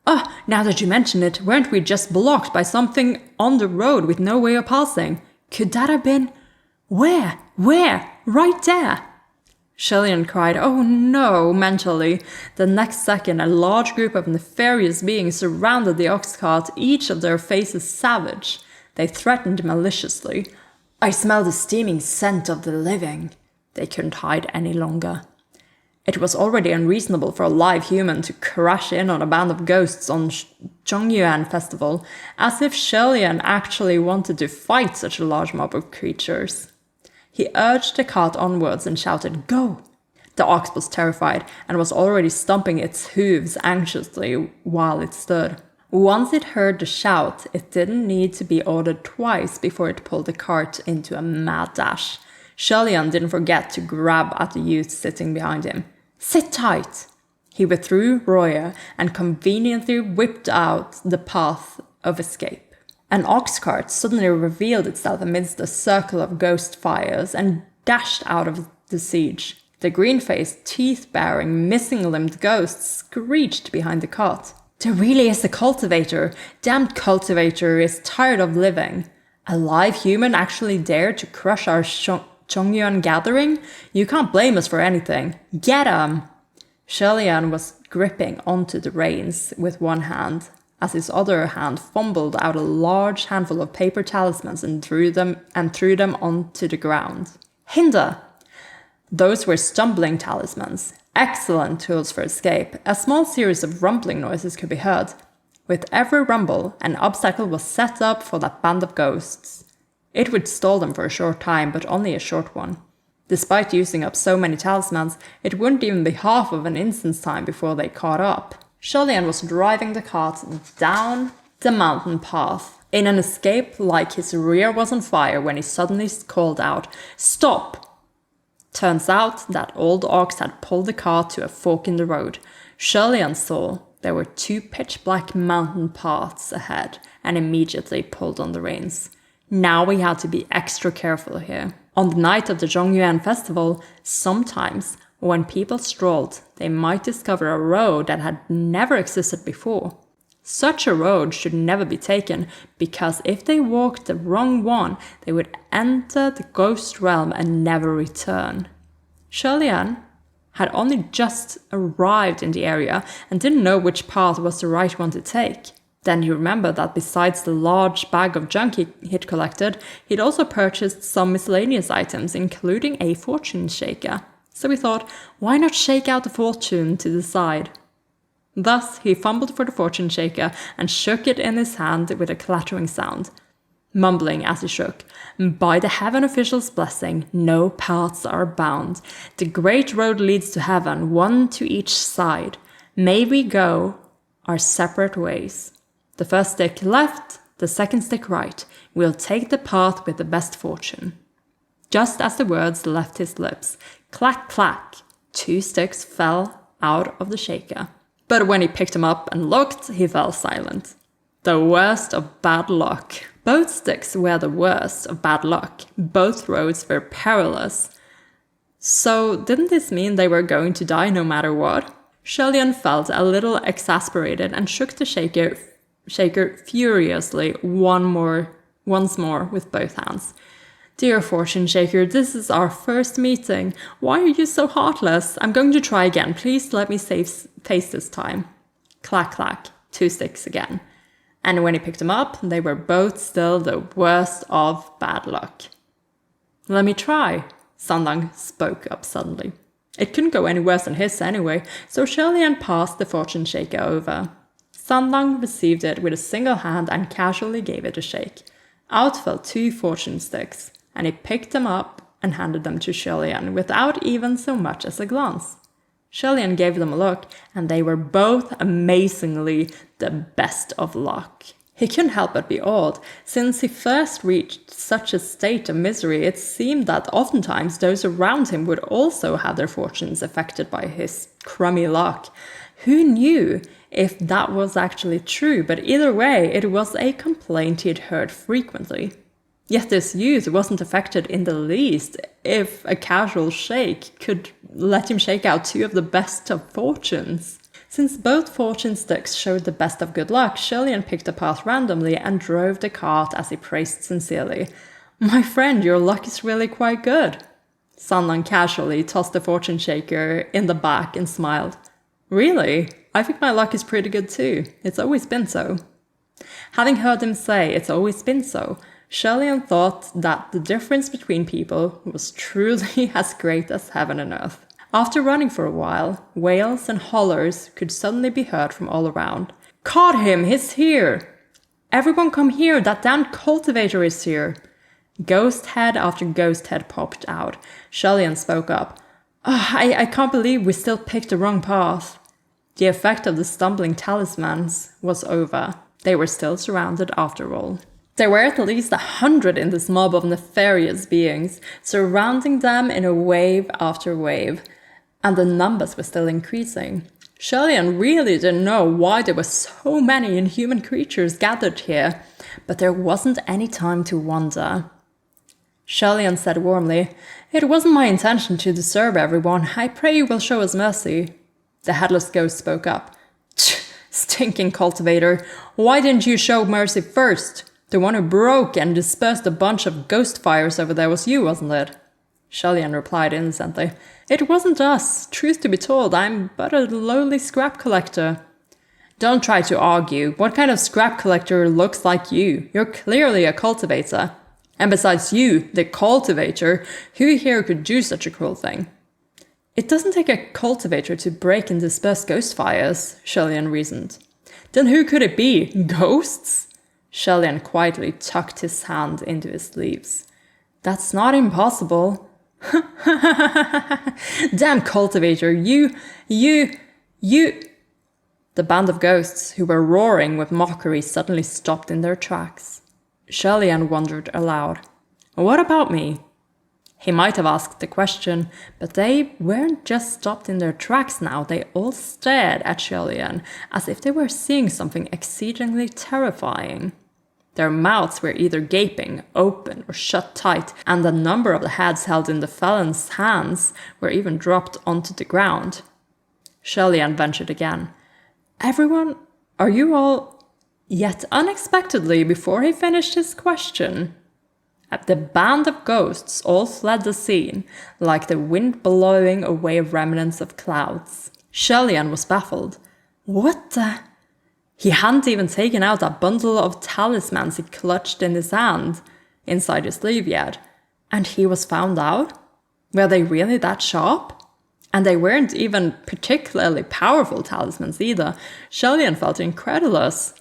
Oh, now that you mention it, weren't we just blocked by something on the road with no way of passing? Could that have been... Where? Right there! Shillian cried, oh no, mentally. The next second, a large group of nefarious beings surrounded the ox cart, each of their faces savage. They threatened maliciously. I smell the steaming scent of the living. They couldn't hide any longer. It was already unreasonable for a live human to crash in on a band of ghosts on Zhongyuan festival, as if Shillian actually wanted to fight such a large mob of creatures. He urged the cart onwards and shouted, go! The ox was terrified and was already stomping its hooves anxiously while it stood. Once it heard the shout, it didn't need to be ordered twice before it pulled the cart into a mad dash. Shillian didn't forget to grab at the youth sitting behind him. Sit tight! He withdrew Ruoye and conveniently whipped out the path of escape. An ox cart suddenly revealed itself amidst a circle of ghost fires and dashed out of the siege. The green-faced, teeth-baring, missing-limbed ghost screeched behind the cart. There really is a cultivator. Damned cultivator is tired of living. A live human actually dared to crush our Zhongyuan gathering? You can't blame us for anything. Get 'em! Shillian was gripping onto the reins with one hand, as his other hand fumbled out a large handful of paper talismans and threw them onto the ground. Hinder! Those were stumbling talismans, excellent tools for escape. A small series of rumbling noises could be heard. With every rumble, an obstacle was set up for that band of ghosts. It would stall them for a short time, but only a short one. Despite using up so many talismans, it wouldn't even be half of an instant's time before they caught up. Shillian was driving the cart down the mountain path in an escape like his rear was on fire when he suddenly called out, Stop! Turns out that old ox had pulled the cart to a fork in the road. Shillian saw there were two pitch-black mountain paths ahead and immediately pulled on the reins. Now we had to be extra careful here. On the night of the Zhongyuan festival, sometimes when people strolled, they might discover a road that had never existed before. Such a road should never be taken, because if they walked the wrong one, they would enter the ghost realm and never return. Shillian had only just arrived in the area and didn't know which path was the right one to take. Then he remembered that besides the large bag of junk he'd collected, he'd also purchased some miscellaneous items, including a fortune shaker. So he thought, why not shake out the fortune to decide? Thus, he fumbled for the fortune shaker and shook it in his hand with a clattering sound, mumbling as he shook, By the heaven official's blessing, no paths are bound. The great road leads to heaven, one to each side. May we go our separate ways. The first stick left, the second stick right. We'll take the path with the best fortune. Just as the words left his lips, clack, clack, 2 sticks fell out of the shaker. But when he picked them up and looked, he fell silent. The worst of bad luck. Both sticks were the worst of bad luck. Both roads were perilous. So didn't this mean they were going to die no matter what? Shillian felt a little exasperated and shook the shaker furiously once more with both hands. Dear Fortune Shaker, this is our first meeting. Why are you so heartless? I'm going to try again. Please let me face this time. Clack, clack, 2 sticks again. And when he picked them up, they were both still the worst of bad luck. Let me try, Sanlang spoke up suddenly. It couldn't go any worse than his anyway, so Shillian passed the fortune shaker over. Sanlang received it with a single hand and casually gave it a shake. Out fell 2 fortune sticks, and he picked them up and handed them to Shillian without even so much as a glance. Shillian gave them a look, and they were both amazingly the best of luck. He couldn't help but be awed. Since he first reached such a state of misery, it seemed that oftentimes those around him would also have their fortunes affected by his crummy luck. Who knew if that was actually true, but either way, it was a complaint he had heard frequently. Yet this youth wasn't affected in the least if a casual shake could let him shake out 2 of the best of fortunes. Since both fortune sticks showed the best of good luck, LIAN picked a path randomly and drove the cart as he praised sincerely. "My friend, your luck is really quite good." Sanlang casually tossed the fortune shaker in the back and smiled. "Really? I think my luck is pretty good too. It's always been so." Having heard him say it's always been so, LIAN thought that the difference between people was truly as great as heaven and earth. After running for a while, wails and hollers could suddenly be heard from all around. "Caught him! He's here! Everyone come here! That damned cultivator is here!" Ghost head after ghost head popped out. LIAN spoke up. I can't believe we still picked the wrong path." The effect of the stumbling talismans was over. They were still surrounded after all. There were at least 100 in this mob of nefarious beings, surrounding them in a wave after wave. And the numbers were still increasing. LIAN really didn't know why there were so many inhuman creatures gathered here, but there wasn't any time to wonder. LIAN said warmly, "It wasn't my intention to disturb everyone. I pray you will show us mercy." The headless ghost spoke up. "Stinking cultivator, why didn't you show mercy first? The one who broke and dispersed a bunch of ghost fires over there was you, wasn't it?" LIAN replied innocently, "It wasn't us. Truth to be told, I'm but a lowly scrap collector." "Don't try to argue. What kind of scrap collector looks like you? You're clearly a cultivator. And besides you, the cultivator, who here could do such a cruel thing?" "It doesn't take a cultivator to break and disperse ghost fires," LIAN reasoned. "Then who could it be? Ghosts?" LIAN quietly tucked his hand into his sleeves. "That's not impossible." "Damn cultivator, you... The band of ghosts, who were roaring with mockery, suddenly stopped in their tracks. LIAN wondered aloud. "What about me?" He might have asked the question, but they weren't just stopped in their tracks now. They all stared at LIAN as if they were seeing something exceedingly terrifying. Their mouths were either gaping, open, or shut tight, and a number of the heads held in the felon's hands were even dropped onto the ground. LIAN ventured again. "Everyone, are you all..." Yet unexpectedly, before he finished his question, the band of ghosts all fled the scene, like the wind blowing away remnants of clouds. LIAN was baffled. What the... He hadn't even taken out that bundle of talismans he clutched in his hand, inside his sleeve yet. And he was found out? Were they really that sharp? And they weren't even particularly powerful talismans either. LIAN felt incredulous.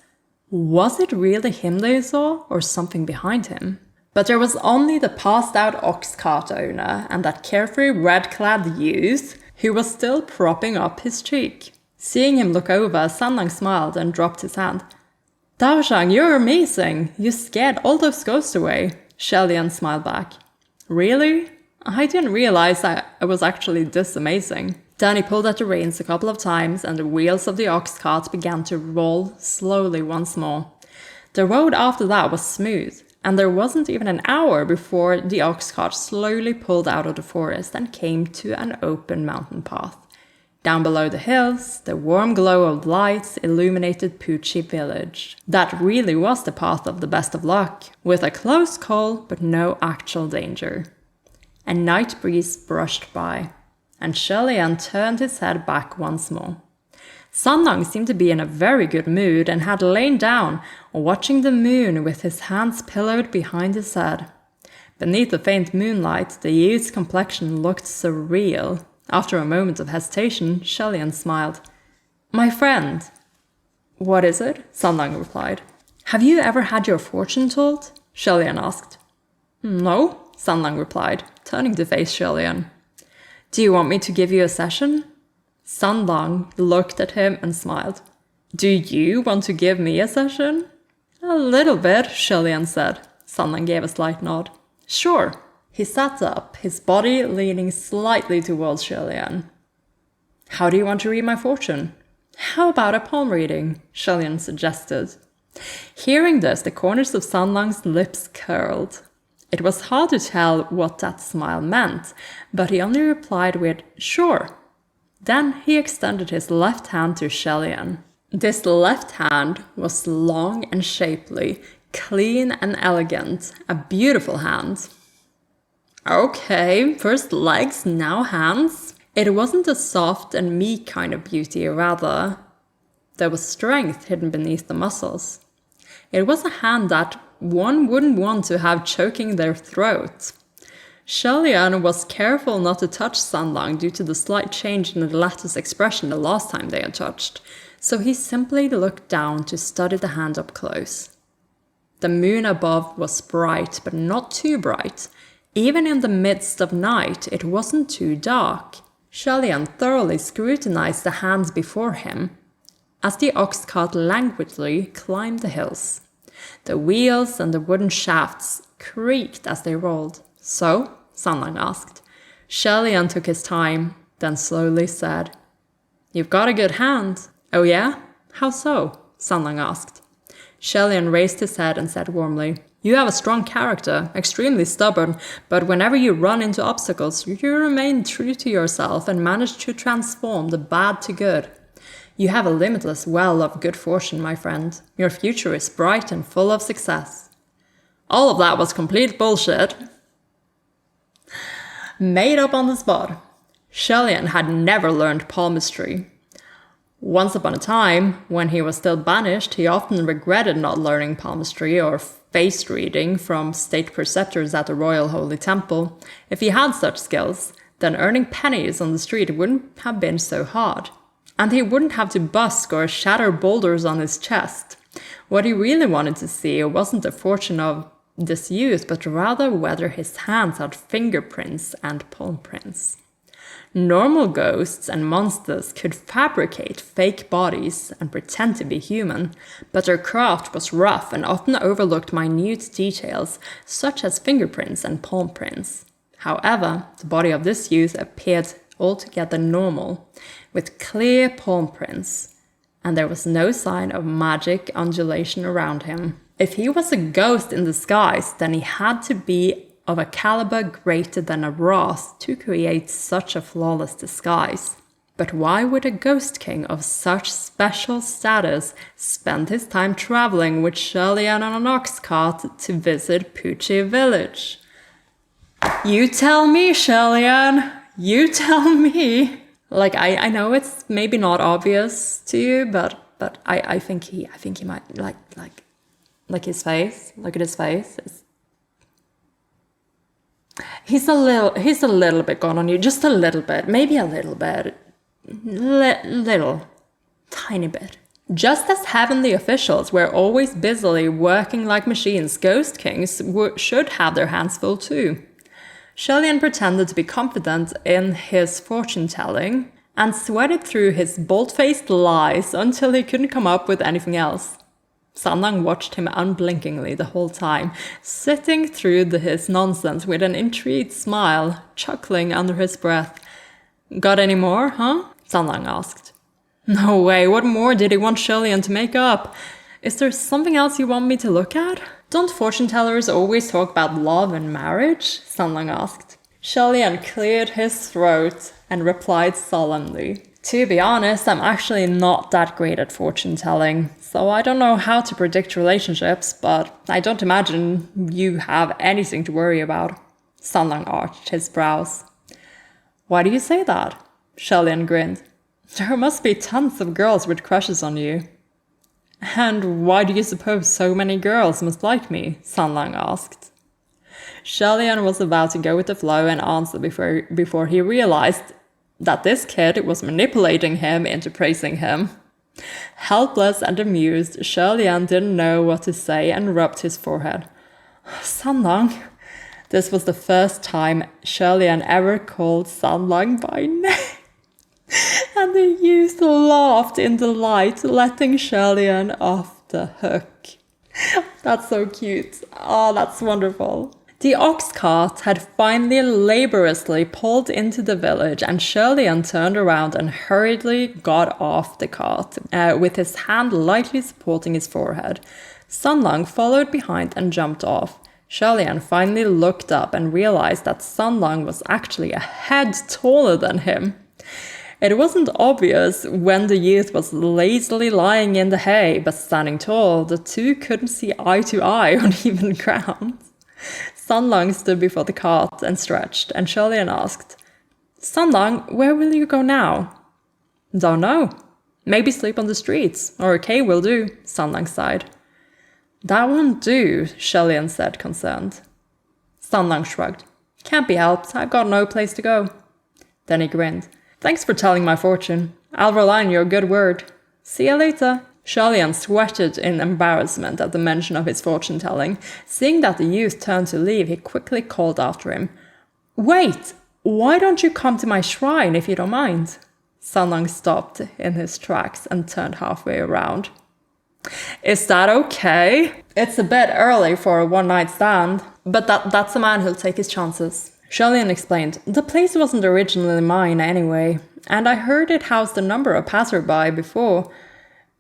Was it really him they saw, or something behind him? But there was only the passed-out ox cart owner and that carefree red-clad youth who was still propping up his cheek. Seeing him look over, Sanlang smiled and dropped his hand. "Daoshang, you're amazing! You scared all those ghosts away." LIAN smiled back. "Really? I didn't realize that I was actually this amazing." Then he pulled at the reins a couple of times and the wheels of the ox cart began to roll slowly once more. The road after that was smooth, and there wasn't even an hour before the ox cart slowly pulled out of the forest and came to an open mountain path. Down below the hills, the warm glow of lights illuminated Puqi village. That really was the path of the best of luck, with a close call but no actual danger. A night breeze brushed by, and LIAN turned his head back once more. Sanlang seemed to be in a very good mood and had lain down, watching the moon with his hands pillowed behind his head. Beneath the faint moonlight, the youth's complexion looked surreal. After a moment of hesitation, LIAN smiled. "My friend." "What is it?" Sanlang replied. "Have you ever had your fortune told?" LIAN asked. "No," Sanlang replied, turning to face LIAN. "Do you want me to give you a session?" Sanlang looked at him and smiled. "Do you want to give me a session?" A little bit, LIAN said. Sanlang gave a slight nod. Sure. He sat up, his body leaning slightly towards LIAN. How do you want to read my fortune? How about a palm reading? LIAN suggested. Hearing this, the corners of Sanlang's lips curled. It was hard to tell what that smile meant, but he only replied with, sure. Then he extended his left hand to LIAN. This left hand was long and shapely, clean and elegant, a beautiful hand. Okay, first legs, now hands. It wasn't a soft and meek kind of beauty, rather. There was strength hidden beneath the muscles. It was a hand that one wouldn't want to have choking their throat. LIAN was careful not to touch Sanlang due to the slight change in the latter's expression the last time they had touched, so he simply looked down to study the hand up close. The moon above was bright, but not too bright. Even in the midst of night, it wasn't too dark. LIAN thoroughly scrutinized the hands before him as the ox cart languidly climbed the hills. The wheels and the wooden shafts creaked as they rolled. So, Sanlang asked. LIAN took his time, then slowly said, You've got a good hand. Oh yeah? How so? Sanlang asked. LIAN raised his head and said warmly, You have a strong character, extremely stubborn, but whenever you run into obstacles, you remain true to yourself and manage to transform the bad to good. You have a limitless well of good fortune, my friend. Your future is bright and full of success. All of that was complete bullshit. Made up on the spot. LIAN had never learned palmistry. Once upon a time, when he was still banished, he often regretted not learning palmistry or face reading from state preceptors at the Royal Holy Temple. If he had such skills, then earning pennies on the street wouldn't have been so hard. And he wouldn't have to busk or shatter boulders on his chest. What he really wanted to see wasn't the fortune of this youth, but rather whether his hands had fingerprints and palm prints. Normal ghosts and monsters could fabricate fake bodies and pretend to be human, but their craft was rough and often overlooked minute details, such as fingerprints and palm prints. However, the body of this youth appeared altogether normal, with clear palm prints, and there was no sign of magic undulation around him. If he was a ghost in disguise, then he had to be of a caliber greater than a Roth to create such a flawless disguise. But why would a ghost king of such special status spend his time traveling with LIAN on an ox cart to visit Puqi village? You tell me, LIAN. You tell me. Like, I know it's maybe not obvious to you, but I think he might like his face. Look at his face. He's a little bit gone on you, just a little bit, maybe a little bit, little, tiny bit. Just as heavenly officials were always busily working like machines, ghost kings should have their hands full too. LIAN pretended to be confident in his fortune-telling and sweated through his bold-faced lies until he couldn't come up with anything else. Sanlang watched him unblinkingly the whole time, sitting through his nonsense with an intrigued smile, chuckling under his breath. Got any more, huh? Sanlang asked. No way, what more did he want LIAN to make up? Is there something else you want me to look at? Don't fortune-tellers always talk about love and marriage? Sanlang asked. LIAN cleared his throat and replied solemnly. To be honest, I'm actually not that great at fortune-telling, so I don't know how to predict relationships, but I don't imagine you have anything to worry about. Sanlang arched his brows. Why do you say that? LIAN grinned. There must be tons of girls with crushes on you. And why do you suppose so many girls must like me? Sanlang asked. LIAN was about to go with the flow and answer before he realized that this kid was manipulating him into praising him. Helpless and amused, LIAN didn't know what to say and rubbed his forehead. Sanlang? This was the first time LIAN ever called Sanlang by name. And the youth laughed in delight, letting LIAN off the hook. That's so cute. Oh, that's wonderful. The ox cart had finally laboriously pulled into the village, and Shirley-Ann turned around and hurriedly got off the cart, with his hand lightly supporting his forehead. Sunlong followed behind and jumped off. Shirley-Ann finally looked up and realized that Sunlong was actually a head taller than him. It wasn't obvious when the youth was lazily lying in the hay, but standing tall, the two couldn't see eye to eye on even ground. Sunlong stood before the cart and stretched, and Shirley-Ann asked, "Sunlong, where will you go now?" "Don't know. Maybe sleep on the streets, or a cave will do," Sunlong sighed. "That won't do," Shirley-Ann said, concerned. Sunlong shrugged. "Can't be helped, I've got no place to go." Then he grinned. "Thanks for telling my fortune. I'll rely on your good word. See you later." Shirley-Ann sweated in embarrassment at the mention of his fortune-telling. Seeing that the youth turned to leave, he quickly called after him. "Wait! Why don't you come to my shrine if you don't mind?" Sunlong stopped in his tracks and turned halfway around. "Is that okay? It's a bit early for a one-night stand, but that's a man who'll take his chances." Shirley-Ann explained, "The place wasn't originally mine anyway, and I heard it housed a number of passerby before.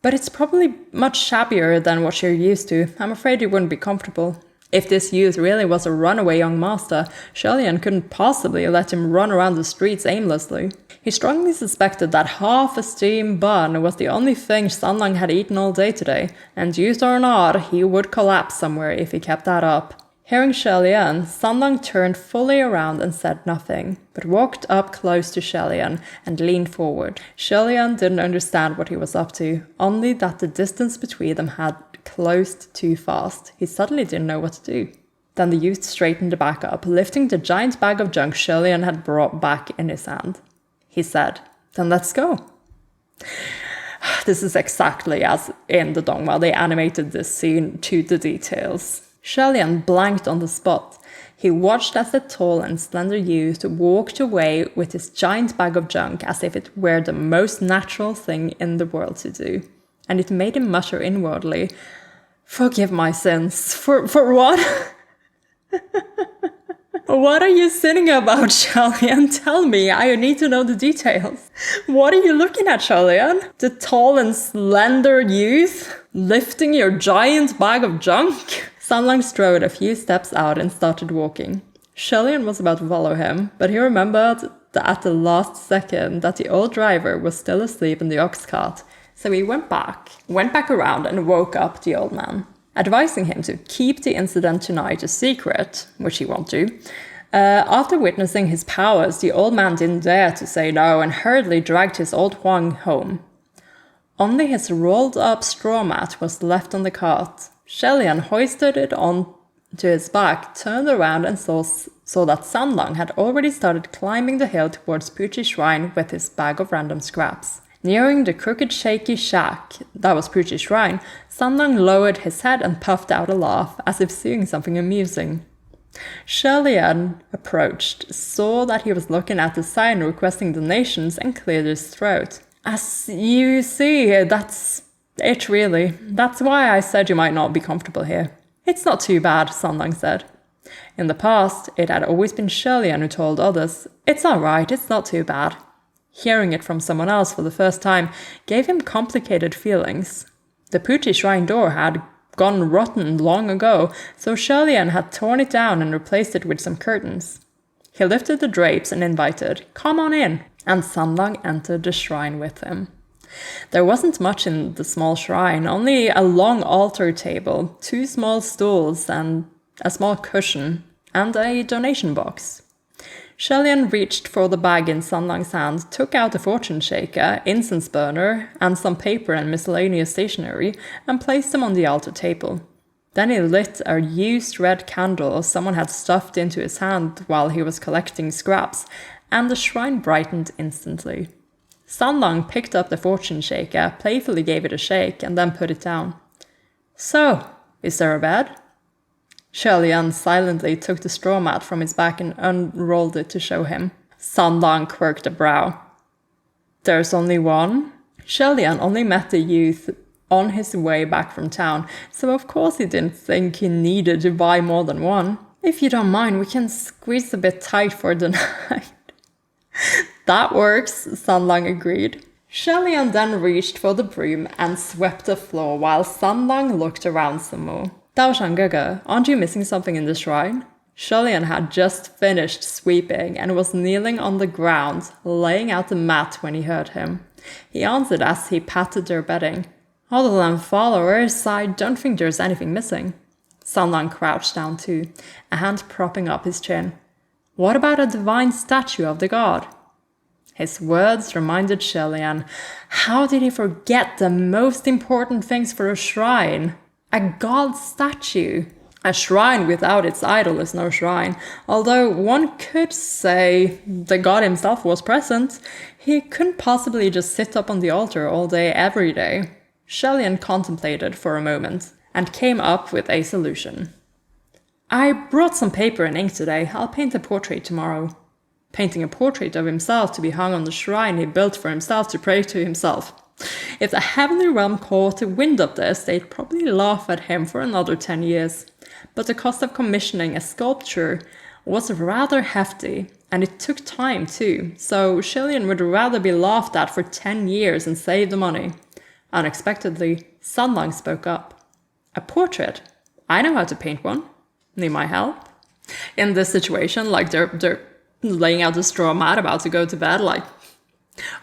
But it's probably much shabbier than what you're used to. I'm afraid you wouldn't be comfortable." If this youth really was a runaway young master, Shirley-Ann couldn't possibly let him run around the streets aimlessly. He strongly suspected that half a steamed bun was the only thing Sunlong had eaten all day today, and youth or not, he would collapse somewhere if he kept that up. Hearing Shirley-Ann, Sunlong turned fully around and said nothing, but walked up close to Shirley-Ann and leaned forward. Shirley-Ann didn't understand what he was up to, only that the distance between them had closed too fast. He suddenly didn't know what to do. Then the youth straightened back up, lifting the giant bag of junk Shirley-Ann had brought back in his hand. He said, "Then let's go." This is exactly as in the Dongma. They animated this scene to the details. Shirley-Ann blanked on the spot. He watched as the tall and slender youth walked away with his giant bag of junk as if it were the most natural thing in the world to do. And it made him mutter inwardly, "Forgive my sins. For what?" "What are you sinning about, Shirley-Ann? Tell me, I need to know the details." "What are you looking at, Shirley-Ann? The tall and slender youth lifting your giant bag of junk?" Sunlong strode a few steps out and started walking. Shirley-Ann was about to follow him, but he remembered at the last second that the old driver was still asleep in the ox cart, so he went back around and woke up the old man, advising him to keep the incident tonight a secret, which he won't do. After witnessing his powers, the old man didn't dare to say no and hurriedly dragged his old Huang home. Only his rolled-up straw mat was left on the cart. Shirley-Ann hoisted it on to his back, turned around and saw that Sunlong had already started climbing the hill towards Puqi Shrine with his bag of random scraps. Nearing the crooked shaky shack that was Puqi Shrine, Sunlong lowered his head and puffed out a laugh, as if seeing something amusing. Shirley-Ann approached, saw that he was looking at the sign requesting donations, and cleared his throat. "As you see, that's it really. That's why I said you might not be comfortable here." "It's not too bad," Sunlong said. In the past, it had always been Shirley-Ann who told others, "It's all right, it's not too bad." Hearing it from someone else for the first time gave him complicated feelings. The Puqi Shrine door had gone rotten long ago, so Shirley-Ann had torn it down and replaced it with some curtains. He lifted the drapes and invited, "Come on in," and Sunlong entered the shrine with him. There wasn't much in the small shrine, only a long altar table, 2 small stools and a small cushion, and a donation box. Shirley-Ann reached for the bag in Sunlong's hand, took out a fortune shaker, incense burner, and some paper and miscellaneous stationery, and placed them on the altar table. Then he lit a used red candle someone had stuffed into his hand while he was collecting scraps, and the shrine brightened instantly. Sunlong picked up the fortune shaker, playfully gave it a shake, and then put it down. "So, is there a bed?" Shirley-Ann silently took the straw mat from his back and unrolled it to show him. Sunlong quirked a brow. "There's only one?" Shirley-Ann only met the youth on his way back from town, so of course he didn't think he needed to buy more than one. If you don't mind, we can squeeze a bit tight for the night. That works, Sanlang agreed. LIAN then reached for the broom and swept the floor while Sanlang looked around some more. Daoshan Gege, aren't you missing something in the shrine? LIAN had just finished sweeping and was kneeling on the ground, laying out the mat when he heard him. He answered as he patted their bedding. Other than followers, I don't think there's anything missing. Sanlang crouched down too, a hand propping up his chin. What about a divine statue of the god? His words reminded LIAN. How did he forget the most important things for a shrine? A god statue. A shrine without its idol is no shrine. Although one could say the god himself was present, he couldn't possibly just sit up on the altar all day every day. LIAN contemplated for a moment and came up with a solution. I brought some paper and ink today. I'll paint a portrait tomorrow. Painting a portrait of himself to be hung on the shrine he built for himself to pray to himself. If the heavenly realm caught wind of this, they'd probably laugh at him for another 10 years. But the cost of commissioning a sculpture was rather hefty, and it took time too, so LIAN would rather be laughed at for 10 years and save the money. Unexpectedly, Sanlang spoke up. A portrait? I know how to paint one. Need my help? In this situation, like they're laying out the straw mat about to go to bed, like,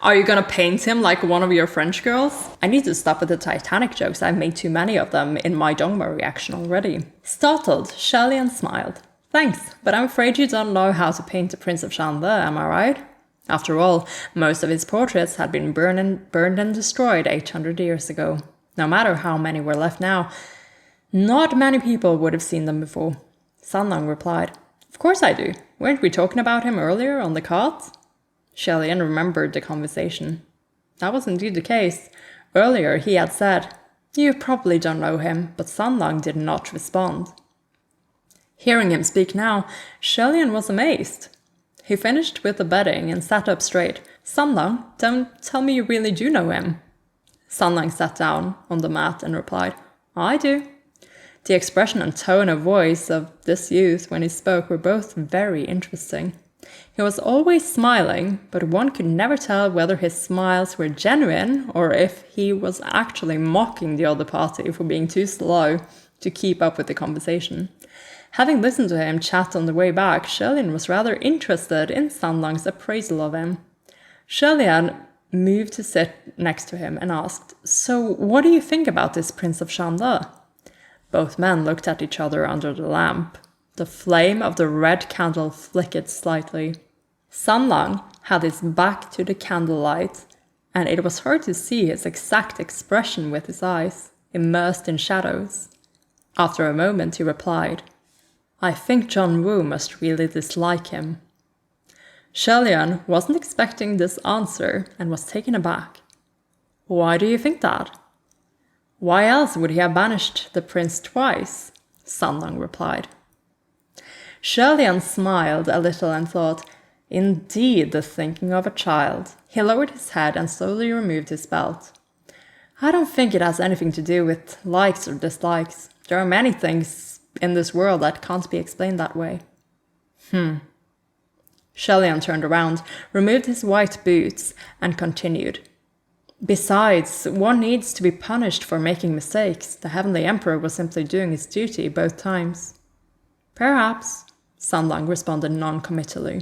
are you gonna paint him like one of your French girls? I need to stop with the Titanic jokes. I've made too many of them in my Dongma reaction already. Startled, LIAN smiled. Thanks, but I'm afraid you don't know how to paint the Prince of Shande, am I right? After all, most of his portraits had been burned and destroyed 800 years ago. No matter how many were left now, not many people would have seen them before. Sanlang replied, Of course I do. Weren't we talking about him earlier on the cart? LIAN remembered the conversation. That was indeed the case. Earlier he had said, You probably don't know him, but Sanlang did not respond. Hearing him speak now, LIAN was amazed. He finished with the bedding and sat up straight. Sanlang, don't tell me you really do know him. Sanlang sat down on the mat and replied, I do. The expression and tone of voice of this youth when he spoke were both very interesting. He was always smiling, but one could never tell whether his smiles were genuine or if he was actually mocking the other party for being too slow to keep up with the conversation. Having listened to him chat on the way back, LIAN was rather interested in Sanlang's appraisal of him. LIAN moved to sit next to him and asked, So what do you think about this Prince of Shande? Both men looked at each other under the lamp. The flame of the red candle flickered slightly. Sanlang had his back to the candlelight, and it was hard to see his exact expression with his eyes, immersed in shadows. After a moment he replied, I think John Woo must really dislike him. LIAN wasn't expecting this answer and was taken aback. Why do you think that? Why else would he have banished the prince twice? Sanlang replied. LIAN smiled a little and thought, Indeed, the thinking of a child. He lowered his head and slowly removed his belt. I don't think it has anything to do with likes or dislikes. There are many things in this world that can't be explained that way. LIAN turned around, removed his white boots, and continued. Besides, one needs to be punished for making mistakes. The Heavenly Emperor was simply doing his duty both times. Perhaps, Sanlang responded non-committally.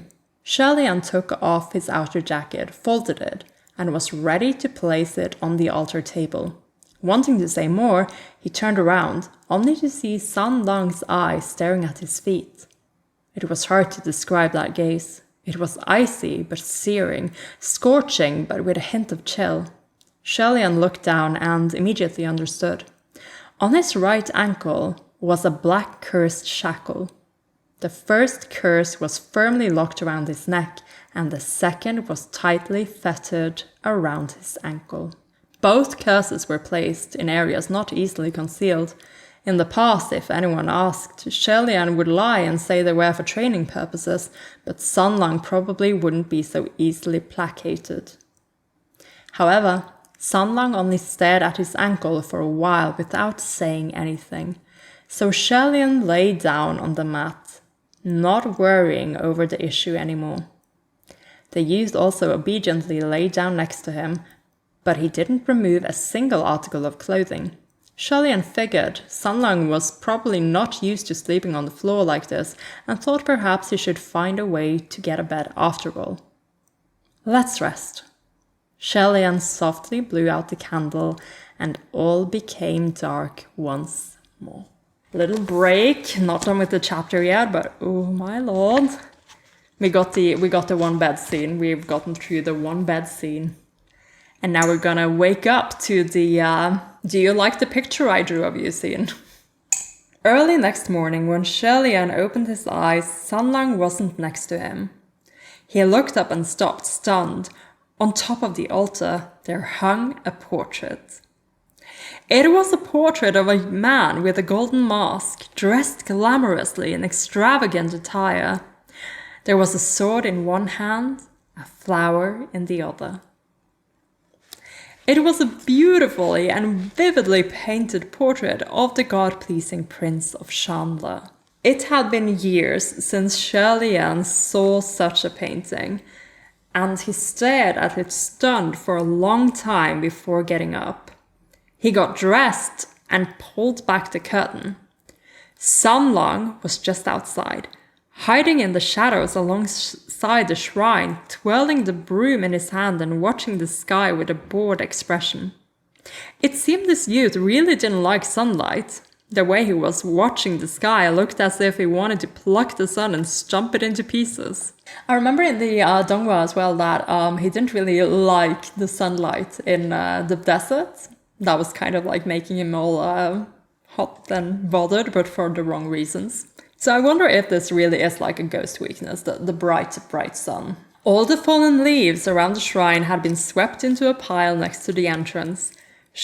LIAN took off his outer jacket, folded it, and was ready to place it on the altar table. Wanting to say more, he turned around, only to see Sanlang's eyes staring at his feet. It was hard to describe that gaze. It was icy but searing, scorching but with a hint of chill. LIAN looked down and immediately understood. On his right ankle was a black cursed shackle. The first curse was firmly locked around his neck, and the second was tightly fettered around his ankle. Both curses were placed in areas not easily concealed. In the past, if anyone asked, LIAN would lie and say they were for training purposes, but Sanlang probably wouldn't be so easily placated. However, Sanlang only stared at his ankle for a while without saying anything, so LIAN lay down on the mat, not worrying over the issue anymore. The youth also obediently lay down next to him, but he didn't remove a single article of clothing. LIAN figured Sanlang was probably not used to sleeping on the floor like this and thought perhaps he should find a way to get a bed after all. Let's rest. LIAN softly blew out the candle and all became dark once more. Little break, not done with the chapter yet, but oh my lord. We got the one bed scene. We've gotten through the one bed scene. And now we're gonna wake up to the do you like the picture I drew of you scene? Early next morning, when LIAN opened his eyes, Sanlang wasn't next to him. He looked up and stopped, stunned. On top of the altar, there hung a portrait. It was a portrait of a man with a golden mask, dressed glamorously in extravagant attire. There was a sword in one hand, a flower in the other. It was a beautifully and vividly painted portrait of the god-pleasing Prince of Chandler. It had been years since LIAN saw such a painting, and he stared at it stunned for a long time before getting up. He got dressed and pulled back the curtain. Sanlang was just outside, hiding in the shadows alongside the shrine, twirling the broom in his hand and watching the sky with a bored expression. It seemed this youth really didn't like sunlight. The way he was watching the sky looked as if he wanted to pluck the sun and stomp it into pieces. I remember in the Donghua as well that he didn't really like the sunlight in the desert. That was kind of like making him all hot and bothered, but for the wrong reasons. So I wonder if this really is like a ghost weakness, the bright, bright sun. All the fallen leaves around the shrine had been swept into a pile next to the entrance.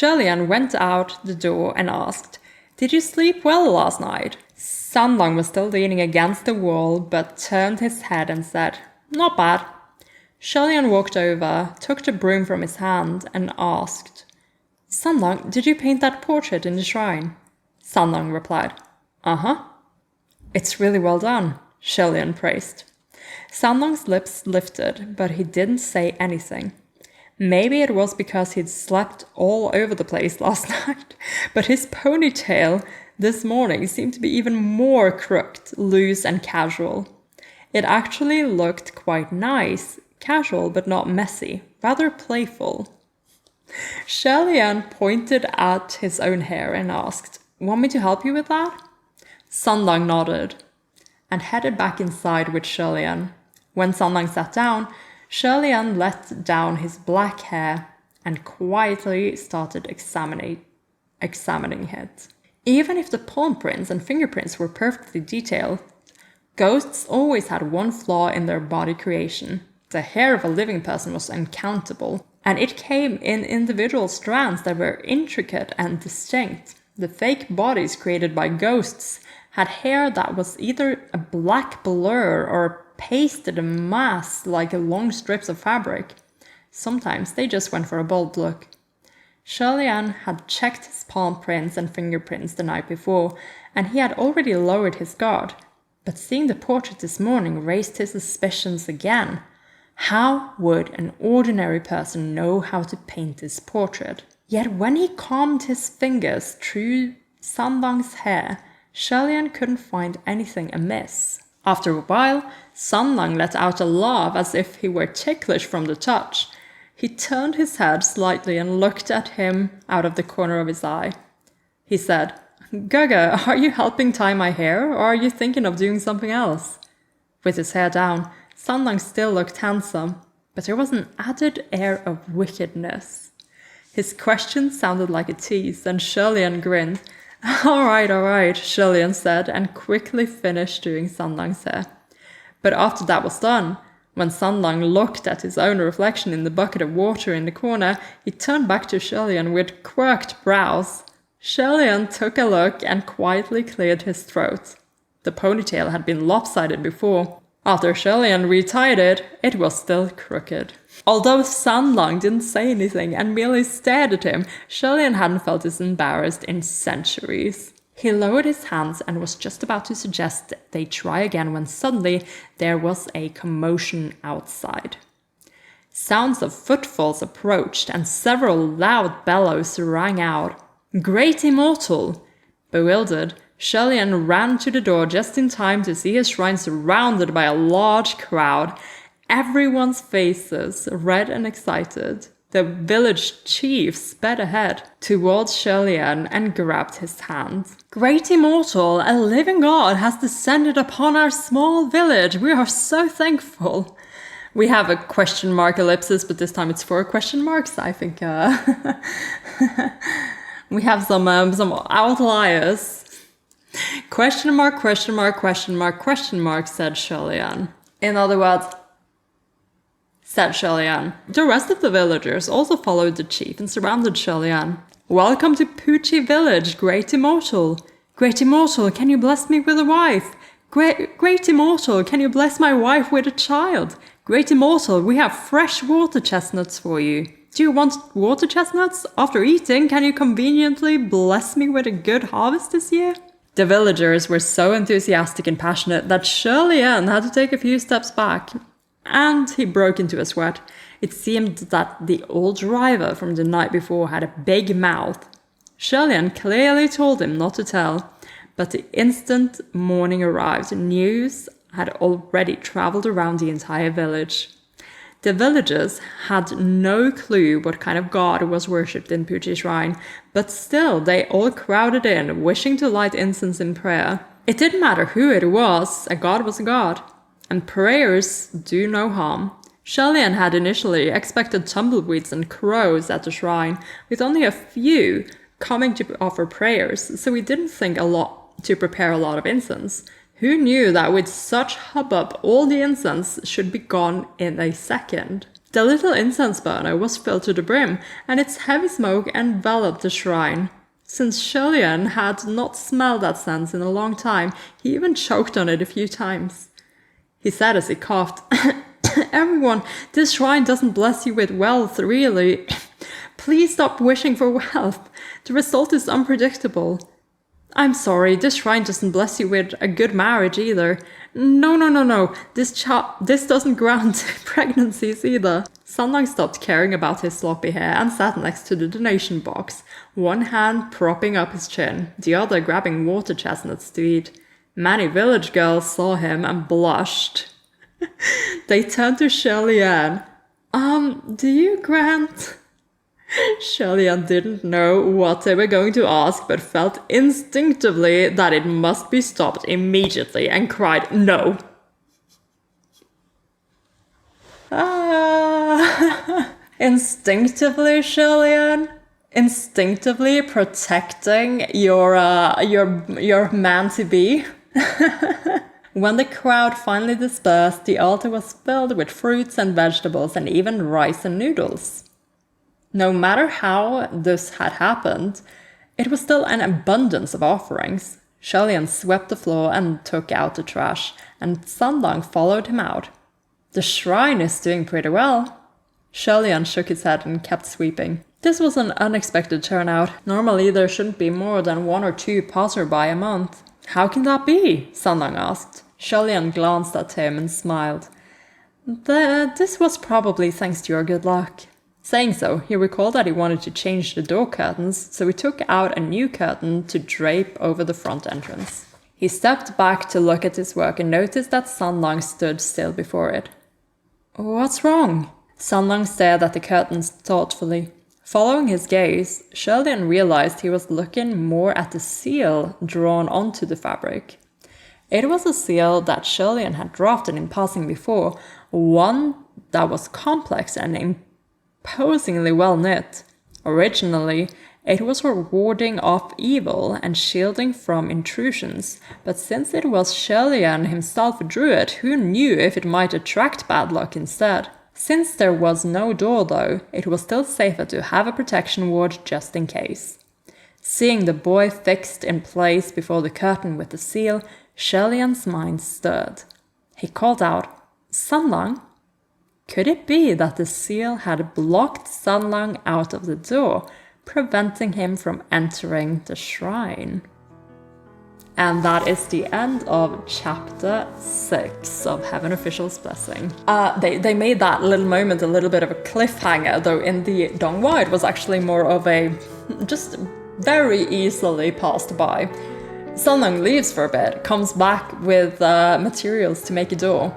LIAN went out the door and asked, "Did you sleep well last night?" Sanlang was still leaning against the wall, but turned his head and said, "Not bad." LIAN walked over, took the broom from his hand, and asked, "Sanlang, did you paint that portrait in the shrine?" Sanlang replied, "Uh-huh." "It's really well done," LIAN praised. Sanlang's lips lifted, but he didn't say anything. Maybe it was because he'd slept all over the place last night, but his ponytail this morning seemed to be even more crooked, loose and casual. It actually looked quite nice, casual but not messy, rather playful. LIAN pointed at his own hair and asked, "Want me to help you with that?" Sanlang nodded and headed back inside with LIAN. When Sanlang sat down, LIAN let down his black hair and quietly started examining it. Even if the palm prints and fingerprints were perfectly detailed, ghosts always had one flaw in their body creation. The hair of a living person was uncountable, and it came in individual strands that were intricate and distinct. The fake bodies created by ghosts had hair that was either a black blur or a pasted mass like long strips of fabric. Sometimes they just went for a bold look. LIAN had checked his palm prints and fingerprints the night before, and he had already lowered his guard. But seeing the portrait this morning raised his suspicions again. How would an ordinary person know how to paint this portrait? Yet when he combed his fingers through Sanlang's hair, LIAN couldn't find anything amiss. After a while, Sanlang let out a laugh as if he were ticklish from the touch. He turned his head slightly and looked at him out of the corner of his eye. He said, "Gaga, are you helping tie my hair, or are you thinking of doing something else?" With his hair down, Sanlang still looked handsome, but there was an added air of wickedness. His question sounded like a tease, and LIAN grinned. All right, LIAN said, and quickly finished doing Sanlang's hair. But after that was done, when Sanlang looked at his own reflection in the bucket of water in the corner, he turned back to LIAN with quirked brows. LIAN took a look and quietly cleared his throat. The ponytail had been lopsided before, After LIAN retied it, it was still crooked. Although Sanlang didn't say anything and merely stared at him, LIAN hadn't felt this embarrassed in centuries. He lowered his hands and was just about to suggest they try again when suddenly there was a commotion outside. Sounds of footfalls approached and several loud bellows rang out. Great Immortal! Bewildered, LIAN ran to the door just in time to see his shrine surrounded by a large crowd, everyone's faces red and excited. The village chief sped ahead towards LIAN and grabbed his hand. Great Immortal, a living god has descended upon our small village. We are so thankful. We have a question mark ellipsis, but this time it's 4 question marks. I think we have some outliers. Question mark, question mark, question mark, question mark, said LIAN. In other words, said LIAN. The rest of the villagers also followed the chief and surrounded LIAN. Welcome to Puqi village, Great Immortal. Great Immortal, can you bless me with a wife? Great Immortal, can you bless my wife with a child? Great Immortal, we have fresh water chestnuts for you. Do you want water chestnuts? After eating, can you conveniently bless me with a good harvest this year? The villagers were so enthusiastic and passionate that LIAN had to take a few steps back. And he broke into a sweat. It seemed that the old driver from the night before had a big mouth. LIAN clearly told him not to tell, but the instant morning arrived, news had already traveled around the entire village. The villagers had no clue what kind of god was worshipped in Puqi Shrine, but still they all crowded in, wishing to light incense in prayer. It didn't matter who it was a god, and prayers do no harm. LIAN had initially expected tumbleweeds and crows at the shrine, with only a few coming to offer prayers, so he didn't think to prepare a lot of incense. Who knew that with such hubbub all the incense should be gone in a second? The little incense burner was filled to the brim, and its heavy smoke enveloped the shrine. Since LIAN had not smelled that scent in a long time, he even choked on it a few times. He said as he coughed, Everyone, this shrine doesn't bless you with wealth, really. Please stop wishing for wealth. The result is unpredictable. I'm sorry, this shrine doesn't bless you with a good marriage either. No. This doesn't grant pregnancies either. Sanlang stopped caring about his sloppy hair and sat next to the donation box, one hand propping up his chin, the other grabbing water chestnuts to eat. Many village girls saw him and blushed. They turned to LIAN. Do you grant? LIAN didn't know what they were going to ask, but felt instinctively that it must be stopped immediately and cried, no. Instinctively, LIAN? Instinctively protecting your man-to-be? When the crowd finally dispersed, the altar was filled with fruits and vegetables and even rice and noodles. No matter how this had happened, it was still an abundance of offerings. LIAN swept the floor and took out the trash, and Sanlang followed him out. The shrine is doing pretty well. LIAN shook his head and kept sweeping. This was an unexpected turnout. Normally there shouldn't be more than 1 or 2 passerby a month. How can that be? Sanlang asked. LIAN glanced at him and smiled. This was probably thanks to your good luck. Saying so, he recalled that he wanted to change the door curtains, so he took out a new curtain to drape over the front entrance. He stepped back to look at his work and noticed that Sanlang stood still before it. What's wrong? Sanlang stared at the curtains thoughtfully. Following his gaze, LIAN realized he was looking more at the seal drawn onto the fabric. It was a seal that LIAN had drafted in passing before, one that was complex and imposingly well knit. Originally, it was for warding off evil and shielding from intrusions, but since it was LIAN himself who drew it, who knew if it might attract bad luck instead? Since there was no door though, it was still safer to have a protection ward just in case. Seeing the boy fixed in place before the curtain with the seal, LIAN's mind stirred. He called out, "Sanlang? Could it be that the seal had blocked Sanlang out of the door, preventing him from entering the shrine?" And that is the end of chapter 6 of Heaven Official's Blessing. They made that little moment a little bit of a cliffhanger, though in the Donghua it was actually more of a just very easily passed by. Sanlang leaves for a bit, comes back with materials to make a door.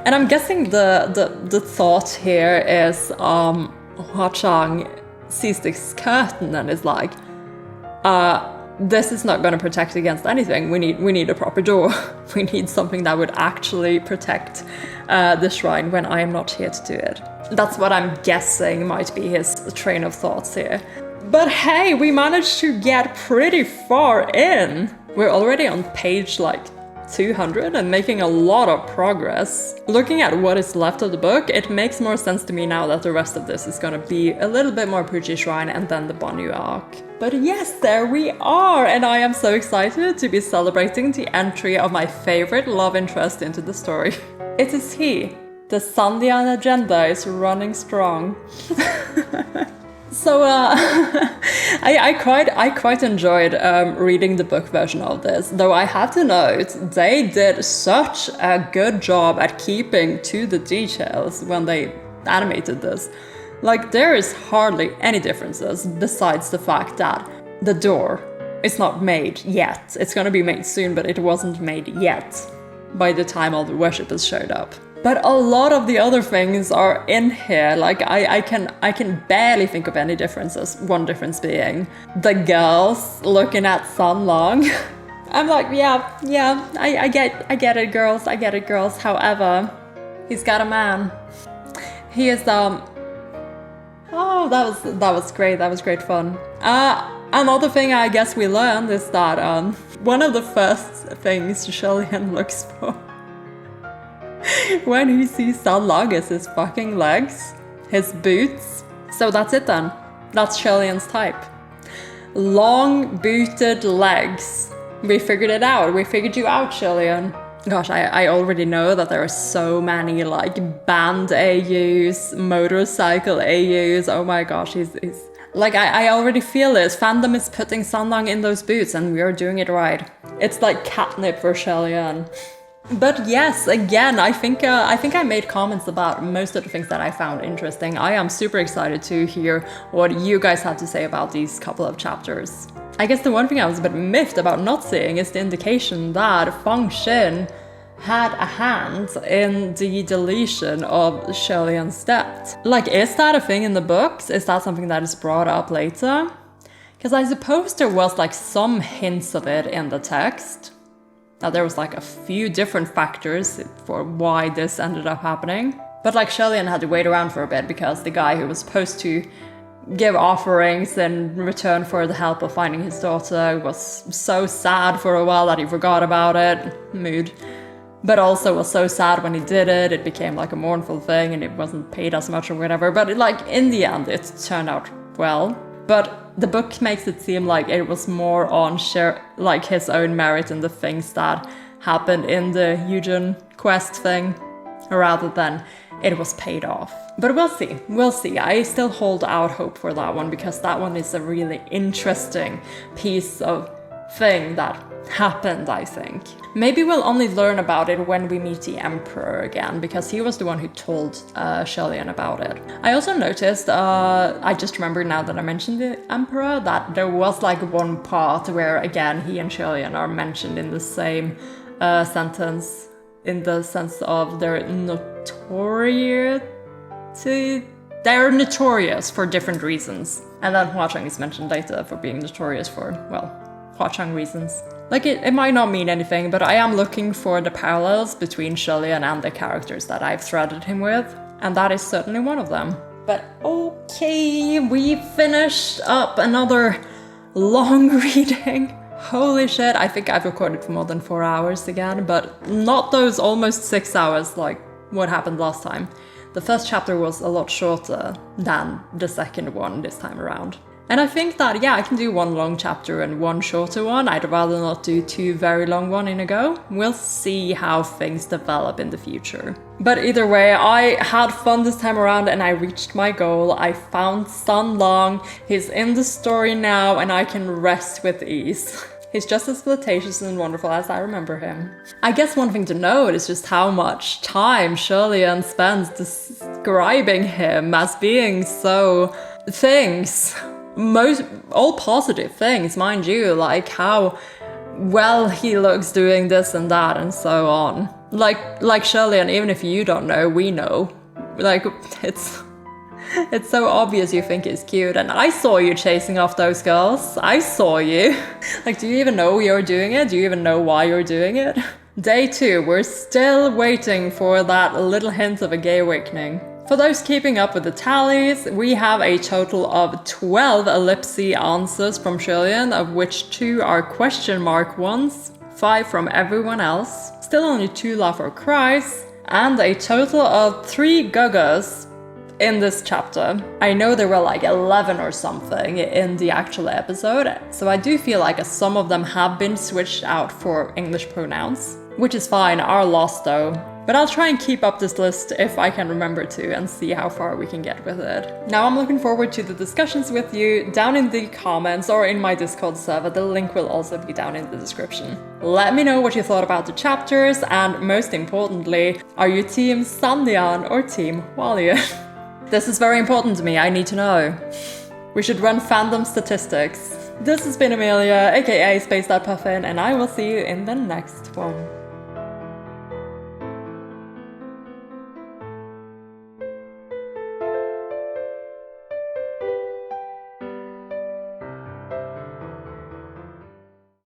And I'm guessing the thought here is Hua Chang sees this curtain and is like, this is not going to protect against anything. We need a proper door. We need something that would actually protect the shrine when I am not here to do it. That's what I'm guessing might be his train of thoughts here. But hey, we managed to get pretty far in. We're already on page like 200 and making a lot of progress. Looking at what is left of the book, it makes more sense to me now that the rest of this is gonna be a little bit more Puqi Shrine and then the Banyu arc. But yes, there we are, and I am so excited to be celebrating the entry of my favorite love interest into the story. It is he. The Sandian agenda is running strong. So I quite enjoyed reading the book version of this, though I have to note they did such a good job at keeping to the details when they animated this. Like, there is hardly any differences besides the fact that the door is not made yet. It's gonna be made soon, but it wasn't made yet by the time all the worshippers showed up. But a lot of the other things are in here. Like, I can barely think of any differences. One difference being the girls looking at Sanlang. I'm like, yeah, I get it, girls. I get it, girls. However, he's got a man. He is oh, that was great. That was great fun. Another thing I guess we learned is that one of the first things Shelian looks for when he sees Sanlang is his fucking legs, his boots. So that's it then. That's Shelian's type. Long booted legs. We figured it out. We figured you out, Shelian. Gosh, I already know that there are so many like band AUs, motorcycle AUs. Oh my gosh, he's like, I already feel this. Fandom is putting Sanlang in those boots and we are doing it right. It's like catnip for Shelian. But yes, again, I think I made comments about most of the things that I found interesting. I am super excited to hear what you guys have to say about these couple of chapters. I guess the one thing I was a bit miffed about not seeing is the indication that Feng Xin had a hand in the deletion of Shelian's death. Like, is that a thing in the books? Is that something that is brought up later? Because I suppose there was like some hints of it in the text. Now, there was like a few different factors for why this ended up happening. But like, Shelian had to wait around for a bit because the guy who was supposed to give offerings in return for the help of finding his daughter was so sad for a while that he forgot about it. Mood. But also was so sad when he did it, it became like a mournful thing and it wasn't paid as much or whatever. But like, in the end, it turned out well. But the book makes it seem like it was more on like his own merit and the things that happened in the Eugen quest thing, rather than it was paid off. But we'll see. I still hold out hope for that one, because that one is a really interesting piece of thing that happened, I think. Maybe we'll only learn about it when we meet the Emperor again, because he was the one who told Shelian about it. I also noticed, I just remembered now that I mentioned the Emperor, that there was like one part where, again, he and Shelian are mentioned in the same sentence, in the sense of they're notorious for different reasons. And then Hua Cheng is mentioned later for being notorious for, well, Hua Cheng reasons. Like, it might not mean anything, but I am looking for the parallels between Shelian and the characters that I've threaded him with, and that is certainly one of them. But okay, we finished up another long reading. Holy shit, I think I've recorded for more than 4 hours again, but not those almost 6 hours like what happened last time. The first chapter was a lot shorter than the second one this time around. And I think that, yeah, I can do one long chapter and one shorter one. I'd rather not do 2 very long ones in a go. We'll see how things develop in the future. But either way, I had fun this time around and I reached my goal. I found San Lang. He's in the story now and I can rest with ease. He's just as flirtatious and wonderful as I remember him. I guess one thing to note is just how much time LIAN spends describing him as being so things. All positive things, mind you, like how well he looks doing this and that and so on. Like LIAN, even if you don't know, we know. Like, it's so obvious you think he's cute, and I saw you chasing off those girls. I saw you. Like, do you even know you're doing it? Do you even know why you're doing it? Day 2, we're still waiting for that little hint of a gay awakening. For those keeping up with the tallies, we have a total of 12 ellipsis answers from LIAN, of which 2 are question mark ones, 5 from everyone else, still only 2 laugh or cries, and a total of 3 gagas in this chapter. I know there were like 11 or something in the actual episode, so I do feel like some of them have been switched out for English pronouns, which is fine, our loss though. But I'll try and keep up this list if I can remember to and see how far we can get with it. Now I'm looking forward to the discussions with you down in the comments or in my Discord server. The link will also be down in the description. Let me know what you thought about the chapters, and most importantly, are you team LIAN or team Ruoye? This is very important to me, I need to know. We should run fandom statistics. This has been Amelia, aka Spaced Out Puffin, and I will see you in the next one.